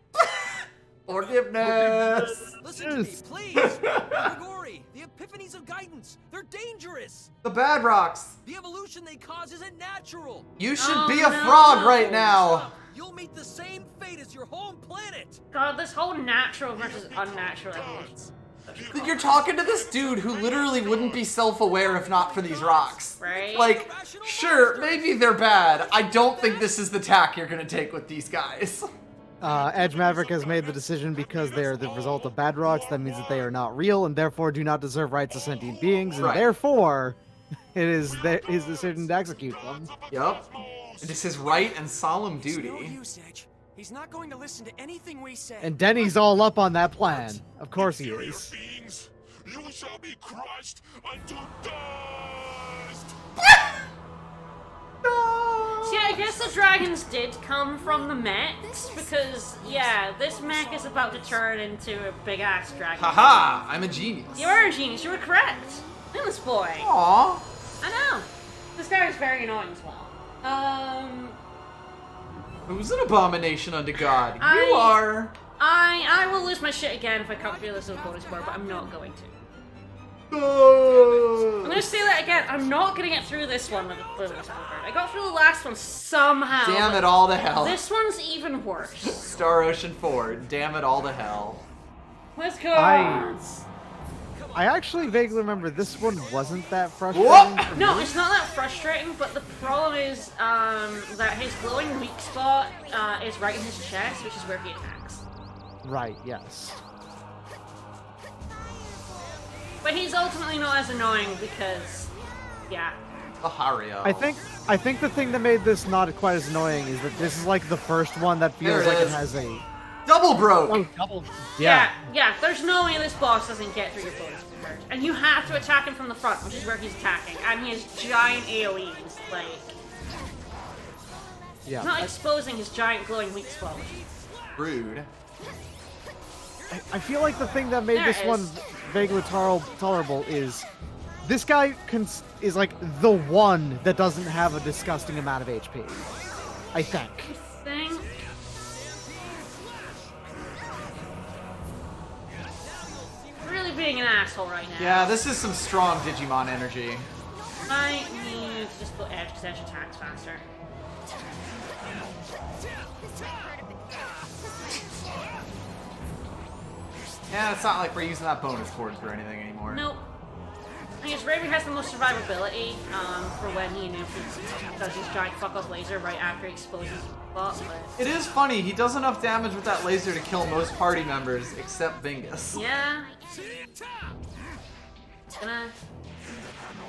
Forgiveness. Listen to me, please! The Grigori, the Epiphanies of Guidance, they're dangerous! The bad rocks. The evolution they cause isn't natural! You should Oh, be a no. frog right now. You'll meet the same fate as your home planet! God, this whole natural versus unnatural evolution. You're talking to this dude who literally wouldn't be self-aware if not for these rocks. Right? Like, sure, maybe they're bad. I don't think this is the tack you're gonna take with these guys. Edge Maverick has made the decision because they are the result of bad rocks. That means that they are not real and therefore do not deserve rights as sentient beings, and Right. therefore, it is his decision to execute them. Yup. It is his right and solemn It's no duty. use, Edge. He's not going to listen to anything we say. And Denny's all up on that plan. Of course he Inferior is. beings, you shall be crushed unto dust. See, I guess the dragons did come from the mechs, because, yeah, this mech is about to turn into a big-ass dragon. Haha, I'm a genius. You are a genius, you were correct. Look at this boy. Aww. I know. This guy is very annoying as well. Who's an abomination unto God? I- You are. I will lose my shit again if I can't feel this as a bonus bar, but I'm not going to. I'm gonna say that again. I'm not gonna get through this one with a bonus bar. I got through the last one somehow. Damn but it all to hell. This one's even worse. Star Ocean 4. Damn it all to hell. Let's go. I actually vaguely remember this one wasn't that frustrating. Whoa! for No, me. it's not that frustrating, but the problem is that his glowing weak spot is right in his chest, which is where he attacks. Right, yes. But he's ultimately not as annoying because, yeah. Bahario. I think the thing that made this not quite as annoying is that this is like the first one that There feels it like is. it has a Double broke! double. Yeah, there's no way this boss doesn't get through your bonus charge. And you have to attack him from the front, which is where he's attacking. And he has giant AoEs, like... Yeah. Not exposing his giant glowing weak spot. Rude. I feel like the thing that made There this it one is. vaguely tolerable is this guy is like the one that doesn't have a disgusting amount of HP. I think. Thing. Really being an asshole right now. Yeah, this is some strong Digimon energy. I need to just go edge because edge attacks faster. Yeah, it's not like we're using that bonus board for anything anymore. Nope. I guess Raven has the most survivability for when he does his giant fuck off laser right after he exposes his spot, but It is funny, he does enough damage with that laser to kill most party members except Bingus. yeah. Gonna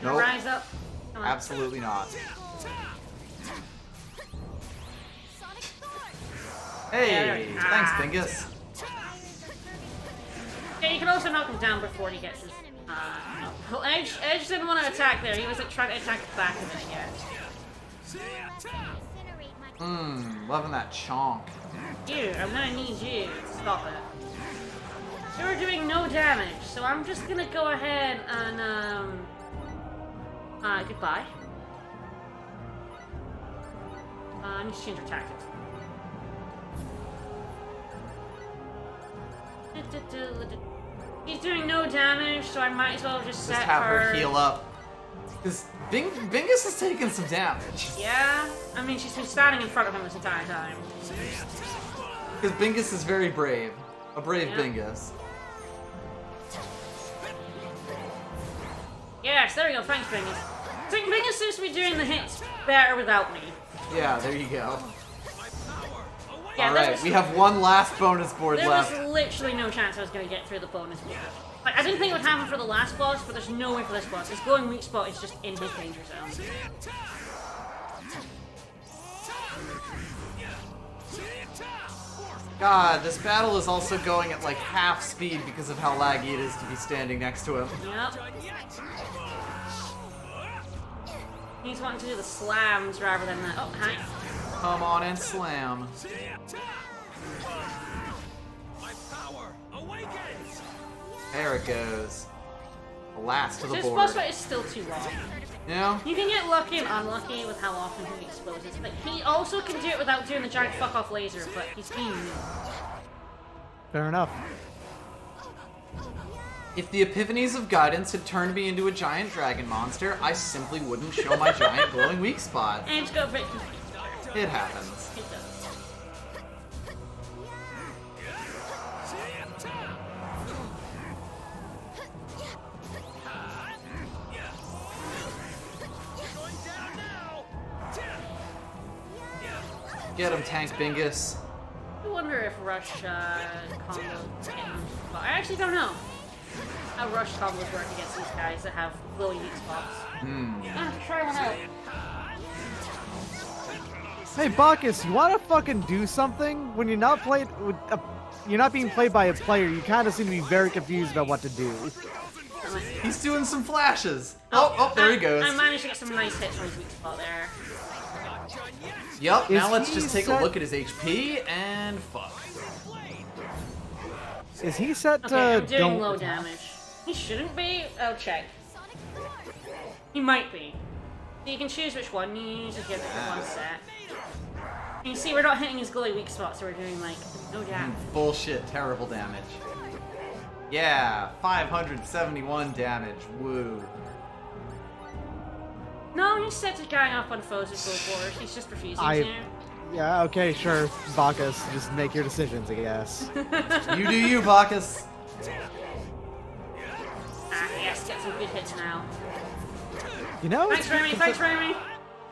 Nope. rise up. Come on. Absolutely not. Hey, Yeah. thanks, Ah. Bingus. Yeah, you can also knock him down before he gets his. Well, Edge didn't want to attack there. He was like trying to attack the back of it again. Loving that chonk. You, I'm gonna need you to stop it. You were doing no damage, so I'm just gonna go ahead and goodbye. I need to change our tactics. He's doing no damage, so I might as well just set Just have her heal up. Because Bingus is taking some damage. Yeah, I mean she's been standing in front of him this entire time. Because Bingus is very brave. A brave Yeah. Bingus. Yes, there we go. Thanks, Bingus. I think Bingus seems to be doing the hits better without me. Yeah, there you go. Yeah, there Alright, was- we have one last bonus board There left. was literally no chance I was gonna get through the bonus board. Like, I didn't think it would happen for the last boss, but there's no way for this boss. His glowing weak spot is just in his danger zone. God, this battle is also going at like half speed because of how laggy it is to be standing next to him. Yep. He's wanting to do the slams rather than the. Oh, hi. Come on and slam. There it goes. The last to the This board. boss fight is still too long. Yeah? You can get lucky and unlucky with how often he exposes, but he also can do it without doing the giant fuck off laser, but he's being mean. Fair enough. If the Epiphanies of Guidance had turned me into a giant dragon monster, I simply wouldn't show my giant glowing weak spot. And it's got a bit confused. It happens. It does. Get him, Tank Bingus. I wonder if Rush combos can. Well, I actually don't know how Rush combos work against these guys that have glowing weak spots. Try one out. Hey Bacchus, you want to fucking do something? When you're not you're not being played by a player, you kind of seem to be very confused about what to do. He's doing some flashes. Oh, there he goes. I managed to get some nice hits on his weak spot there. Yup, now Is let's he just take a set- look at his HP and fuck. Is he set to Okay, I'm doing don't low attack? damage. He shouldn't be. I'll check. He might be. So you can choose which one you use if you have different one set. And you see, we're not hitting his glowy weak spot, so we're doing like no damage. Bullshit, terrible damage. Yeah, 571 damage. Woo. No, he's set to gang up on foes with full force. He's just refusing I- to. Yeah, okay, sure, Bacchus, just make your decisions, I guess. You do you, Bacchus. Ah, yes, get some good hits now. You know, Thanks, it's- Remy. Thanks, Remy.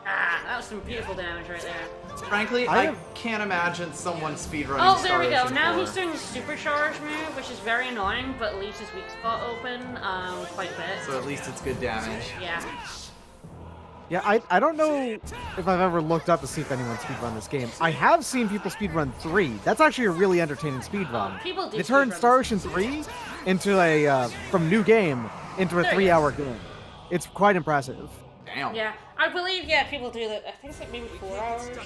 Ah, that was some beautiful damage right there. Frankly, I I have- can't imagine someone speedrunning Oh, Star there we go. Ocean Now 4. he's doing the supercharge move, which is very annoying, but leaves his weak spot open quite a bit. So at least it's good damage. Yeah. Yeah, I don't know if I've ever looked up to see if anyone speedrun this game. I have seen people speedrun 3. That's actually a really entertaining speedrun. People do They turned speedrun Star this Ocean 3 into a, from new game, into a There you go. 3-hour game. It's quite impressive. Damn. Yeah, I believe, yeah, people do that. I think it's like maybe 4 hours.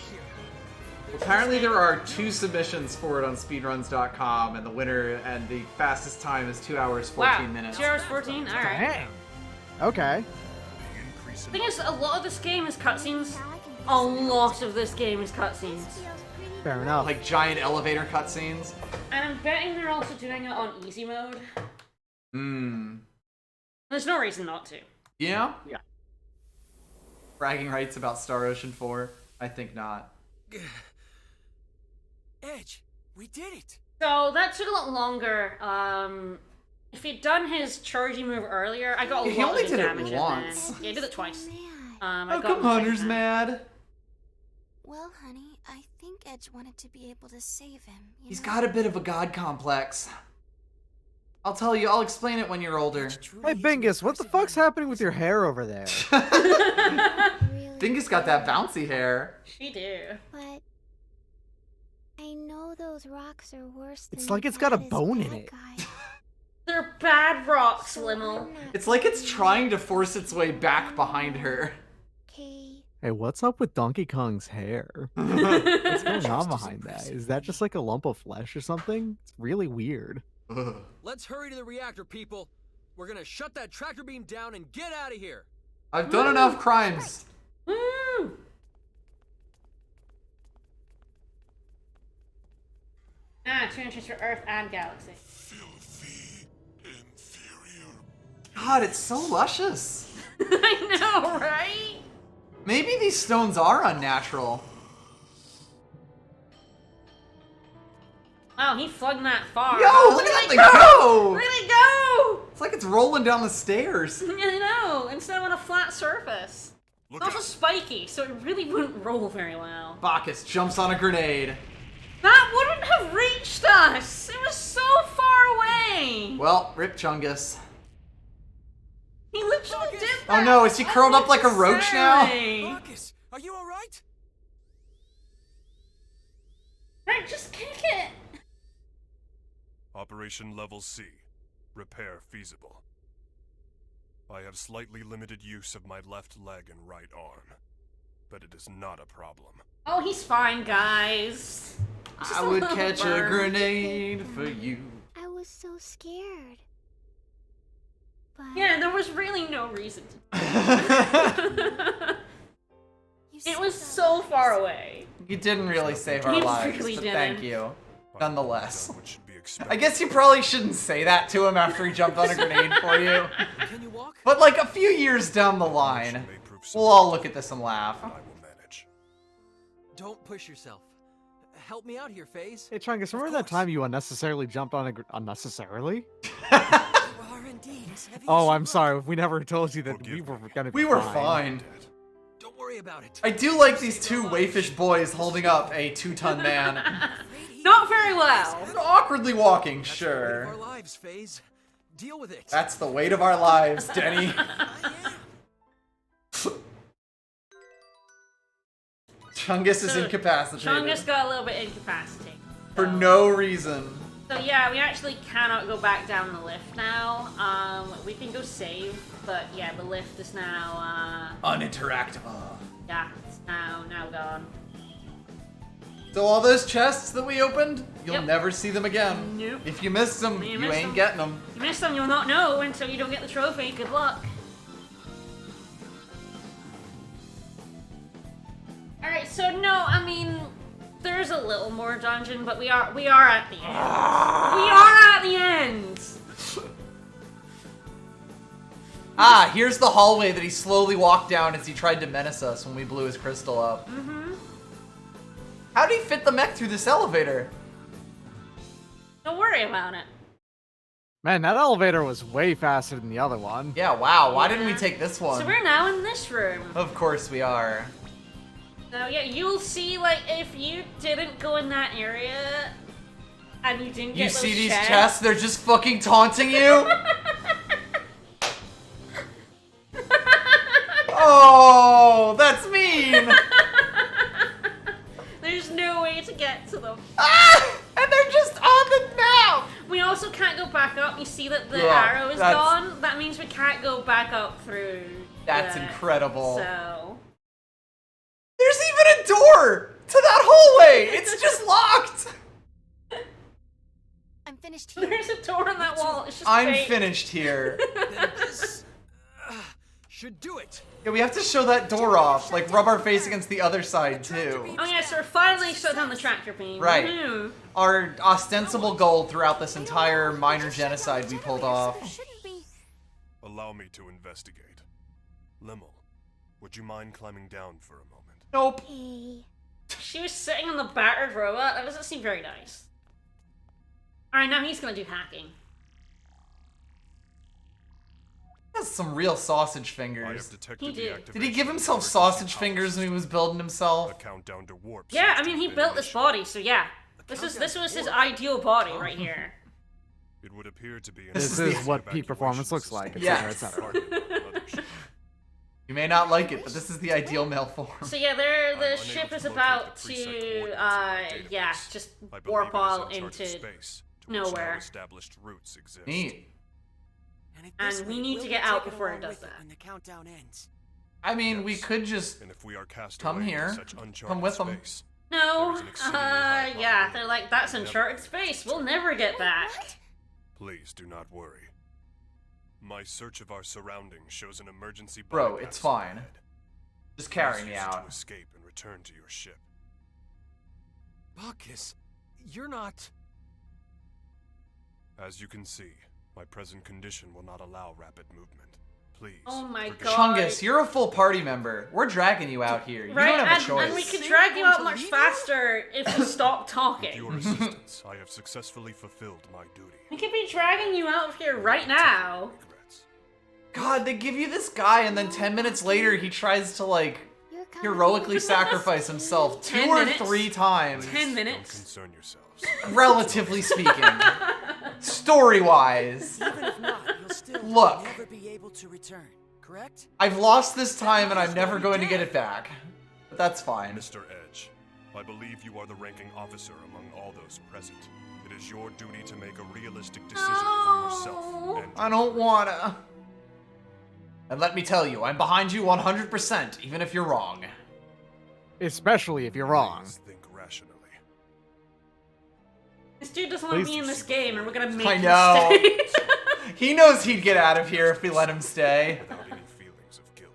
Apparently there are 2 submissions for it on speedruns.com, and the winner and the fastest time is 2 hours 14 Wow, minutes. 2 hours 14? Alright. Dang. Okay. The thing is, a lot of this game is cutscenes. A lot of this game is cutscenes. Fair enough. Like giant elevator cutscenes. And I'm betting they're also doing it on easy mode. There's no reason not to. Yeah? Yeah. Bragging rights about Star Ocean 4? I think not. Edge, we did it. So that took a lot longer. If he'd done his chargey move earlier, I got a He lot only of his did it damage in once. there. Yeah, he did it twice. Man. I How got come him twice Hunter's now. mad? Well, honey, I think Edge wanted to be able to save him. He's got a bit of a god complex. I'll tell you, I'll explain it when you're older. Hey, Bingus, what the fuck's happening with your hair over there? Really, Dingus got that bouncy hair. She do. but I know those rocks are worse than It's the like it's got a baddest bone in bad it. guy. They're bad rocks, So Limmel. I'm not It's like it's really trying to force its way back behind her. Okay. Hey, what's up with Donkey Kong's hair? What's going on behind that? Is that just like a lump of flesh or something? It's really weird. Let's hurry to the reactor, people. We're gonna shut that tractor beam down and get out of here. I've done enough crimes. Woo! Ah, 2 inches for Earth and Galaxy. Filthy inferior. God, it's so luscious. I know, right? Maybe these stones are unnatural. Wow, he flung that far. Yo, huh? look at that it thing go! go! Look at it go! It's like it's rolling down the stairs. I know, instead of on a flat surface. Look It's also out. spiky, so it really wouldn't roll very well. Bacchus jumps on a grenade. That wouldn't have reached us! It was so far away! Well, rip Chungus. He literally did Oh that! no, is he curled up like a roach now? unnecessarily. Marcus, are you alright? Right, just kick it! Operation Level C. Repair feasible. I have slightly limited use of my left leg and right arm, but it is not a problem. Oh, he's fine, guys. Just I a would little catch a burn. grenade for you. I was so scared. But Yeah, there was really no reason to. you It said was that so far away. You didn't really save our You lives, really but didn't. thank you. Nonetheless. What should be expected. I guess you probably shouldn't say that to him after he jumped on a grenade for you. Can you walk? But like a few years down the line, May prove we'll all look at this and laugh. I will manage. Don't push yourself. Help me out here, FaZe. Hey, Chungus, remember that time you unnecessarily jumped on a unnecessarily? You are indeed as heavy Oh, as I'm you sorry. We never told you that Forgive we were me. gonna be We were fine. Dead. Don't worry about it. I do like these two wayfish boys holding up a 2-ton man. Not very well. Awkwardly walking, That's the weight of sure. our lives, FaZe. Deal with it. That's the weight of our lives, Denny. I am. Chungus is So, incapacitated. Chungus got a little bit incapacitated. For So- no reason. So yeah, we actually cannot go back down the lift now. We can go save, but yeah, the lift is now, Uninteractable. yeah, it's now gone. So all those chests that we opened, you'll Yep. never see them again. Nope. If you missed them, You you missed ain't them. getting them. You missed them, you'll not know until you don't get the trophy. Good luck. Alright, so no, I mean, there's a little more dungeon, but we are at the end. We are at the end! Ah, here's the hallway that he slowly walked down as he tried to menace us when we blew his crystal up. Mm-hmm. How did he fit the mech through this elevator? Don't worry about it. Man, that elevator was way faster than the other one. Yeah, wow, why didn't we Yeah. take this one? So we're now in this room. Of course we are. So yeah, you'll see, like, if you didn't go in that area, and you didn't get You those see these chests, chests? They're just fucking taunting you? Oh! see that the Yeah, arrow is that's- gone, that means we can't go back up through. That's the- incredible. So. There's even a door to that hallway! It's just locked! I'm finished here. There's a door on that wall. It's just I'm fake. finished here. Then this should do it. Yeah, we have to show that door off, like rub our face against the other side too. Oh yeah, so we're finally shut down the tractor beam. Right. Woohoo. Our ostensible goal throughout this entire minor genocide we pulled There off. shouldn't be. Allow me to investigate. Limmel, would you mind climbing down for a moment? Nope. Hey. She was sitting on the battered robot. That doesn't seem very nice. Alright, now he's gonna do hacking. That's some real sausage I have fingers. detected He the did. activation Did he give of himself emergency sausage power fingers when he was systems. building A himself? countdown to warp. Yeah, I seems to mean, he have built been this body, so yeah. This was his ideal body right here. It would appear to be an This This is is the what peak performance looks like, Yeah. etc., etc. You may not like it, but this is the ideal male form. So yeah, the unable ship to is locate about the preset to, coordinates in our yeah, database. just I believe warp it is all uncharted into space to which nowhere. no established routes exist. Neat. And, And we need to get out before it does that. When the countdown ends. I mean, we Yes. could just And if we are cast Come away into here. such uncharted Come with 'em. space, No, There is an exceedingly high yeah, probability they're like, that's we'll never uncharted get space. back. We'll never get back. What? please do not worry. My search of our surroundings shows an emergency Bro, bypass it's fine. ahead. just carry Please me use it out. to escape and return to your ship. Bacchus, you're not. As you can see, my present condition will not allow rapid movement. Please. Oh my forgive God. me. Chungus, you're a full party member. We're dragging you out here. You Right, don't have a and choice. we can drag you out much faster if you stop With talking. your assistance, I have successfully fulfilled my duty. We could be dragging you out of here right now. Regrets. God, they give you this guy, and then 10 minutes later, he tries to, like, You're coming. heroically sacrifice himself 2 10 or minutes? 3 times. 10 Don't minutes. concern yourselves. Relatively speaking. Story-wise. Even if not, you'll still Look. never be able to return. Correct? I've lost this time, and I'm never going to get it back. But that's fine. Mr. Edge, I believe you are the ranking officer among all those present. It is your duty to make a realistic decision for yourself No. and I don't wanna. And let me tell you, I'm behind you 100%, even if you're wrong. Especially if you're wrong. Please think rationally. This dude doesn't want to Please be in this game, and we're gonna make I him know. stay. He knows he'd get out of here if we let him stay. Without any feelings of guilt.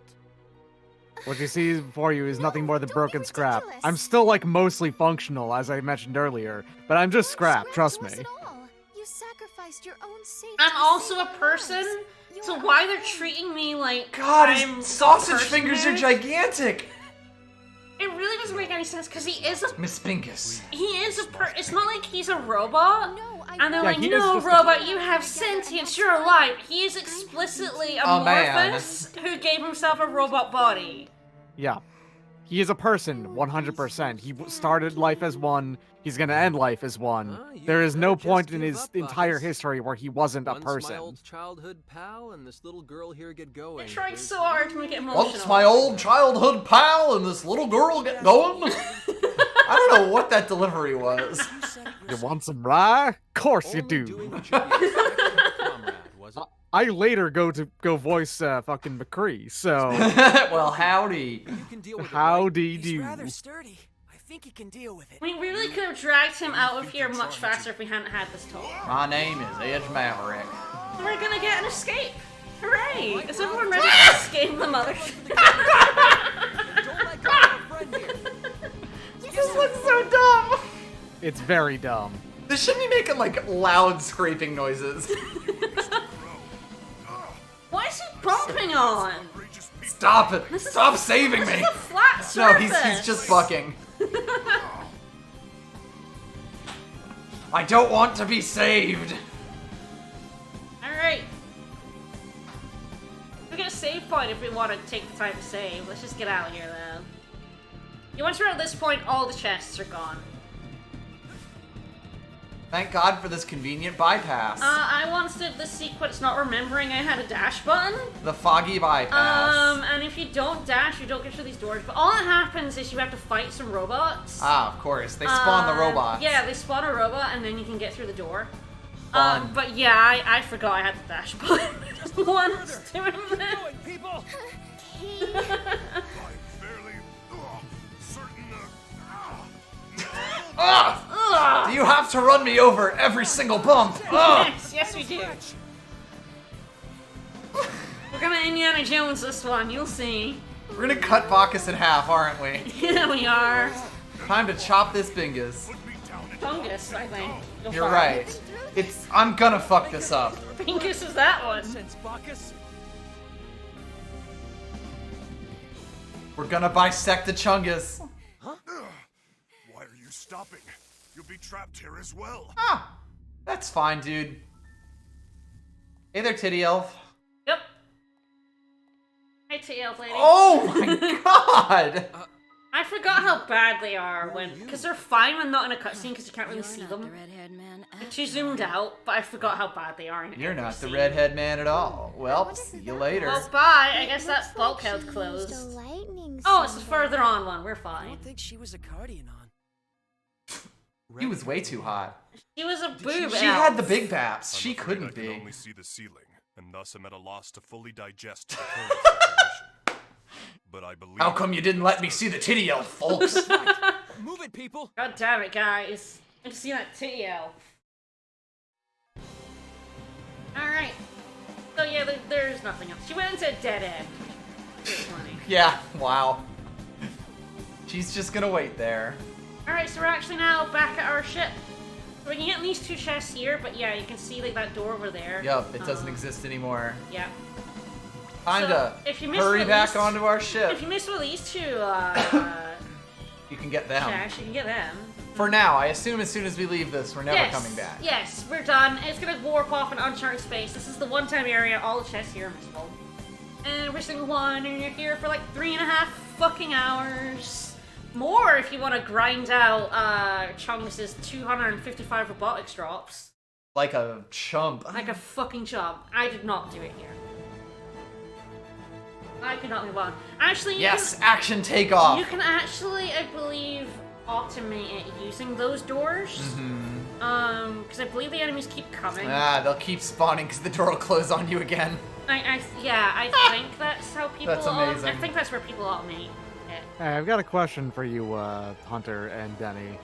What you see before you is nothing more than don't be broken scrap. ridiculous. I'm still like mostly functional, as I mentioned earlier, but I'm just scrap, trust me. To us at all. You sacrificed your own safety. I'm to also save a our person, lives. so You're why they're our treating me like God, I'm his a sausage person fingers are here? gigantic! It really doesn't make any sense because he is a Miss Pinkus. It's not like he's a robot. No, I And they're Yeah, like, he is no, just a- robot, you have sentience, you're alive. He is explicitly Oh, man. amorphous who gave himself a robot body. Yeah. He is a person, 100%. He started life as one, he's gonna end life as one. You There is no better point just in give his up, entire Bacchus. history where he wasn't a Once person. my old childhood pal and this little girl here get going. They tried there's so hard to make it emotional. Once my old childhood pal and this little girl get going. I don't know what that delivery was. You said it You yourself. want some rye? Of course you only do. doing what you'd be expected of a comrade, was it? I later go voice fucking McCree, so Well, howdy. You can deal with it, right? howdy He's do. rather sturdy. I think he can deal with it. We really could have dragged him out of here much faster if we hadn't had this talk. My name is Edge Maverick. We're gonna get an escape. Hooray! Is everyone ready to escape the mothership? Don't let go of our friend here. This looks so dumb. It's very dumb. This should be making like loud scraping noises. What is he bumping on? Outrageous people. Stop it! This is Stop a- saving this me! is a flat No, surface. he's just bucking. I don't want to be saved. Alright. We get a save point if we want to take the time to save. Let's just get out of here, though. Yeah, once we're at this point, all the chests are gone. Thank God for this convenient bypass. I once did this sequence not remembering I had a dash button. The foggy bypass. And if you don't dash, you don't get through these doors. But all that happens is you have to fight some robots. Ah, of course. They spawn the robot. Yeah, they spawn a robot, and then you can get through the door. fun. But yeah, I forgot I had the dash button once doing this. Going, people! Kate. I'm fairly certain Do you have to run me over every single bump? Ugh. Yes, we do. We're gonna Indiana Jones this one, you'll see. We're gonna cut Bacchus in half, aren't we? Yeah, we are. Time to chop this bingus. Fungus, I think. You're right. I'm gonna fuck this up. Fungus is that one. Since Bacchus. We're gonna bisect the Chungus. why are you stopping? You'll be trapped here as well. Ah, that's fine, dude. Hey there, Titty Elf. Yep. Hey, TL lady. Oh my god! I forgot how bad they are because they're fine when not in a cutscene because you can't really see them. red-haired man. She zoomed out, but I forgot how bad they are in You're every not the scene. redhead man at all. Well, see you later. Well, bye. I guess that bulkhead's closed. Oh, it's the further on one. We're I fine. don't think she was a Cardianon. He was way too hot. She was a boob. She elf. had the big baps. I'm She afraid couldn't I can be. only see the ceiling, and thus am at a loss to fully digest the current situation. But I believe. How come you didn't let me see the Titty Elf, folks? Move it, people! God damn it, guys. I just see that titty elf. Alright. So yeah, there's nothing else. She went into a dead end. Pretty funny. Yeah, wow. She's just gonna wait there. Alright, so we're actually now back at our ship. So we can get these two chests here, but yeah, you can see like that door over there. Yup, it doesn't exist anymore. Yeah. Time So, to if you missed hurry one of back these- onto our ship. If you missed one of these two, You can get them. chests, you can get them. For now, I assume as soon as we leave this, we're never coming back. Yes, we're done. It's gonna warp off in uncharted space. This is the one-time area. All the chests here are missable. And every single one, and you're here for like 3.5 fucking hours. More if you want to grind out Chungus' 255 robotics drops. Like a chump. Like a fucking chump. I did not do it here. I could not move on. Actually, Yes, action takeoff. you can actually, I believe, automate it using those doors. Because I believe the enemies keep coming. Ah, they'll keep spawning because the door will close on you again. I think that's how people. That's amazing. I think that's where people automate it. Hey, I've got a question for you, Hunter and Denny.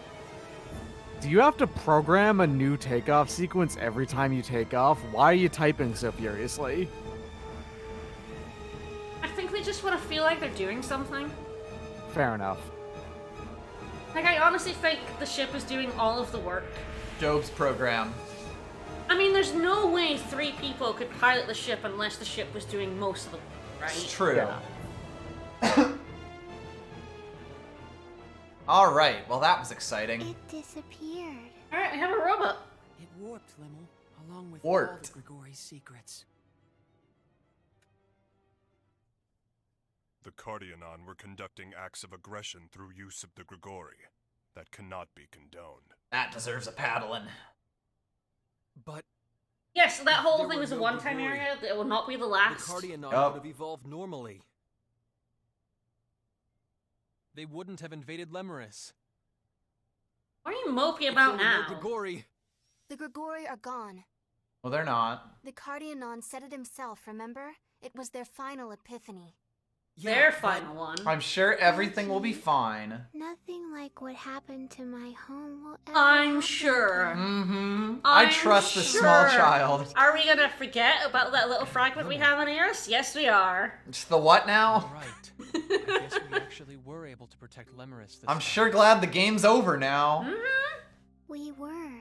Do you have to program a new takeoff sequence every time you take off? Why are you typing so furiously? I think they just want to feel like they're doing something. Fair enough. Like, I honestly think the ship is doing all of the work. Job's program. I mean, there's no way 3 people could pilot the ship unless the ship was doing most of the work, right? It's true. Yeah. Alright, well that was exciting. It disappeared. Alright, we have a robot. It warped, Limmel, along with Warped. all the Grigori's secrets. The Cardianon were conducting acts of aggression through use of the Grigori. That cannot be condoned. That deserves a paddling. But Yes, so that whole There thing were was a no one-time Grigori. area. It will not be the The last. Cardianon Yup. would have evolved normally. They wouldn't have invaded Lemuris. What are you mopey If about there were now? no Grigori, The Grigori are gone. Well, they're not. The Cardianon said it himself, remember? It was their final epiphany. Their but final one. I'm sure everything will be fine. Nothing like what happened to my home will ever I'm happen sure. again. Mm-hmm. I I'm trust the small sure. child. Are we gonna forget about that little fragment we have in Eris? Yes, we are. It's the what now? right. I guess we actually were able to protect Lemuris this I'm time. sure glad the game's over now. Mm-hmm. We were.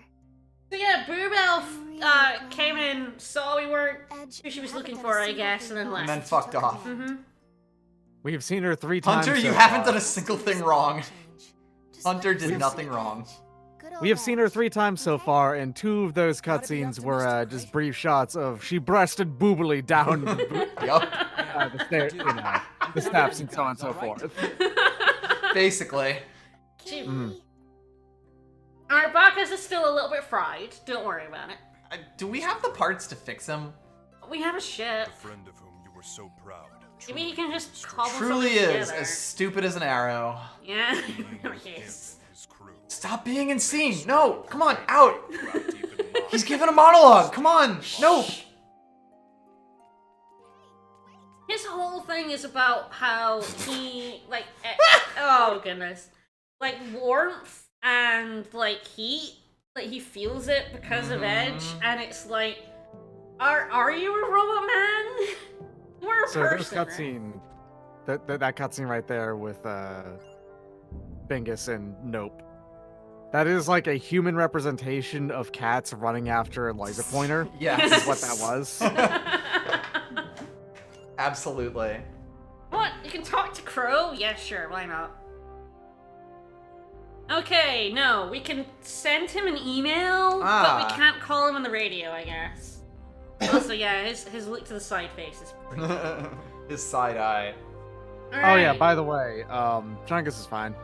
So yeah, Boob Elf Really came in, saw we weren't Edge, who she was you looking haven't done for, a I single guess, thing and then wrong left. And then since you fucked took off. command. Mm-hmm. We've seen her 3 times. Hunter, you so haven't far. done a single thing wrong. Just Hunter let did us nothing know. wrong. Good old We have seen her Edge. 3 times so Okay? far, and 2 of those Gotta be cutscenes were optimistic, just right? brief shots of she breasted boobily down Yup. the stairs, the steps and so on and so Alright. forth. Basically. Kitty. Our Bacchus is still a little bit fried. Don't worry about it. Do we have the parts to fix him? We have a ship. The friend of whom you were so proud. Maybe you can just truly cobble Truly something is together. as stupid as an arrow. Yeah. destroyed him Yes. and his crew. Stop being insane. No, come on, out. Trapped deep in He's giving a monologue. Come on. No. His whole thing is about how he, like, oh goodness. Like, warmth and, like, heat. Like, he feels it because of Edge, and it's like, are you a robot man? We're a So this person, right? cutscene, that cutscene right there with Bingus and Nope, that is like a human representation of cats running after a laser pointer. Yes. Is what that was. Absolutely. What? You can talk to Crow? Yeah, sure, why not? Okay, no, we can send him an email, but we can't call him on the radio, I guess. Also, yeah, his look to the side face is pretty cool. His side eye. Oh yeah, by the way, Chungus is fine.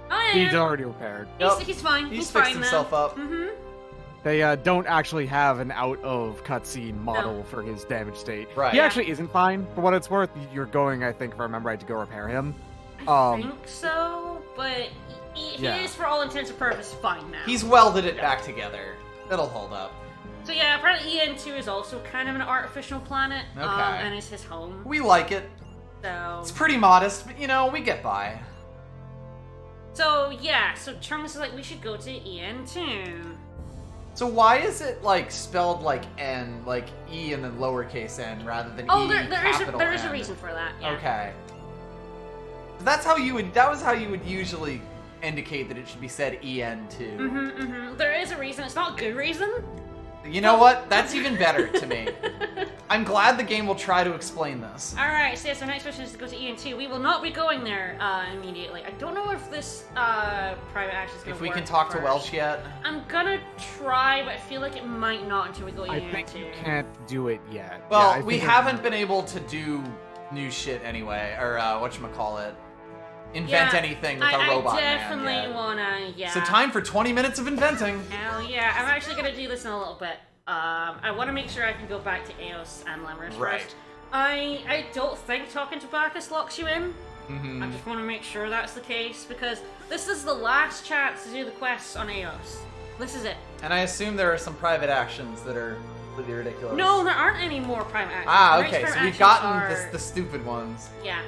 Oh yeah, He's already repaired. he's fine. He's fine fixed himself up. Mm-hmm. They don't actually have an out of cutscene model for his damage state. Right. He actually isn't fine, for what it's worth. You're going, I think, if I remember right, to go repair him. I think so, but he Yeah. is, for all intents and purposes, fine now. He's welded it back together. It'll hold up. So yeah, apparently EN2 is also kind of an artificial planet, Okay. and is his home. We like it. So It's pretty modest, but you know, we get by. So yeah, so Chungus is like, we should go to EN2. So why is it like spelled like N, like E and then lowercase n rather than Oh, E capital there is a N? reason for that. Yeah. Okay. That's how you would. That was how you would usually indicate that it should be said EN2. Mm-hmm. There is a reason. It's not a good reason. You know what? That's even better to me. I'm glad the game will try to explain this. All right. So yes, our next mission is to go to EN2. We will not be going there immediately. I don't know if this private action is going to work. If we can talk to first. Welch yet. I'm gonna try, but I feel like it might not until we go to I EN2. think you can't do it yet. Well, Yeah, I we think haven't been able to do new shit anyway, or whatchamacallit, invent anything with a robot I definitely man yet. wanna, yeah. So time for 20 minutes of inventing. Hell yeah, I'm actually gonna do this in a little bit. I want to make sure I can go back to Eos and Lemurus Right. first. I don't think talking to Bacchus locks you in. Mm-hmm. I just want to make sure that's the case, because this is the last chance to do the quests on Eos. This is it. And I assume there are some private actions that are really ridiculous. No, there aren't any more private actions. Ah, The next okay, so private we've actions gotten are- the stupid ones. Yeah.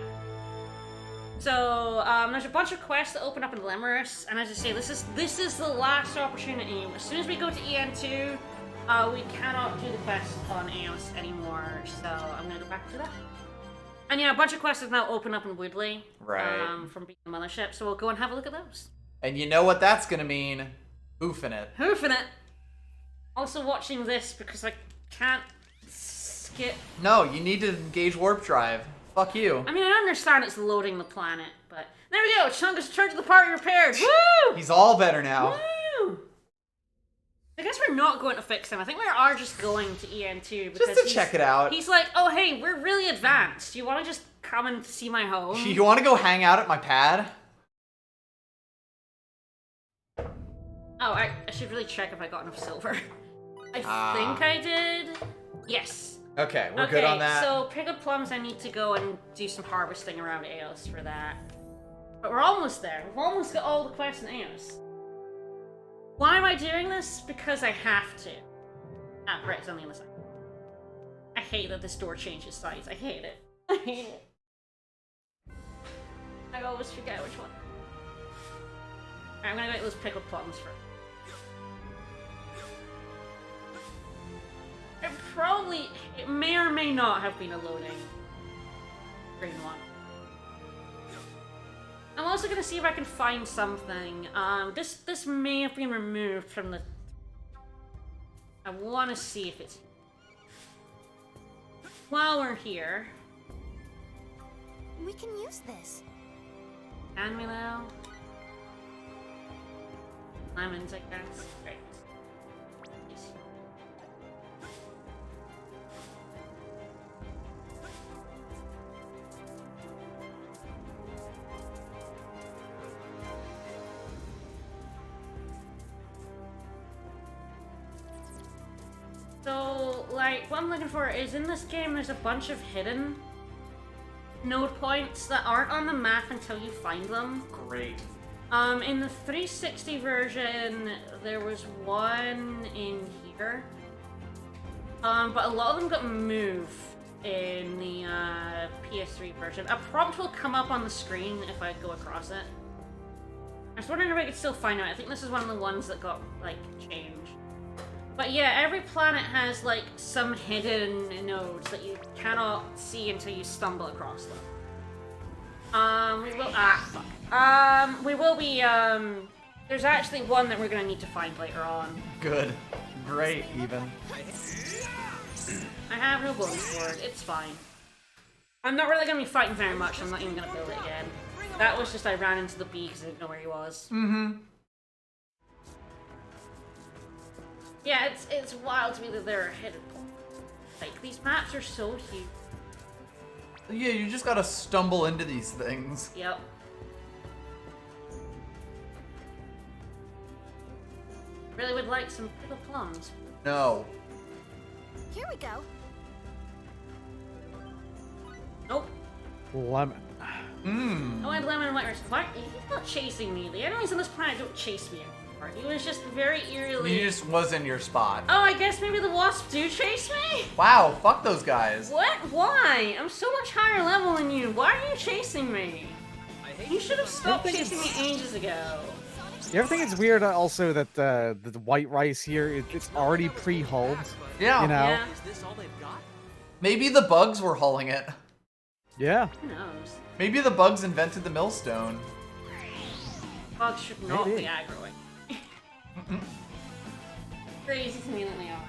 So there's a bunch of quests that open up in Lemurus, and as I say, this is the last opportunity. As soon as we go to EN2, we cannot do the quests on Eos anymore. So I'm gonna go back to that. And yeah, a bunch of quests have now opened up in Woodley, Right. from being the mothership. So we'll go and have a look at those. And you know what that's gonna mean? Hoofing it. Hoofing it. Also watching this because I can't skip. No, you need to engage warp drive. Fuck you. I mean, I understand it's loading the planet, but there we go. Chungus returned to the party repaired. Woo! He's all better now. Woo! I guess we're not going to fix him. I think we are just going to EN2 because Just to check it out. He's like, oh hey, we're really advanced. Do you want to just come and see my home? You want to go hang out at my pad? Oh, I should really check if I got enough silver. I Ah. think I did. Yes. Okay, we're good on that. So pickled plums, I need to go and do some harvesting around Eos for that. But we're almost there. We've almost got all the quests in Eos. Why am I doing this? Because I have to. Ah, right, it's on the other side. I hate that this door changes sides. I hate it. I hate it. I always forget which one. Alright, I'm gonna get those pickled plums first. It may or may not have been a loading green one. I'm also gonna see if I can find something. This may have been removed from the. I want to see if it's. While we're here, We can use this. can we though? Lemons, I guess. Great. Yes. So, like, what I'm looking for is in this game, there's a bunch of hidden node points that aren't on the map until you find them. Great. In the 360 version, there was one in here. But a lot of them got moved in the PS3 version. A prompt will come up on the screen if I go across it. I was wondering if I could still find out. I think this is one of the ones that got, like, changed. But yeah, every planet has, like, some hidden nodes that you cannot see until you stumble across them. We will be, there's actually one that we're gonna need to find later on. Good. Great, even. I have no bonus for it, it's fine. I'm not really gonna be fighting very much, I'm not even gonna build it again. That was just I ran into the bee because I didn't know where he was. Mm-hmm. Yeah, it's wild to me that there are hidden points. Like, these maps are so huge. Yeah, you just gotta stumble into these things. Yep. Really would like some pickled plums. No. Here we go. Nope. Lemon. Mmm. Oh, and lemon and white rice. Why? He's not chasing me. The enemies on this planet don't chase me anymore. He was just very eerily. You just was in your spot. Oh, I guess maybe the wasps do chase me? Wow, fuck those guys. What? Why? I'm so much higher level than you. Why are you chasing me? You should have stopped chasing me ages ago. You ever think it's weird also that the white rice here, it's already pre-hulled? Yeah. You know? Yeah. Is this all they've got? Maybe the bugs were hulling it. Yeah. Who knows? Maybe the bugs invented the millstone. Bugs should not Maybe. be aggroing. Crazy to me that they are.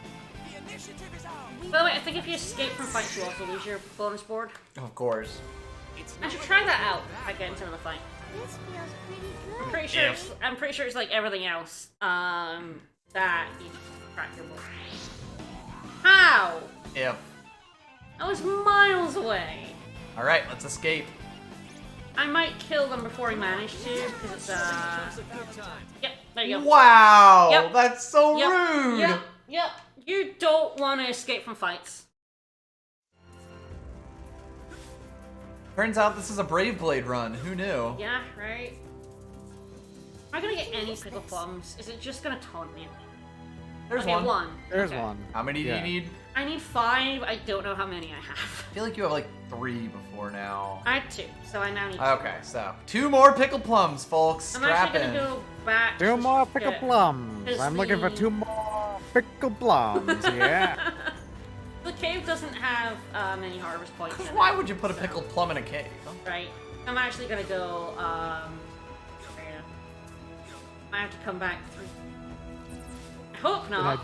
The initiative is ours. By the way, I think if you escape from fights, you also lose your bonus board. Of course. I should try that out if I get into the fight. This feels pretty I'm good. pretty sure. I'm pretty sure it's like everything else. That you crack your board. How? If. I was miles away. Alright, let's escape. I might kill them before we manage to, because it's It's a good time. Yep, there you go. Wow! Yep. That's so Yep, rude! Yep, yep. You don't want to escape from fights. Turns out this is a Brave Blade run. Who knew? Yeah, right? Am I gonna get any pickle plums? Is it just gonna taunt me? There's Okay, one. There's Okay. one. How many Yeah. do you need? I need 5. I don't know how many I have. I feel like you have like 3 before now. I had 2, so I now need 2. Okay, so 2 more pickle plums, folks. I'm Strap actually in. gonna go back. 2 more to pickle get- plums. Is I'm looking for the- 2 more pickle plums. Yeah. The cave doesn't have many harvest points. in Why it, would you put a so- pickled plum in a cave? Right. I'm actually gonna go. Yeah. I have to come back through. I hope An not.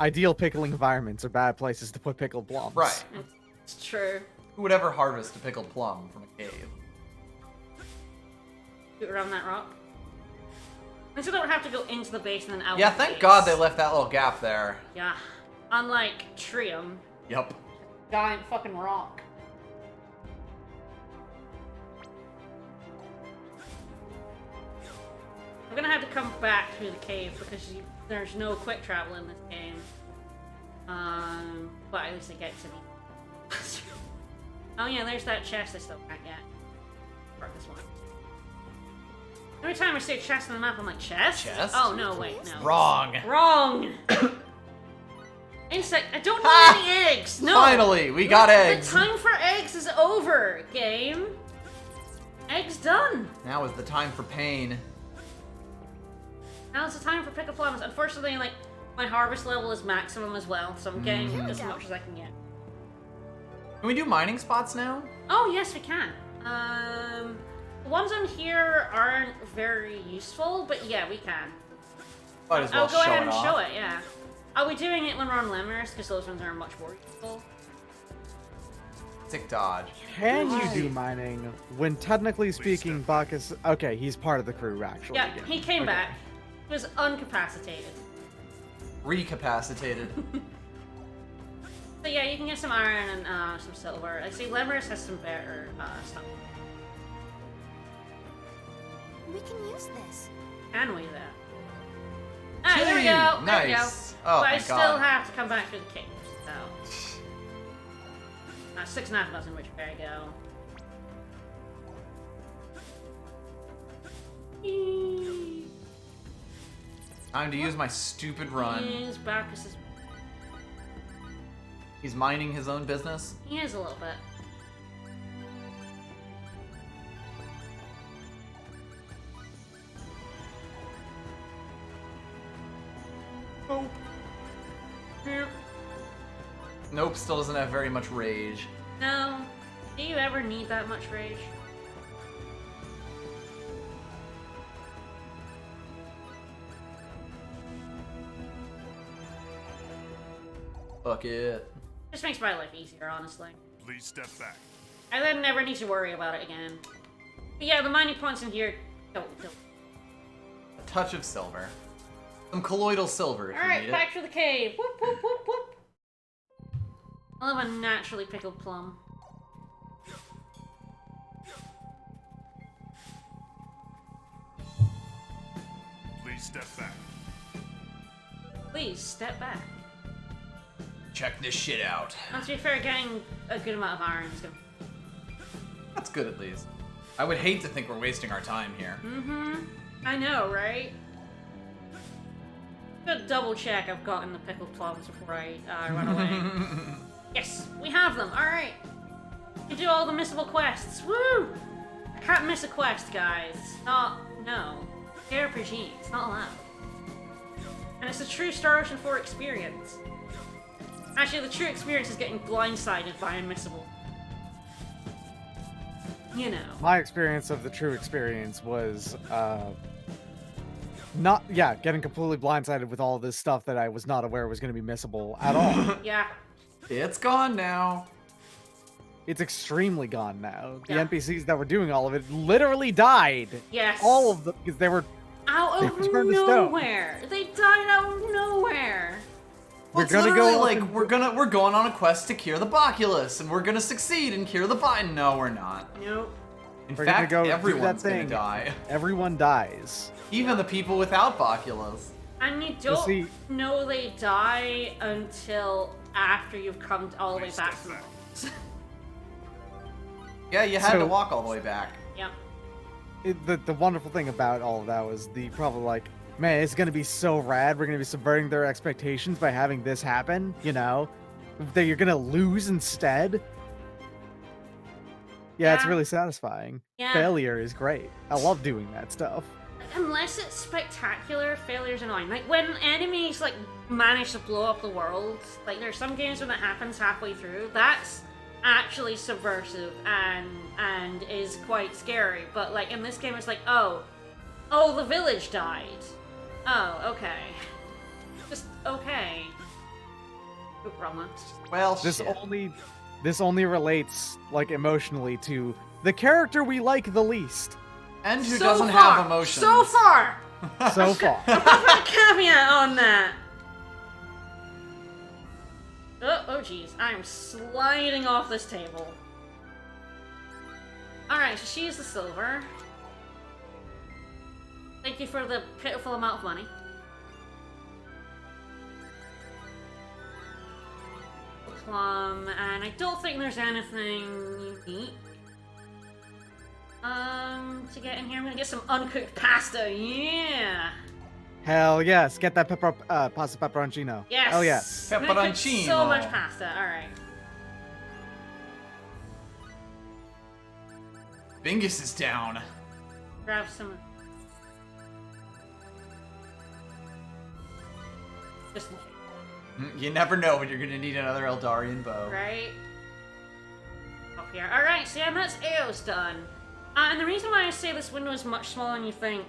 ideal pickling environments are bad places to put pickled plums. Right. It's true. Who would ever harvest a pickled plum from a cave? Do it around that rock. At least I don't have to go into the base and then out. Yeah, the thank base. God they left that little gap there. Yeah. Unlike Trium, Yup. giant fucking rock. I'm gonna have to come back through the cave because there's no quick travel in this game. But at least I get to me. Oh yeah, there's that chest I still can't get. Or this one. Every time I see a chest on the map, I'm like, chest? Chest? Oh no, wait, no. Wrong. Wrong! Insect, I don't Ha! want any eggs! No! Finally, we got eggs. The time for eggs is over, game! Eggs done! Now is the time for pain. Now it's the time for pickle plums. Unfortunately, like, my harvest level is maximum as well, so I'm getting as much as I can get. Can we do mining spots now? Oh, yes, we can. The ones on here aren't very useful, but yeah, we can. Might as well I'll go show ahead it and off. show it, yeah. Are we doing it when we're on Lemurs? Because those ones are much more useful. Tick dodge. Can you do mining when technically speaking Buck is okay, he's part of the crew actually. Yeah, again. he came Okay. back. He was uncapacitated. Recapacitated. So yeah, you can get some iron and some silver. I see Lemurs has some better stuff. We can use this. Can we though? Alright, there we go. There we go. Nice. Oh but I my still God. have to come back through the cave, so. 6.5 dozen, which there you go. Time to use my stupid run. His Bacchus is. He's minding his own business. He is a little bit. Nope. Yeah. Nope, still doesn't have very much rage. No. Do you ever need that much rage? Fuck it. Just makes my life easier, honestly. Please step back. I then never need to worry about it again. But yeah, the mining points in here don't. A touch of silver. Some colloidal silver if you Alright, need back to the cave. Whoop, whoop, whoop, whoop. I love a naturally pickled plum. Please step back. Please, step back. it. Check this shit out. And to be fair, getting a good amount of iron is gonna... That's good at least. I would hate to think we're wasting our time here. Mm-hmm. I know, right? Good double check I've gotten the pickled plums before I run away. Yes, we have them. Alright. We do all the missable quests. Woo! I can't miss a quest, guys. No. JRPG. It's not allowed. And it's a true Star Ocean 4 experience. Actually, the true experience is getting blindsided by unmissable. You know. My experience of the true experience was getting completely blindsided with all this stuff that I was not aware was going to be missable at all. Yeah. It's gone now. It's extremely gone now. The Yeah. NPCs that were doing all of it literally died. Yes. All of them, because they were. Out They of turned to stone. nowhere. They died out of nowhere. Well, We're it's gonna literally go like up and- we're going on a quest to cure the Boculus, and we're gonna succeed and cure the Biden. No, we're not. Nope. In We're gonna fact, go do that everyone's gonna thing. die. Everyone dies. Even the people without Boculus. And you don't see- know they die until after you've come all the way Please back step from the back. vaults. Yeah, you had So- to walk all the way back. Yep. The wonderful thing about all of that was the probably like, man, it's gonna be so rad. We're gonna be subverting their expectations by having this happen. You know, that you're gonna lose instead. Yeah, it's Yeah. really satisfying. Yeah. Failure is great. I love doing that stuff. Unless it's spectacular, failure's annoying. Like when enemies like manage to blow up the world, like there's some games when that happens halfway through, that's actually subversive and is quite scary. But like in this game it's like, oh, the village died. Oh, okay. Just okay. Oop, wrong one. Well, This shit. only relates like emotionally to the character we like the least And who So doesn't far, have emotions. So far! so far. I'll put a caveat on that. Oh jeez, I'm sliding off this table. Alright, so she's the silver. Thank you for the pitiful amount of money. Plum, and I don't think there's anything unique. To get in here, I'm gonna get some uncooked pasta, yeah! Hell yes, get that pasta pepperoncino. Yes! Hell yes. I'm gonna cook so Pepperoncino. much pasta, alright. Bingus is down. Grab some. Just You never know when you're gonna need another Eldarian bow. right up here. Alright, so yeah, that's Ao's done. And the reason why I say this window is much smaller than you think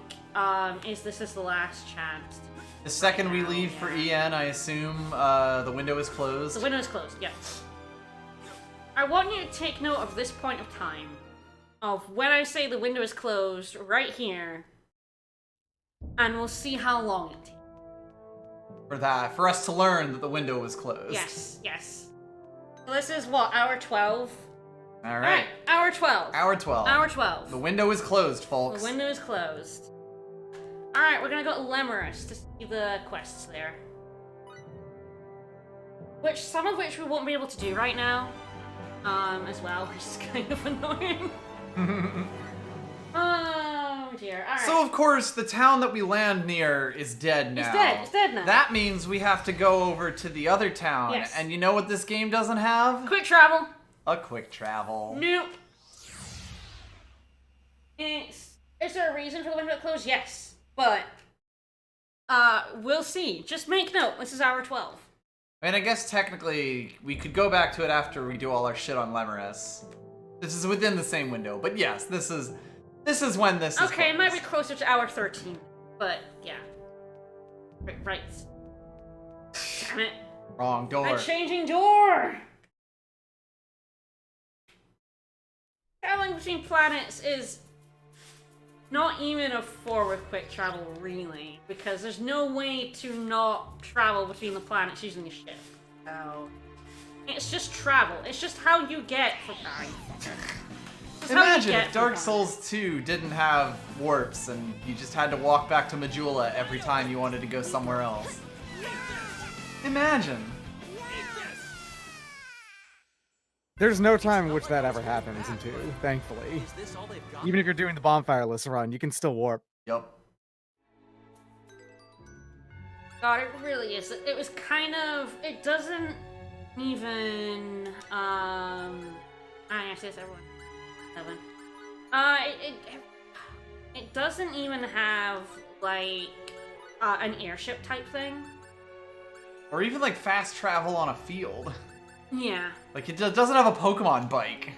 is this is the last chance. The second we Now, leave for yeah. EN, I assume the window is closed. The window is closed, yeah. I want you to take note of this point of time. Of when I say the window is closed, right here. And we'll see how long it takes. For us to learn that the window was closed. Yes. So this is what, hour 12? All Alright, right. hour 12. Hour 12. Hour 12. The window is closed, folks. The window is closed. Alright, we're gonna go to Lemurus to see the quests there. Some of which we won't be able to do right now. As well, which is kind of annoying. Oh, dear. Alright. So of course the town that we land near is dead now. It's dead. It's dead now. That means we have to go over to the other town. Yes. And you know what this game doesn't have? Quick travel. A quick travel. Nope. Is there a reason for the window to close? Yes. But, we'll see. Just make note, this is hour 12. I mean, I guess technically we could go back to it after we do all our shit on Lemurus. This is within the same window, but yes, this is when this is Okay, it might be closed. closer to hour 13, but yeah. Right. Damn it. Wrong door. I'm changing door! Traveling between planets is not even a forward quick travel, really, because there's no way to not travel between the planets using a ship. So, it's just travel. It's just how you get from Imagine if Dark Souls 2 didn't have warps and you just had to walk back to Majula every time you wanted to go somewhere else. Imagine. There's no time in which that ever happens in 2, thankfully. Is this all they've got? Even if you're doing the bonfireless run, you can still warp. Yup. God, it really is. It was kind of. It doesn't even. I guess it's everyone. It doesn't even have like an airship type thing. Or even like fast travel on a field. Yeah. Like it doesn't have a Pokemon bike.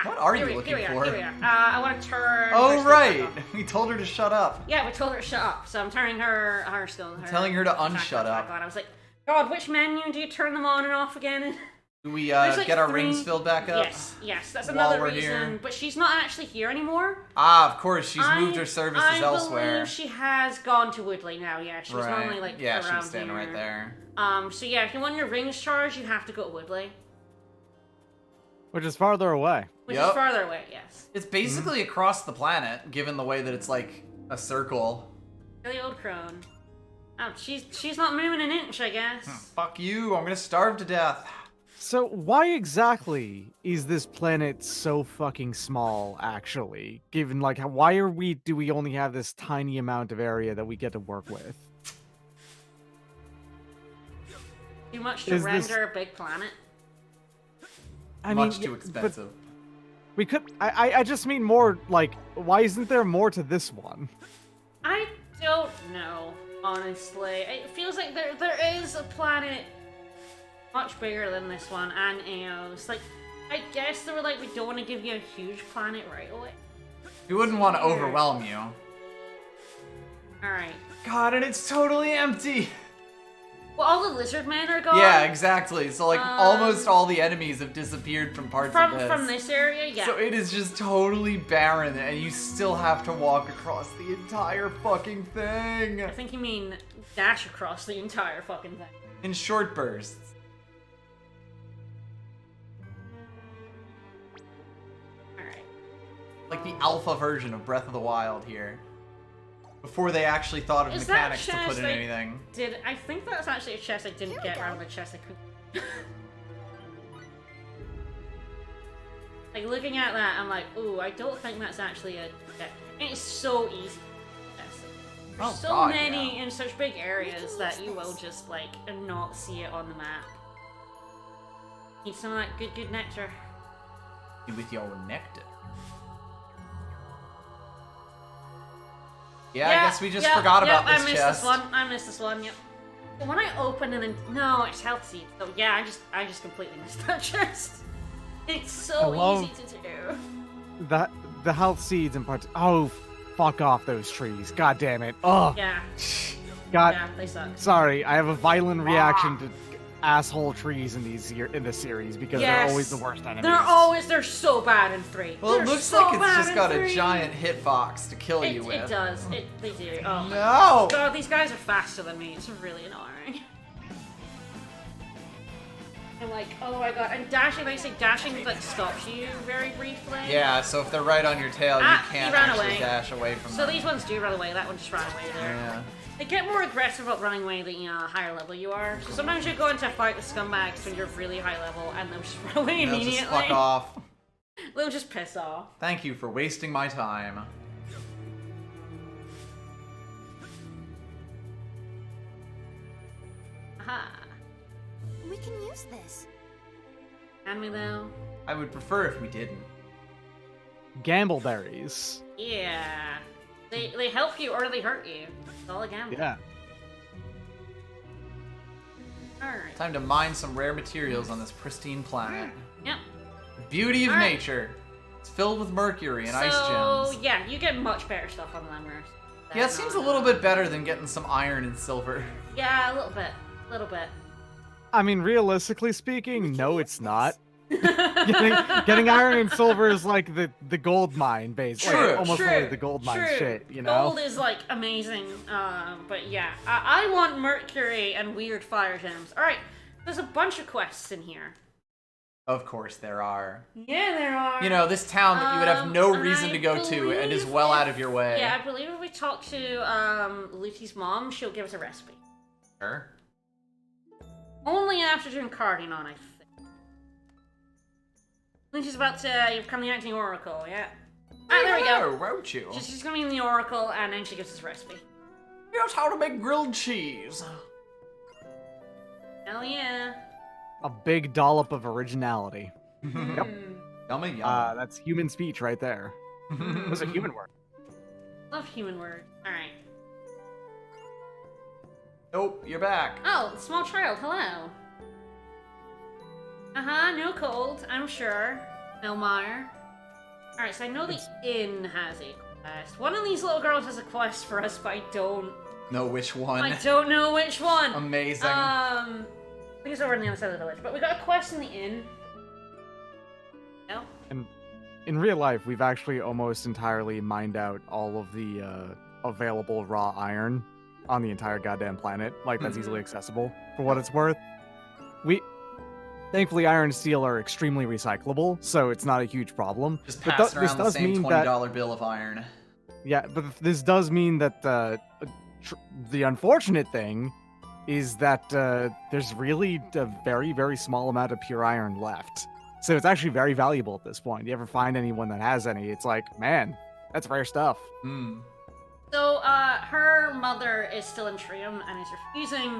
What are you looking for? Here we are. I want to turn. her Oh skill right, back on. we told her to shut up. Yeah, we told her to shut up. So I'm turning her skill. Telling her to attack unshut back up. on. I was like, God, which menu do you turn them on and off again? Do we There's, like, get our 3 rings filled back up? Yes, that's While another we're reason. here. But she's not actually here anymore. Ah, of course, she's moved her services I elsewhere. believe she has gone to Woodley now. Yeah, she was normally like yeah, around she was standing here. right there. So yeah, if you want your rings charged, you have to go to Woodley, Which is farther away. which Yep. is farther away. Yes. It's basically across the planet, given the way that it's like a circle. Really old crone. Oh, she's not moving an inch, I guess. Fuck you, I'm gonna starve to death. So why exactly is this planet so fucking small, actually? Given like why do we only have this tiny amount of area that we get to work with? Too much to Is this- render a big planet. I Much mean, too but expensive. we could. I just mean more like, why isn't there more to this one? I don't know, honestly. It feels like there is a planet much bigger than this one, and Eos. Like, I guess they were like, we don't want to give you a huge planet right away. We wouldn't want to overwhelm you. Alright. God, and it's totally empty. Well, all the lizard men are gone. Yeah, exactly. So like almost all the enemies have disappeared from parts of this. From this area, yeah. So it is just totally barren, and you still have to walk across the entire fucking thing I think you mean dash across the entire fucking thing. in short bursts. Alright. Like the alpha version of Breath of the Wild here. Before they actually thought of Is that mechanics to chest put in like- anything. I think that's actually a chest I didn't get around the chest I could. Like, looking at that, I'm like, ooh, I don't think that's actually a chest. And it's so easy. There's Oh, so God, many yeah. in such big areas that you will just, like, not see it on the map. Need some of that good nectar. With your nectar. Yeah, I guess we just forgot about this I missed chest. this one. I missed this one, yep. The one I opened and then... No, it's health seed. So yeah, I just completely missed that chest. It's I so love- easy to do. The health seeds in part. Oh, fuck off those trees! God damn it! Oh, Yeah, God. yeah, they suck. Sorry, I have a violent reaction to asshole trees in this series because they're always the worst enemies. They're so bad in 3. Well, it They're looks so like it's bad just in got 3. a giant hitbox to kill you with. It does. They do. Oh my No! God, these guys are faster than me. It's really annoying. I'm like, oh my God, and dashing. They say dashing like stops you very briefly. Yeah, so if they're right on your tail, you Ah, he can't ran actually away. dash away from So them. these ones do run away. That one just ran away there. Yeah. They get more aggressive about running away the higher level you are. So sometimes you go into a fight with scumbags when you're really high level, and they'll just run away They'll immediately. just fuck off. They'll just piss off. Thank you for wasting my time. Aha. We can use this. Can we though? I would prefer if we didn't. Gambleberries. Yeah. They help you or they hurt you. It's all a gamble. Yeah. Alright. Time to mine some rare materials on this pristine planet. Yep. Beauty of All right. nature. It's filled with mercury and ice So, gems. yeah, you get much better stuff on Lemurs. Yeah, it seems a little bit better than getting some iron and silver. Yeah, a little bit. A little bit. I mean, realistically speaking, no, it's not. getting iron and silver is like the gold mine base. True, Like, almost true, like the gold mine true. shit, you know? Gold is like amazing, but yeah, I want mercury and weird fire gems. All right, there's a bunch of quests in here. Of course there are. Yeah, there are. You know, this town that you would have no And reason I to go to and is believe well if- out of your way. Yeah, I believe if we talk to Lucy's mom, she'll give us a recipe. Sure. Only after doing Cardinal, I think. Lucy's about to become the acting oracle. Yeah. Ah, there we go. Won't you? She's gonna be in the oracle, and then she gives us a recipe. Here's how to make grilled cheese. Hell yeah. A big dollop of originality. Yep. Yummy yum. That's human speech right there. Those are human words. Love human words. Alright. Nope, you're back. Oh, small child, hello. Uh-huh, no cold, I'm sure. Elmire. Alright, so I know the inn has a quest. One of these little girls has a quest for us, but I don't Which one? know which one. Amazing. I think it's over on the other side of the village, but we got a quest in the inn. No? And in real life, we've actually almost entirely mined out all of the available raw iron on the entire goddamn planet. Like, that's easily accessible for what it's worth. Thankfully, iron and steel are extremely recyclable, so it's not a huge problem. Just But passing this around the does same mean $20 that, bill of iron. yeah, but this does mean that the unfortunate thing is that there's really a very, very small amount of pure iron left. So it's actually very valuable at this point. You ever find anyone that has any, it's like, man, that's rare stuff. Hmm. So, her mother is still in Trium and is refusing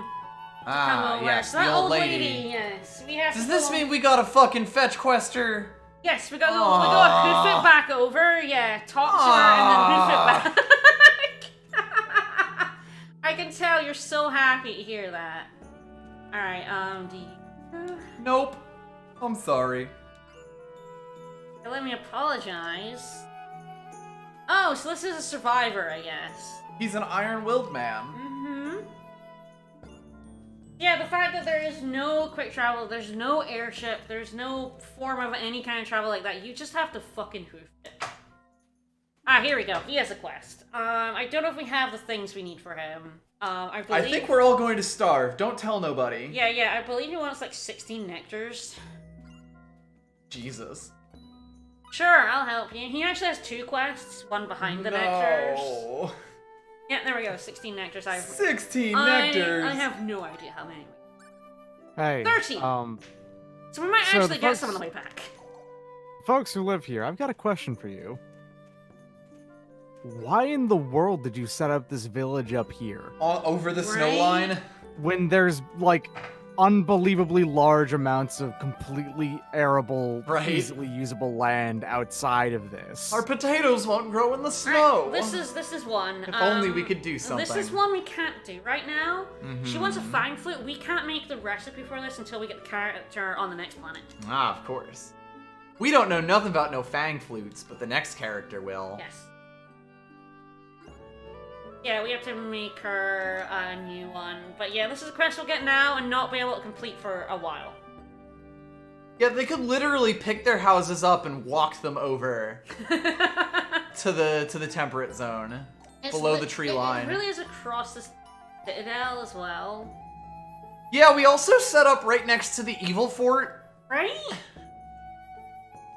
to come over. Yes, so that the old lady. yes. We have Does to this go- mean we gotta fucking fetch quester? Yes, we gotta hoof it back over, yeah, talk to her and then hoof it back. I can tell you're so happy to hear that. Alright, do you... Nope. I'm sorry. Let me apologize. Oh, so this is a survivor, I guess. He's an iron-willed man. Mm-hmm. Yeah, the fact that there is no quick travel, there's no airship, there's no form of any kind of travel like that, you just have to fucking hoof it. Ah, here we go. He has a quest. I don't know if we have the things we need for him. I believe... I think we're all going to starve. Don't tell nobody. Yeah, I believe he wants like 16 nectars. Jesus. Sure, I'll help you. He actually has 2 quests, one behind the nectars. No. Yeah, there we go, 16 nectars. 16 nectars. I have no idea how many. Hey, 13. So we might So actually the get some on folks- the way back. folks who live here, I've got a question for you. Why in the world did you set up this village up here All over the snow Right? line. when there's like unbelievably large amounts of completely arable, Right. easily usable land outside of this? Our potatoes won't grow in the Alright, snow. this is one. If only we could do This something. is one we can't do right now. She wants a Mhm. fang flute. We can't make the recipe for this until we get the character on the next planet. Ah, of course. We don't know nothing about no fang flutes, but the next character will. Yes. Yeah, we have to make her a new one. But yeah, this is a quest we'll get now and not be able to complete for a while. Yeah, they could literally pick their houses up and walk them over to the temperate zone, below the tree line. It really is across this citadel as well. Yeah, we also set up right next to the evil fort. Right?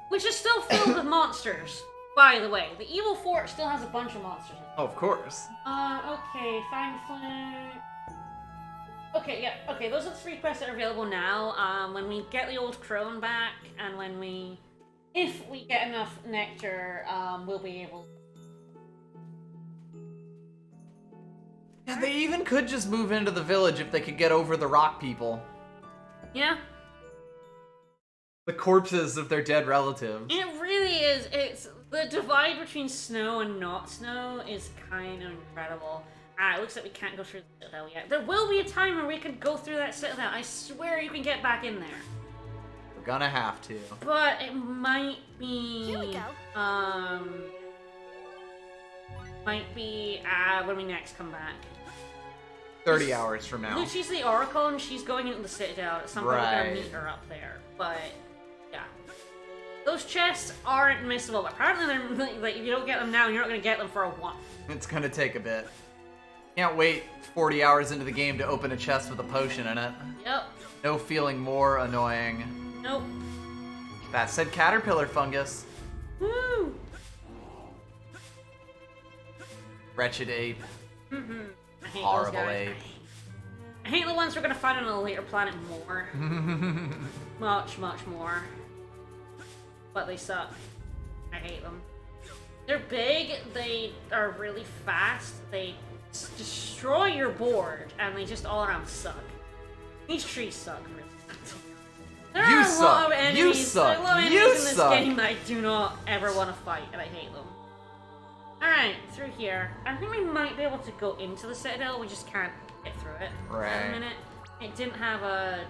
Which is still filled with monsters, by the way. The evil fort still has a bunch of monsters. Oh, of course. Okay, fang flute. Okay, yeah, okay, those are the 3 quests that are available now. When we get the old crone back, and when we if we get enough nectar, we'll be able. Yeah, they even could just move into the village if they could get over the rock people. Yeah. The corpses of their dead relatives. It really is. It's the divide between snow and not snow is kind of incredible. It looks like we can't go through the citadel yet. There will be a time where we can go through that citadel. I swear you can get back in there. We're gonna have to. But it might be. Here we go. Might be when we next come back. 30 hours from now. Lucci's the Oracle, and she's going into the Citadel. At some point, we're Right. gonna meet her up there. But yeah, those chests aren't missable. Apparently, they're like if you don't get them now, you're not gonna get them for a while. It's gonna take a bit. Can't wait 40 hours into the game to open a chest with a potion in it. Yep. No feeling more annoying. Nope. That said, caterpillar fungus. Woo. Wretched ape. I hate Horrible those guys. ape. I hate the ones we're gonna find on a later planet more. Much more. But they suck. I hate them. They're big, they are really fast, they destroy your board, and they just all around suck. These trees suck, really. There You are a suck. lot of enemies, You suck. there are a lot of You enemies in this suck. game that I do not ever want to fight, and I hate them. Alright, through here. I think we might be able to go into the Citadel, we just can't get through it. Right. At the minute. It didn't have a...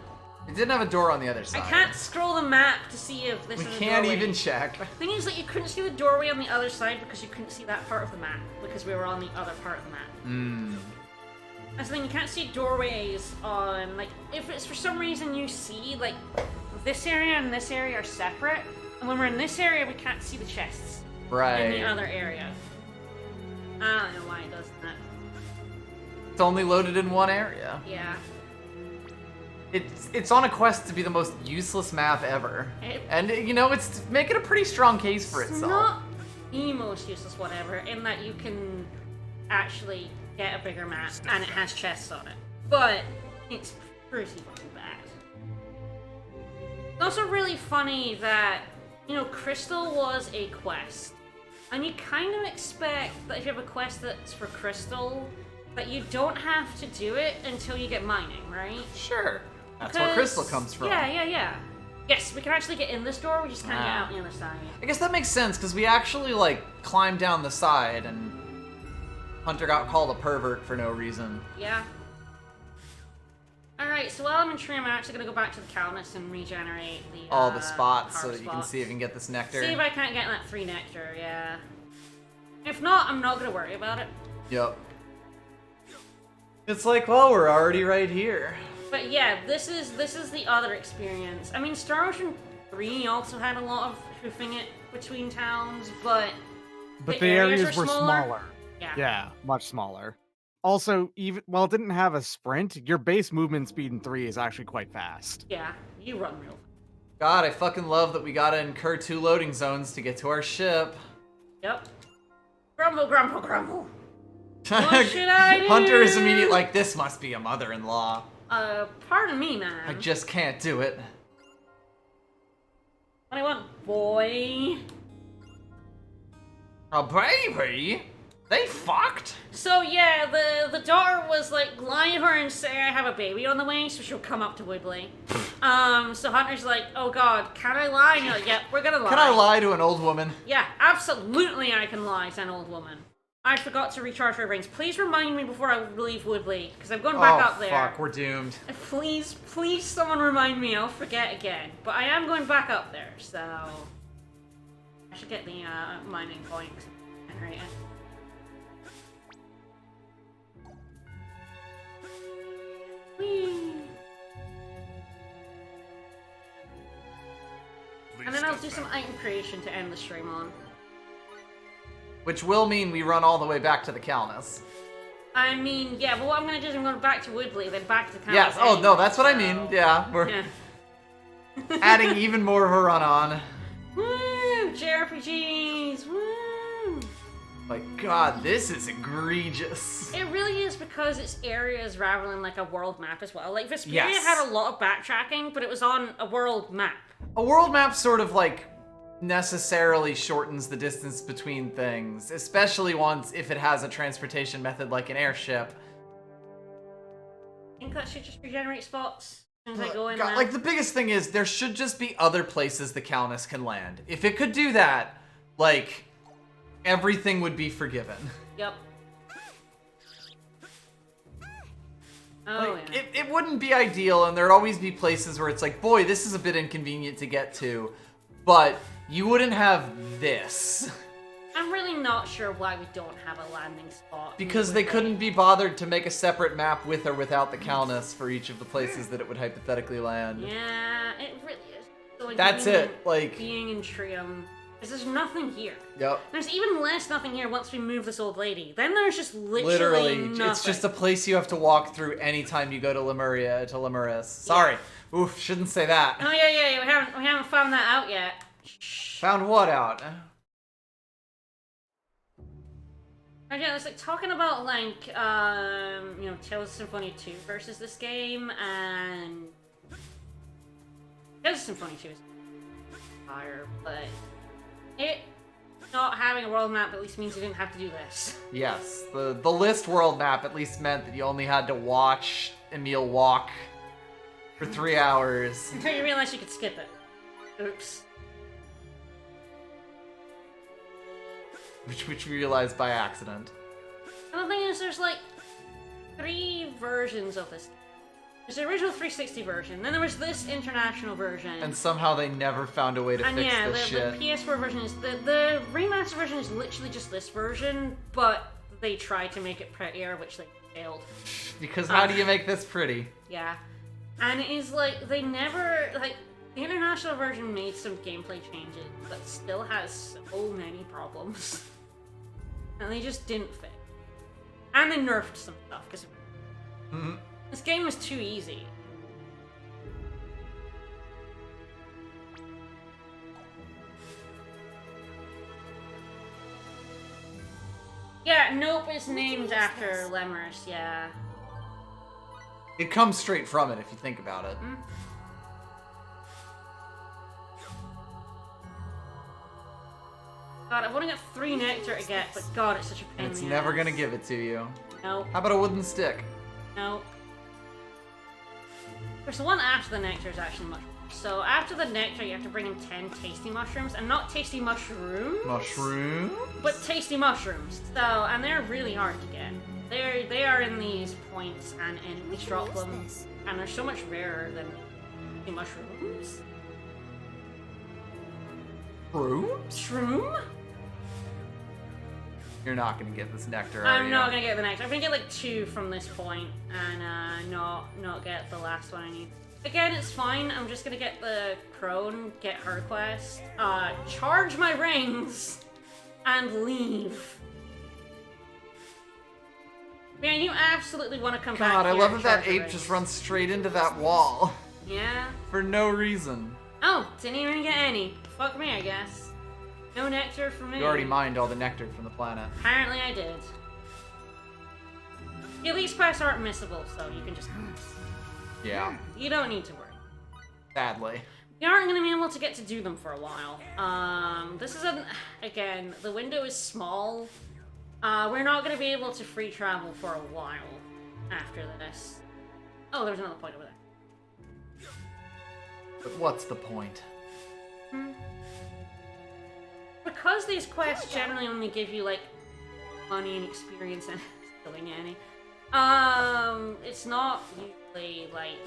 It didn't have a door on the other side. I can't scroll the map to see if this We is a can't doorway. even check. The thing is that you couldn't see the doorway on the other side because you couldn't see that part of the map, because we were on the other part of the map. Hmm. That's the thing, you can't see doorways on, like, if it's for some reason you see, like, this area and this area are separate, and when we're in this area, we can't see the chests Right. in the other area. I don't know why it does that. It's only loaded in one area. Yeah. It's on a quest to be the most useless map ever. And, you know, it's making a pretty strong case for It's itself. not the most useless whatever, in that you can actually get a bigger map, and it has chests on it. But it's pretty fucking bad. It's also really funny that, you know, Crystal was a quest. And you kind of expect that if you have a quest that's for Crystal, that you don't have to do it until you get mining, right? Sure. That's where Crystal 'Cause- comes from. Yeah. Yes, we can actually get in this door, we just can't get Ah. out the other side. I guess that makes sense, because we actually, like, climbed down the side, and Hunter got called a pervert for no reason. Yeah. Alright, so while I'm in Tree, I'm actually gonna go back to the Calnus and regenerate the All the spots so power that you can spots. see if you can get this nectar. See if I can't get that 3 nectar, yeah. If not, I'm not gonna worry about it. Yep. It's like, well, we're already right here. But yeah, this is the other experience. I mean, Star Ocean 3 also had a lot of hoofing it between towns, but But the areas were smaller. smaller. Yeah. Yeah, much smaller. Also, even while it didn't have a sprint, your base movement speed in 3 is actually quite fast. Yeah, you run real fast. God, I fucking love that we gotta incur 2 loading zones to get to our ship. Yep. Grumble, grumble, grumble. What should I do? Hunter is immediately like, this must be a mother-in-law. Pardon me, man. I just can't do it. What do you want, boy? A baby? They fucked? So yeah, the daughter was like lying to her and say I have a baby on the way, so she'll come up to Woodley. So Hunter's like, oh god, can I lie? And you're like, yep, we're gonna lie. Can I lie to an old woman? Yeah, absolutely I can lie to an old woman. I forgot to recharge my brains. Please remind me before I leave Woodley, because I'm going back up there. Fuck, we're doomed. Please, someone remind me, I'll forget again. But I am going back up there, so... I should get the mining point generator. Whee! Please And then I'll step do some back. item creation to end the stream on. Which will mean we run all the way back to the Calnus. I mean, yeah, but what I'm gonna do is I'm going back to Woodley, then back to the Yes, campus oh no, anyway, that's what I so- mean. Yeah, we're Yeah. adding even more of a run on. Woo! JRPGs! Woo! Like, God, this is egregious. It really is because it's areas rather than like a world map as well. Like Vesperia Yes. had a lot of backtracking, but it was on a world map. A world map's sort of like necessarily shortens the distance between things, especially if it has a transportation method like an airship. I think that should just regenerate spots as I go in. God, and like out. the biggest thing is there should just be other places the Calnus can land. If it could do that, like everything would be forgiven. Yep. Oh, Like, yeah. it wouldn't be ideal, and there'd always be places where it's like, boy, this is a bit inconvenient to get to, but you wouldn't have this. I'm really not sure why we don't have a landing spot. Because they couldn't be bothered to make a separate map with or without the Calnus for each of the places that it would hypothetically land. Yeah, it really is. So That's inconvenient it, like- being in Trium, because there's nothing here. Yep. There's even less nothing here once we move this old lady. Then there's just literally nothing. It's just a place you have to walk through anytime you go to Lemuria, to Lemuris. Sorry. Oof, shouldn't say that. Oh yeah, we haven't found that out yet. Shh. Found what out? Yeah, it's like talking about like Tales of Symphonia 2 versus this game, and Tales of Symphonia 2 is fire, but it not having a world map at least means you didn't have to do this. Yes, the list world map at least meant that you only had to watch Emil walk for 3 hours. Until you realize you could skip it. Oops. Which we realized by accident. And the thing is, there's like 3 versions of this game. There's the original 360 version, then there was this international version. And somehow they never found a way to And fix yeah, this the shit. PS4 version is the remaster version is literally just this version, but they tried to make it prettier, which they failed. Because how do you make this pretty? Yeah, and it is like they never like the international version made some gameplay changes, but still has so many problems, and they just didn't fix. And they nerfed some stuff because this game was too easy. Yeah, Nope is named after Lemurs, yeah. It comes straight from it if you think about it. God, I've only got 3 nectar to get, but God, it's such a pain And it's in the never ass. gonna give it to you. Nope, How about a wooden stick? nope. There's the one after the nectar is actually much better. So after the nectar, you have to bring in 10 tasty mushrooms, and not tasty mushrooms, Mushroom? but tasty mushrooms. So, and they're really hard to get. They are in these points, and enemies drop them, and they're so much rarer than the mushrooms. Fruit? Shroom? You're not gonna get this nectar, are I'm you? not gonna get the nectar. I'm gonna get like 2 from this point, and not get the last one I need. Again, it's fine. I'm just gonna get the crone, get her quest, charge my rings, and leave. Man, you absolutely want to come back. God, I here love and that charge your ape just rings. runs straight into that wall. Yeah. For no reason. Oh, didn't even get any. Fuck me, I guess. No nectar for me. You already mined all the nectar from the planet. Apparently I did. The elite quests aren't missable, so you can just... Yeah, You don't need to worry. sadly. You aren't going to be able to get to do them for a while. This is again, the window is small. We're not going to be able to free travel for a while after this. Oh, there's another point over there. But what's the point? Because these quests generally only give you, like, money and experience and still didn't get any. It's not usually, like,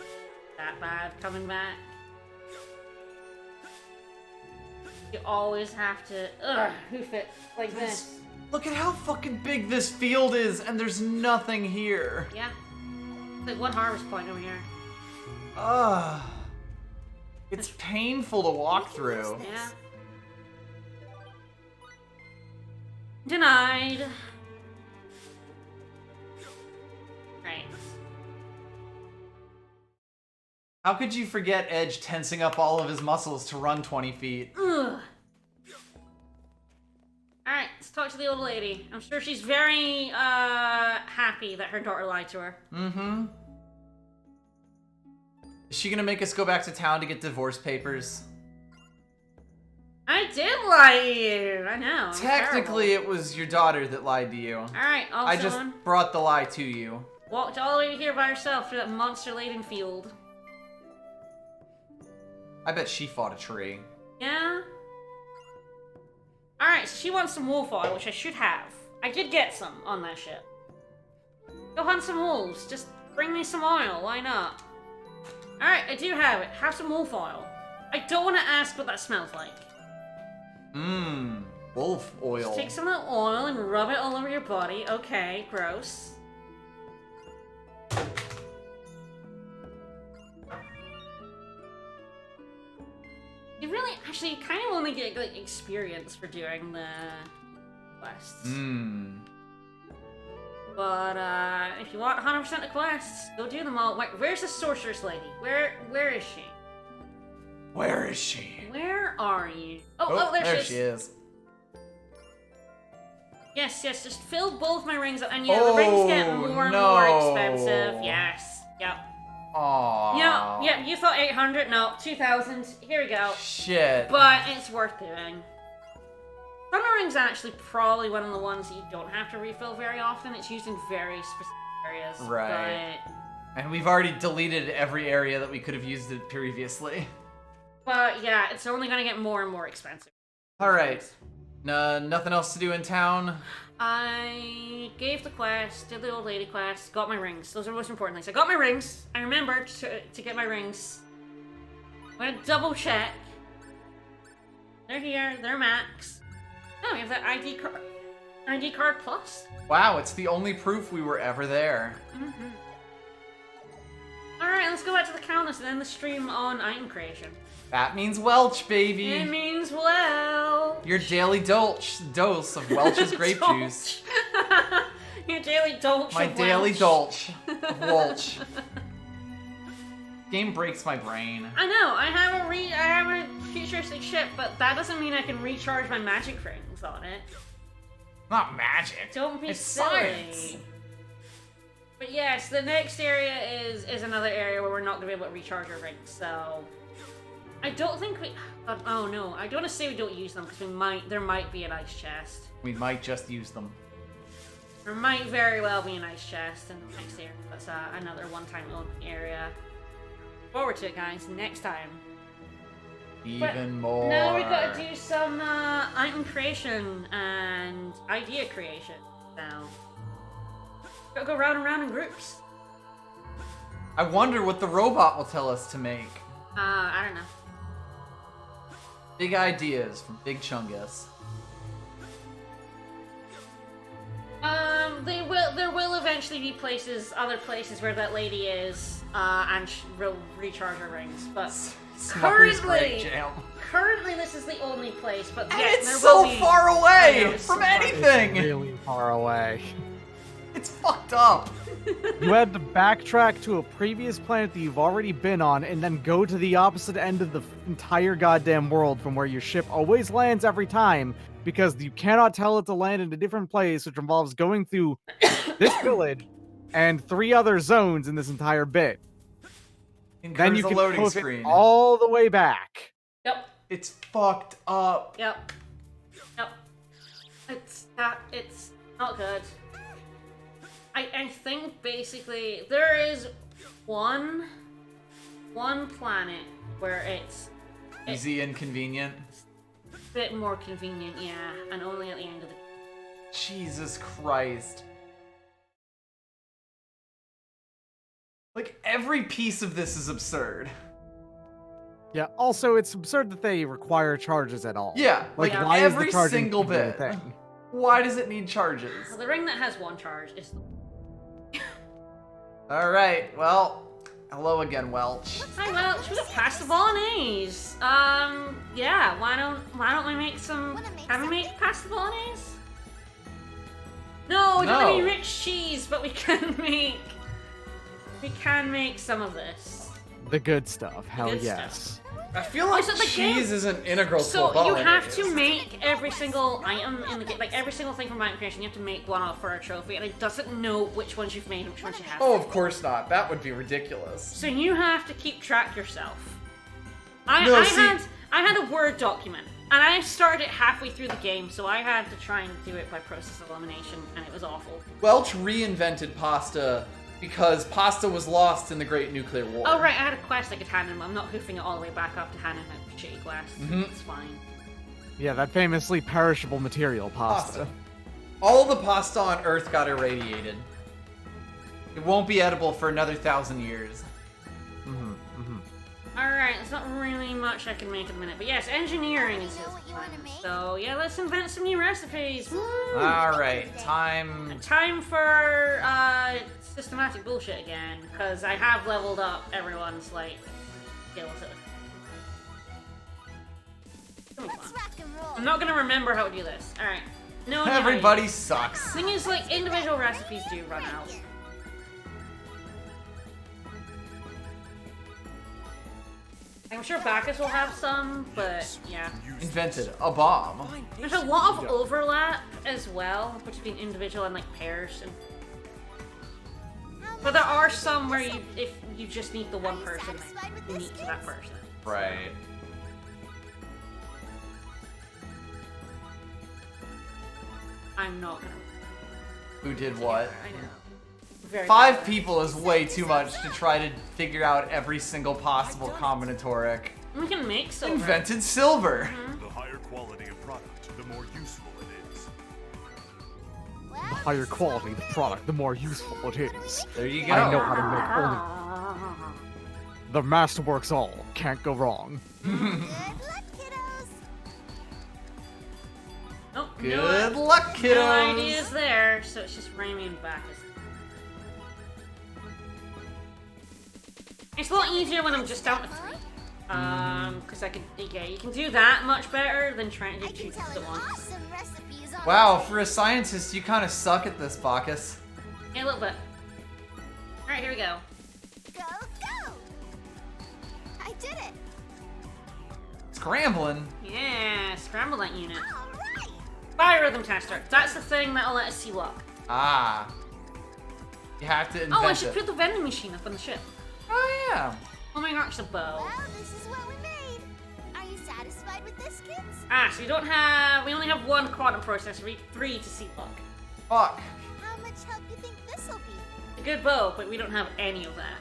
that bad coming back. You always have to, hoof it like this. Look at how fucking big this field is, and there's nothing here. Yeah. Like one harvest point over here. Ugh. It's painful to walk through. Yeah. Denied. Right. How could you forget Edge tensing up all of his muscles to run 20 feet? Ugh. Alright, let's talk to the old lady. I'm sure she's very, happy that her daughter lied to her. Mm-hmm. Is she gonna make us go back to town to get divorce papers? I did lie to you. I know. I'm Technically, terrible. it was your daughter that lied to you. All right. Also, I just brought the lie to you. walked all the way here by herself through that monster-laden field. I bet she fought a tree. Yeah. All right. So she wants some wolf oil, which I should have. I did get some on that ship. Go hunt some wolves. Just bring me some oil. Why not? All right. I do have it. Have some wolf oil. I don't want to ask what that smells like. Mmm. Wolf oil. Just take some of the oil and rub it all over your body. Okay, gross. You really, actually, you kind of only get like experience for doing the quests. Mmm. But if you want 100% of quests, go do them all. Where's the sorceress lady? Where is she? Where is she? Where are you? Oh, there she is. Yes, just fill both my rings up. And yeah, the rings get more and more expensive. Yes, yep. Aww. Yeah, you thought 800? No, 2,000. Here we go. Shit. But it's worth doing. Thunder Ring's actually probably one of the ones that you don't have to refill very often. It's used in very specific areas. Right. And we've already deleted every area that we could have used it previously. But yeah, it's only gonna get more and more expensive. Alright. Nothing else to do in town? I gave the quest, did the old lady quest, got my rings. Those are the most important things. I got my rings. I remembered to get my rings. I'm gonna double check. They're here. They're max. Oh, we have that ID card. ID card plus. Wow, it's the only proof we were ever there. Mm-hmm. Alright, let's go back to the Countess and end the stream on item creation. That means Welch, baby. It means well. Your daily dose of Welch's grape juice. Your daily dolch. My of daily Welch. dolch of Welch. Game breaks my brain. I know. I have a futuristic ship, but that doesn't mean I can recharge my magic rings on it. Not magic. Don't be it's silly. science. But yes, the next area is another area where we're not gonna be able to recharge our rings. So I don't think we. Oh no, I don't want to say we don't use them because we might. There might be an ice chest. We might just use them. There might very well be an ice chest in the next area. That's another one-time only area. Forward to it, guys. Next time. Even more. Now we gotta do some item creation and idea creation. Now. Gotta go round and round in groups. I wonder what the robot will tell us to make. I don't know. Big ideas from Big Chungus. There will eventually be other places where that lady is, and will recharge her rings. But Smucker's Grape Jam. currently this is the only place. But And yeah, it's there so will be, far I know, away it's from so far- anything. Really far away. It's fucked up. You had to backtrack to a previous planet that you've already been on and then go to the opposite end of the entire goddamn world from where your ship always lands every time because you cannot tell it to land in a different place, which involves going through this village and 3 other zones in this entire bit. Then you a can loading hoof it screen. all the way back. Yep. It's fucked up. Yep. It's not good. I think basically there is one planet where it's Easy and convenient. a bit more convenient, yeah, and only at the end of the. Jesus Christ. Like, every piece of this is absurd. Yeah, also, it's absurd that they require charges at all. Yeah, Like, Yeah. why is every the charging single even a bit. thing? Why does it need charges? The ring that has one charge is. Alright, well, hello again, Welch. Hi, well, should we pass the bolognese? Yeah. Why don't we make some? Wanna make Can we some? make pasta bolognese? No, we don't have any rich cheese, but we can make. We can make some of this. The good stuff, hell good yes. I feel like Also, the cheese game- isn't integral to a So you have to bolognese. make every single item in the game, like every single thing from item creation. You have to make one up for a trophy, and it doesn't know which ones you've made and which ones you haven't. Oh, of course not. That would be ridiculous. So you have to keep track yourself. No, I see- had a Word document And I started it halfway through the game, so I had to try and do it by process of elimination, and it was awful. Welch reinvented pasta because pasta was lost in the Great Nuclear War. Oh right, I had a quest I could hand him. I'm not hoofing it all the way back up to hand him a shitty quest. It's fine. Yeah, that famously perishable material pasta. All the pasta on Earth got irradiated. It won't be edible for another 1,000 years. Alright, there's not really much I can make at the minute, but yes, engineering is You know what you wanna make? So yeah, let's invent some new recipes. Woo! Alright, time... Time for systematic bullshit again, because I have leveled up everyone's like skills. Let's rock and roll. I'm not gonna remember how to do this. Alright. No, Everybody sucks. Thing is, like, individual recipes do run out. I'm sure Bacchus will have some, but yeah. Invented a bomb. There's a lot of overlap as well between individual and like pairs. And... But there are some where you, if you just need the one person, then unique to that person. Right. I'm not gonna. Who did what? I know. Very 5 people is way too much to try to figure out every single possible combinatoric. We can make silver. Invented silver. The higher quality of product, the more useful it is. The higher quality the product, the more useful it is. There you go. I know how to make only... The master works all. Can't go wrong. Good luck, kiddos. Nope, Good luck, kiddos. No ideas there, so it's just Raimi and Bacchus. It's a lot easier when I'm just down to 3. Because I can, yeah, you can do that much better than trying to I do 2 can tell things at an once. awesome recipe is on Wow, the way. for a scientist, you kind of suck at this, Bacchus. Yeah, a little bit. Alright, here we go. Go, go! I did it! Scrambling. Yeah, scramble that unit. Alright! Biorhythm tester. That's the thing that'll let us see luck. Ah. You have to invent Oh, I should it. put the vending machine up on the ship. Oh, yeah. Oh my gosh, the bow. Well, this is what we made. Are you satisfied with this, kids? Ah, so we only have 1 quantum processor, we need 3 to see luck. Fuck. How much help you think this'll be? A good bow, but we don't have any of that.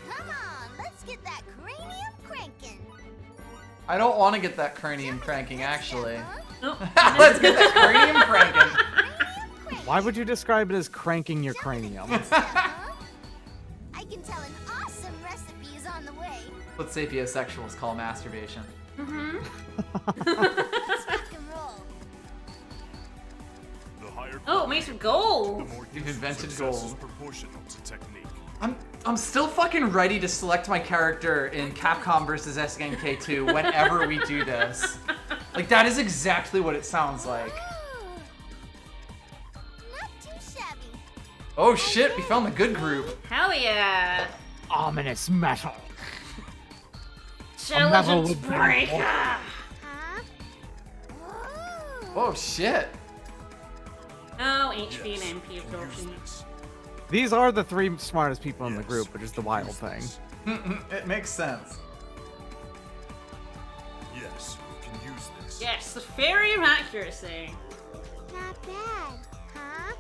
Come on, let's get that cranium cranking. I don't want to get that cranium cranking, actually. Nope. Let's get that cranium cranking. Cranium cranking. Why would you describe it as cranking your cranium? Huh? I can tell an awesome recipe is on the way. What sapiosexuals call masturbation. Mm-hmm. Let's rock and roll. The higher Oh, it makes it gold. the more You've useful invented success is gold. proportional to technique. I'm still fucking ready to select my character in Capcom vs SNK 2 whenever we do this. Like, that is exactly what it sounds like. Not too shabby. Oh shit, we found the good group. Hell yeah. Ominous metal. Intelligence would be- breaker. Huh? Ooh. Oh shit. No HP Yes, and MP absorption. use These are the 3 smartest people in the Yes, group, which is the wild use thing. this. It makes sense. Yes, you can use this. Yes, the fairy of accuracy. Not bad. Huh?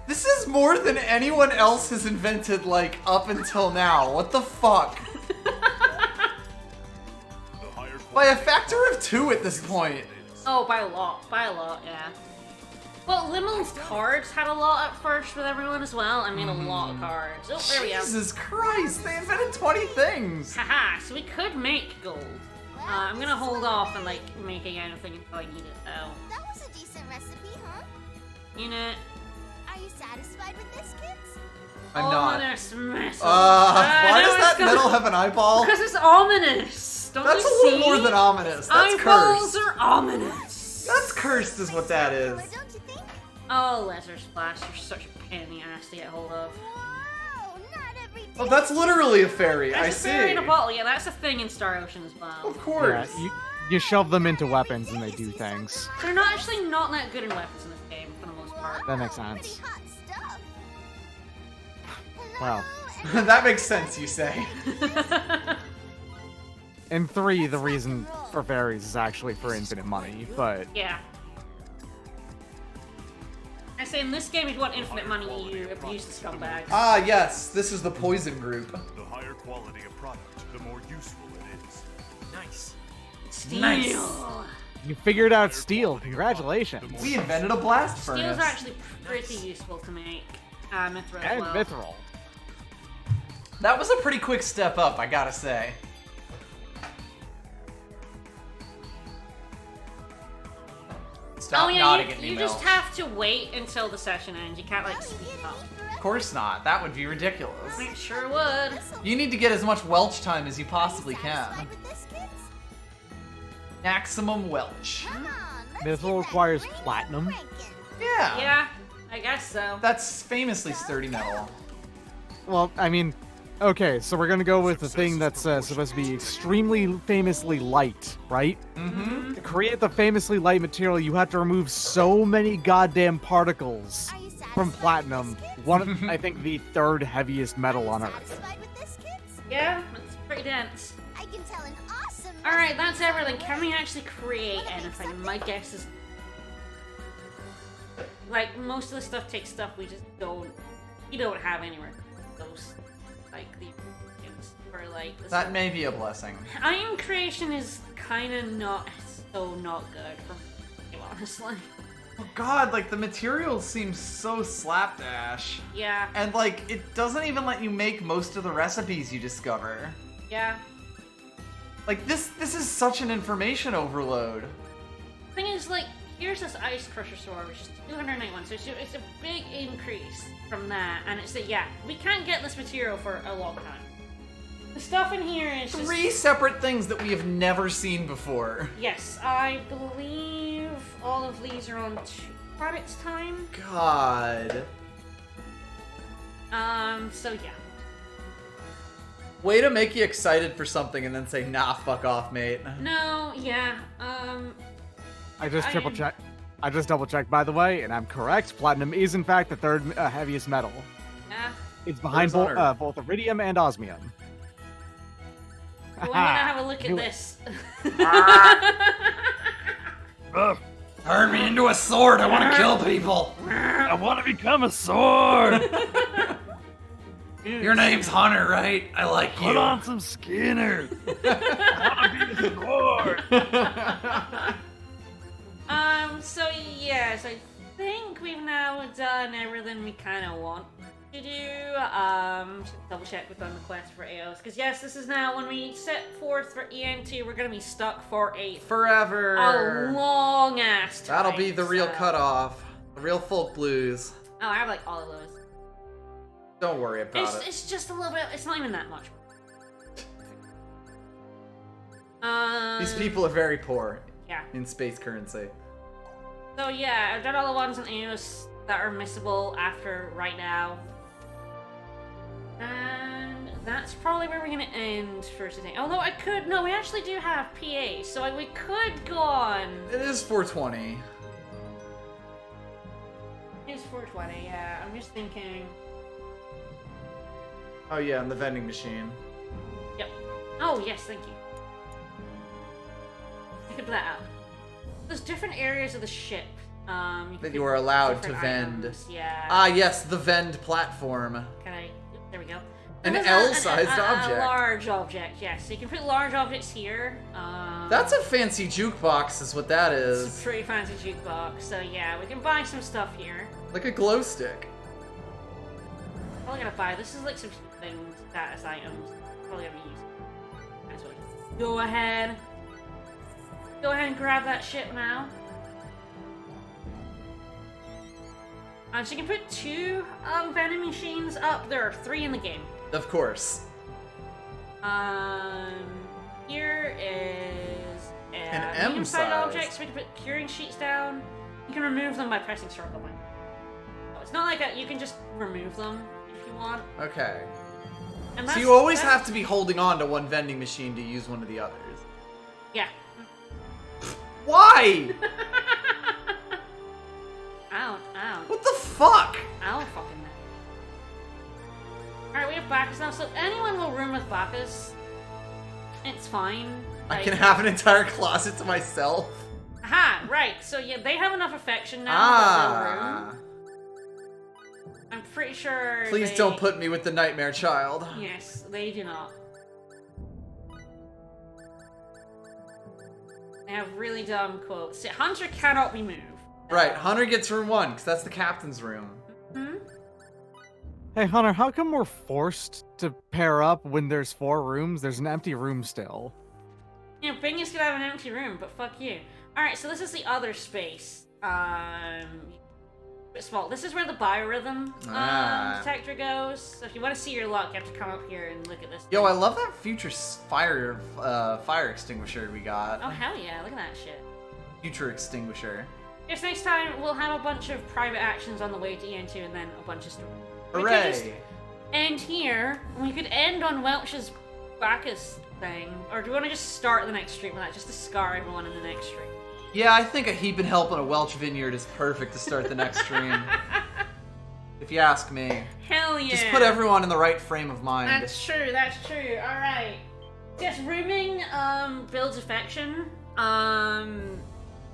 This is more than anyone else has invented, like, up until now. What the fuck? The higher By a quality factor of 2 at this point. Oh, by a lot, yeah. Well, Limel's cards had a lot at first with everyone as well. I mean, a lot of cards. Oh, there we go. Jesus Christ, they invented 20 things. Haha, so we could make gold. I'm gonna hold off on, like, making anything until I need it, though. That was a decent recipe, huh? Unit. Are you satisfied with this, kids? I'm not. Ominous metal. Why does that metal have an eyeball? Because it's ominous. Don't That's a you little see? more than ominous. That's Eyeballs cursed. are ominous. That's cursed is what that is. Don't you think? Oh, Lesser Splash, you're such a pain in the ass to get hold of. Whoa, not every day. Oh, that's literally a fairy. I There's a see. fairy in a bottle. Yeah, that's a thing in Star Ocean as well. Of Yeah, course. you shove them into weapons and they do things. They're not actually not that good in weapons in this game for the most part. That makes Pretty sense. hot stuff. Wow. Hello, That makes sense, you say. In 3, the reason roll. for fairies is actually for infinite money, but Yeah. I say in this game, if you want infinite money, you abuse the scumbags. Ah, yes, this is the poison group. The higher quality a product, the more useful it is. Nice. Steel. nice. you figured out steel. Congratulations. We invented a blast Steels furnace. are actually pretty useful to make. Mithril as And well. mithril. That was a pretty quick step up, I gotta say. Stop Oh yeah, nodding at me, you Mel. just have to wait until the session ends. You can't like speed up. Of course not. That would be ridiculous. It sure would. You need to get as much Welch time as you possibly can. Satisfied with this, kids? Maximum Welch. Come on, let's Mithril get that requires brain platinum. cranking. Yeah. Yeah, I guess so. That's famously sturdy metal. Well, I mean, okay, so we're gonna go with the thing that's supposed to be extremely famously light, right? Mm-hmm. To create the famously light material, you have to remove so many goddamn particles Are you satisfied from with this, platinum. kids? One, of, I think, the third heaviest metal on Earth. Satisfied with this, kids? Yeah, it's pretty dense. I can tell an awesome. Alright, that's recipe everything. from Can we where- actually create anything? My guess is... Like, most of the stuff takes stuff we just don't... You don't have anywhere. Those, like, the... Or, like... the That may be a blessing. Iron creation is kind of not good for me, honestly. Oh god, like the materials seem so slapdash. Yeah, And like, it doesn't even let you make most of the recipes you discover. yeah. Like this is such an information overload. Thing is, like, here's this ice crusher sword, which is 291, so it's a big increase from that, and it's that, yeah, we can't get this material for a long time. The stuff in here is just... 3 separate things that we have never seen before. Yes, I believe all of these are on 2 credits time. God. So yeah. Way to make you excited for something and then say, nah, fuck off, mate. No, yeah, I just I triple am- checked. I just double checked, by the way, and I'm correct. Platinum is in fact the third heaviest metal. yeah. It's behind Where's Honor? both iridium and osmium. Well, I'm gonna have a look at Knew it. this. Turn me into a sword, I want to kill people. I want to become a sword. Your name's Hunter, right? I like you. Put on some Skinner. So yes, I think we've now done everything we kind of want to do. Just double check we've done the quest for Eos, because yes, this is now when we set forth for ENT, we're gonna be stuck for a Forever. long ass time. That'll be the real so- cutoff. The real folk blues. Oh, I have like all of those. Don't worry about it. It's just a little bit. It's not even that much. These people are very poor Yeah. in space currency. So yeah, I've done all the ones on Eos that are missable after right now. And that's probably where we're gonna end for today. Although I could, no, we actually do have PA, so we could go on. It is 420. It's 420, yeah. I'm just thinking. Oh yeah, and the vending machine. Yep. Oh yes, thank you. I could put that out. There's different areas of the ship. That could you pick are allowed to different vend. items, Yeah. Ah yes, the vend platform. Can I? There we go. An There's L-sized a object. large object, yes. So you can put large objects here. That's a fancy jukebox is what that It's a is. pretty fancy jukebox. So yeah, we can buy some stuff here. Like a glow stick. Probably gonna buy. This is like some things, status items. Probably gonna be used. Might as well just go ahead. Go ahead and grab that ship now. So you can put 2 vending machines up. There are 3 in the game. Of course. Here is An medium-sized M-size. objects. We can put curing sheets down. You can remove them by pressing circle. Oh, it's not like that. You can just remove them if you want. Okay. And So that's- you always that's- have to be holding on to one vending machine to use one of the others. Yeah. Why? Ow! What the fuck? I don't fucking know. Alright, we have Bacchus now, so anyone will room with Bacchus. It's fine. I can have an entire closet to myself. Aha, right. So yeah, they have enough affection now that they'll room. I'm pretty sure. Please don't put me with the nightmare child. Yes, they do not. They have really dumb quotes. Hunter cannot be moved. Right, Hunter gets room 1, because that's the captain's room. Hmm? Hey, Hunter, how come we're forced to pair up when there's 4 rooms? There's an empty room still. Yeah, Bingus could have an empty room, but fuck you. Alright, so this is the other space. Bit small. This is where the biorhythm detector goes. So if you want to see your luck, you have to come up here and look at this. Yo, I love that future fire extinguisher we got. Oh, hell yeah, look at that shit. Future extinguisher. Guess next time we'll have a bunch of private actions on the way to EN2 and then a bunch of stories. We could just Hooray! end here. We could end on Welch's Bacchus thing. Or do you want to just start the next stream with that? Just to scar everyone in the next stream. Yeah, I think a heaping help in a Welch vineyard is perfect to start the next stream. If you ask me. Hell yeah. Just put everyone in the right frame of mind. That's true, that's true. Alright. Yes, rooming builds affection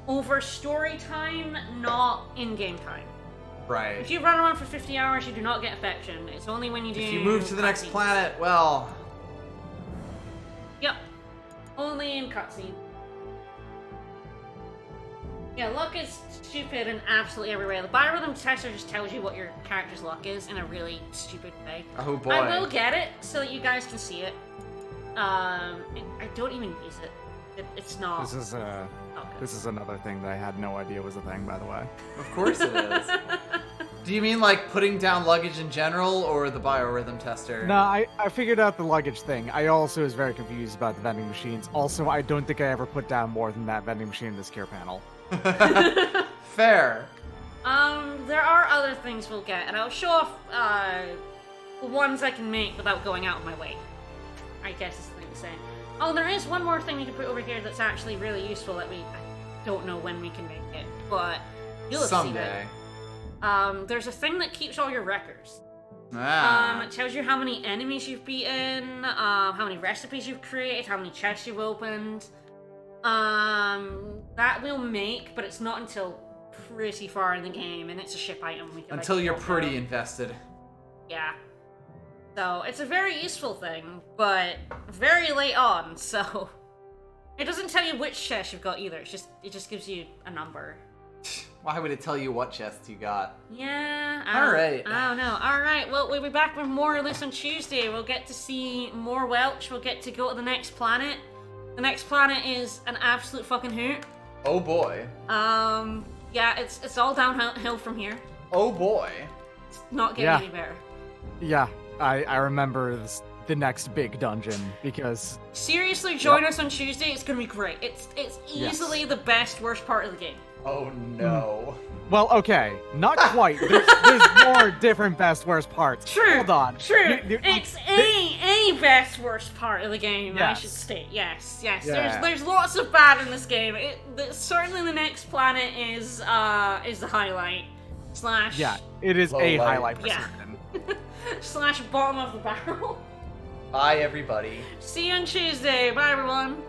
over story time, not in-game time. Right. If you run around for 50 hours, you do not get affection. It's only when you do. If you move to the next cutscenes. planet, well... Yep. Only in cutscenes. Yeah, luck is stupid in absolutely every way. The biorhythm detector just tells you what your character's luck is in a really stupid way. Oh boy. I will get it so that you guys can see it. I don't even use it. It's not. This is another thing that I had no idea was a thing, by the way. Of course it is. Do you mean like putting down luggage in general, or the biorhythm tester? No, I figured out the luggage thing. I also was very confused about the vending machines. Also, I don't think I ever put down more than that vending machine in this care panel. Fair. There are other things we'll get, and I'll show off the ones I can make without going out of my way. I guess is the thing to say. Oh, there is one more thing we can put over here that's actually really useful that I don't know when we can make it, but you'll see Someday. it. There's a thing that keeps all your records. It tells you how many enemies you've beaten, how many recipes you've created, how many chests you've opened. That we'll make, but it's not until pretty far in the game, and it's a ship item. We can, Until like, you're walk pretty out. invested. Yeah. So, it's a very useful thing, but very late on, so... It doesn't tell you which chest you've got either, it just gives you a number. Why would it tell you what chests you got? Yeah, Alright. I don't know. Alright, well, we'll be back with more of this on Tuesday. We'll get to see more Welch, we'll get to go to the next planet. The next planet is an absolute fucking hoot. Oh boy. Yeah, it's all downhill from here. Oh boy. It's not getting Yeah. any better. Yeah, I remember the next big dungeon because Seriously, join us on Tuesday. It's gonna be great. It's easily Yes. the best, worst part of the game. Oh no. well, okay, not quite. There's more different best worst parts. True. Hold on. True. It's a best worst part of the game. I Yes. should state. Yes. Yes. Yeah. There's lots of bad in this game. Certainly, the next planet is the highlight. Slash. Yeah, it is Low a light. highlight for Yeah. certain. Slash bottom of the barrel. Bye everybody. See you on Tuesday. Bye everyone.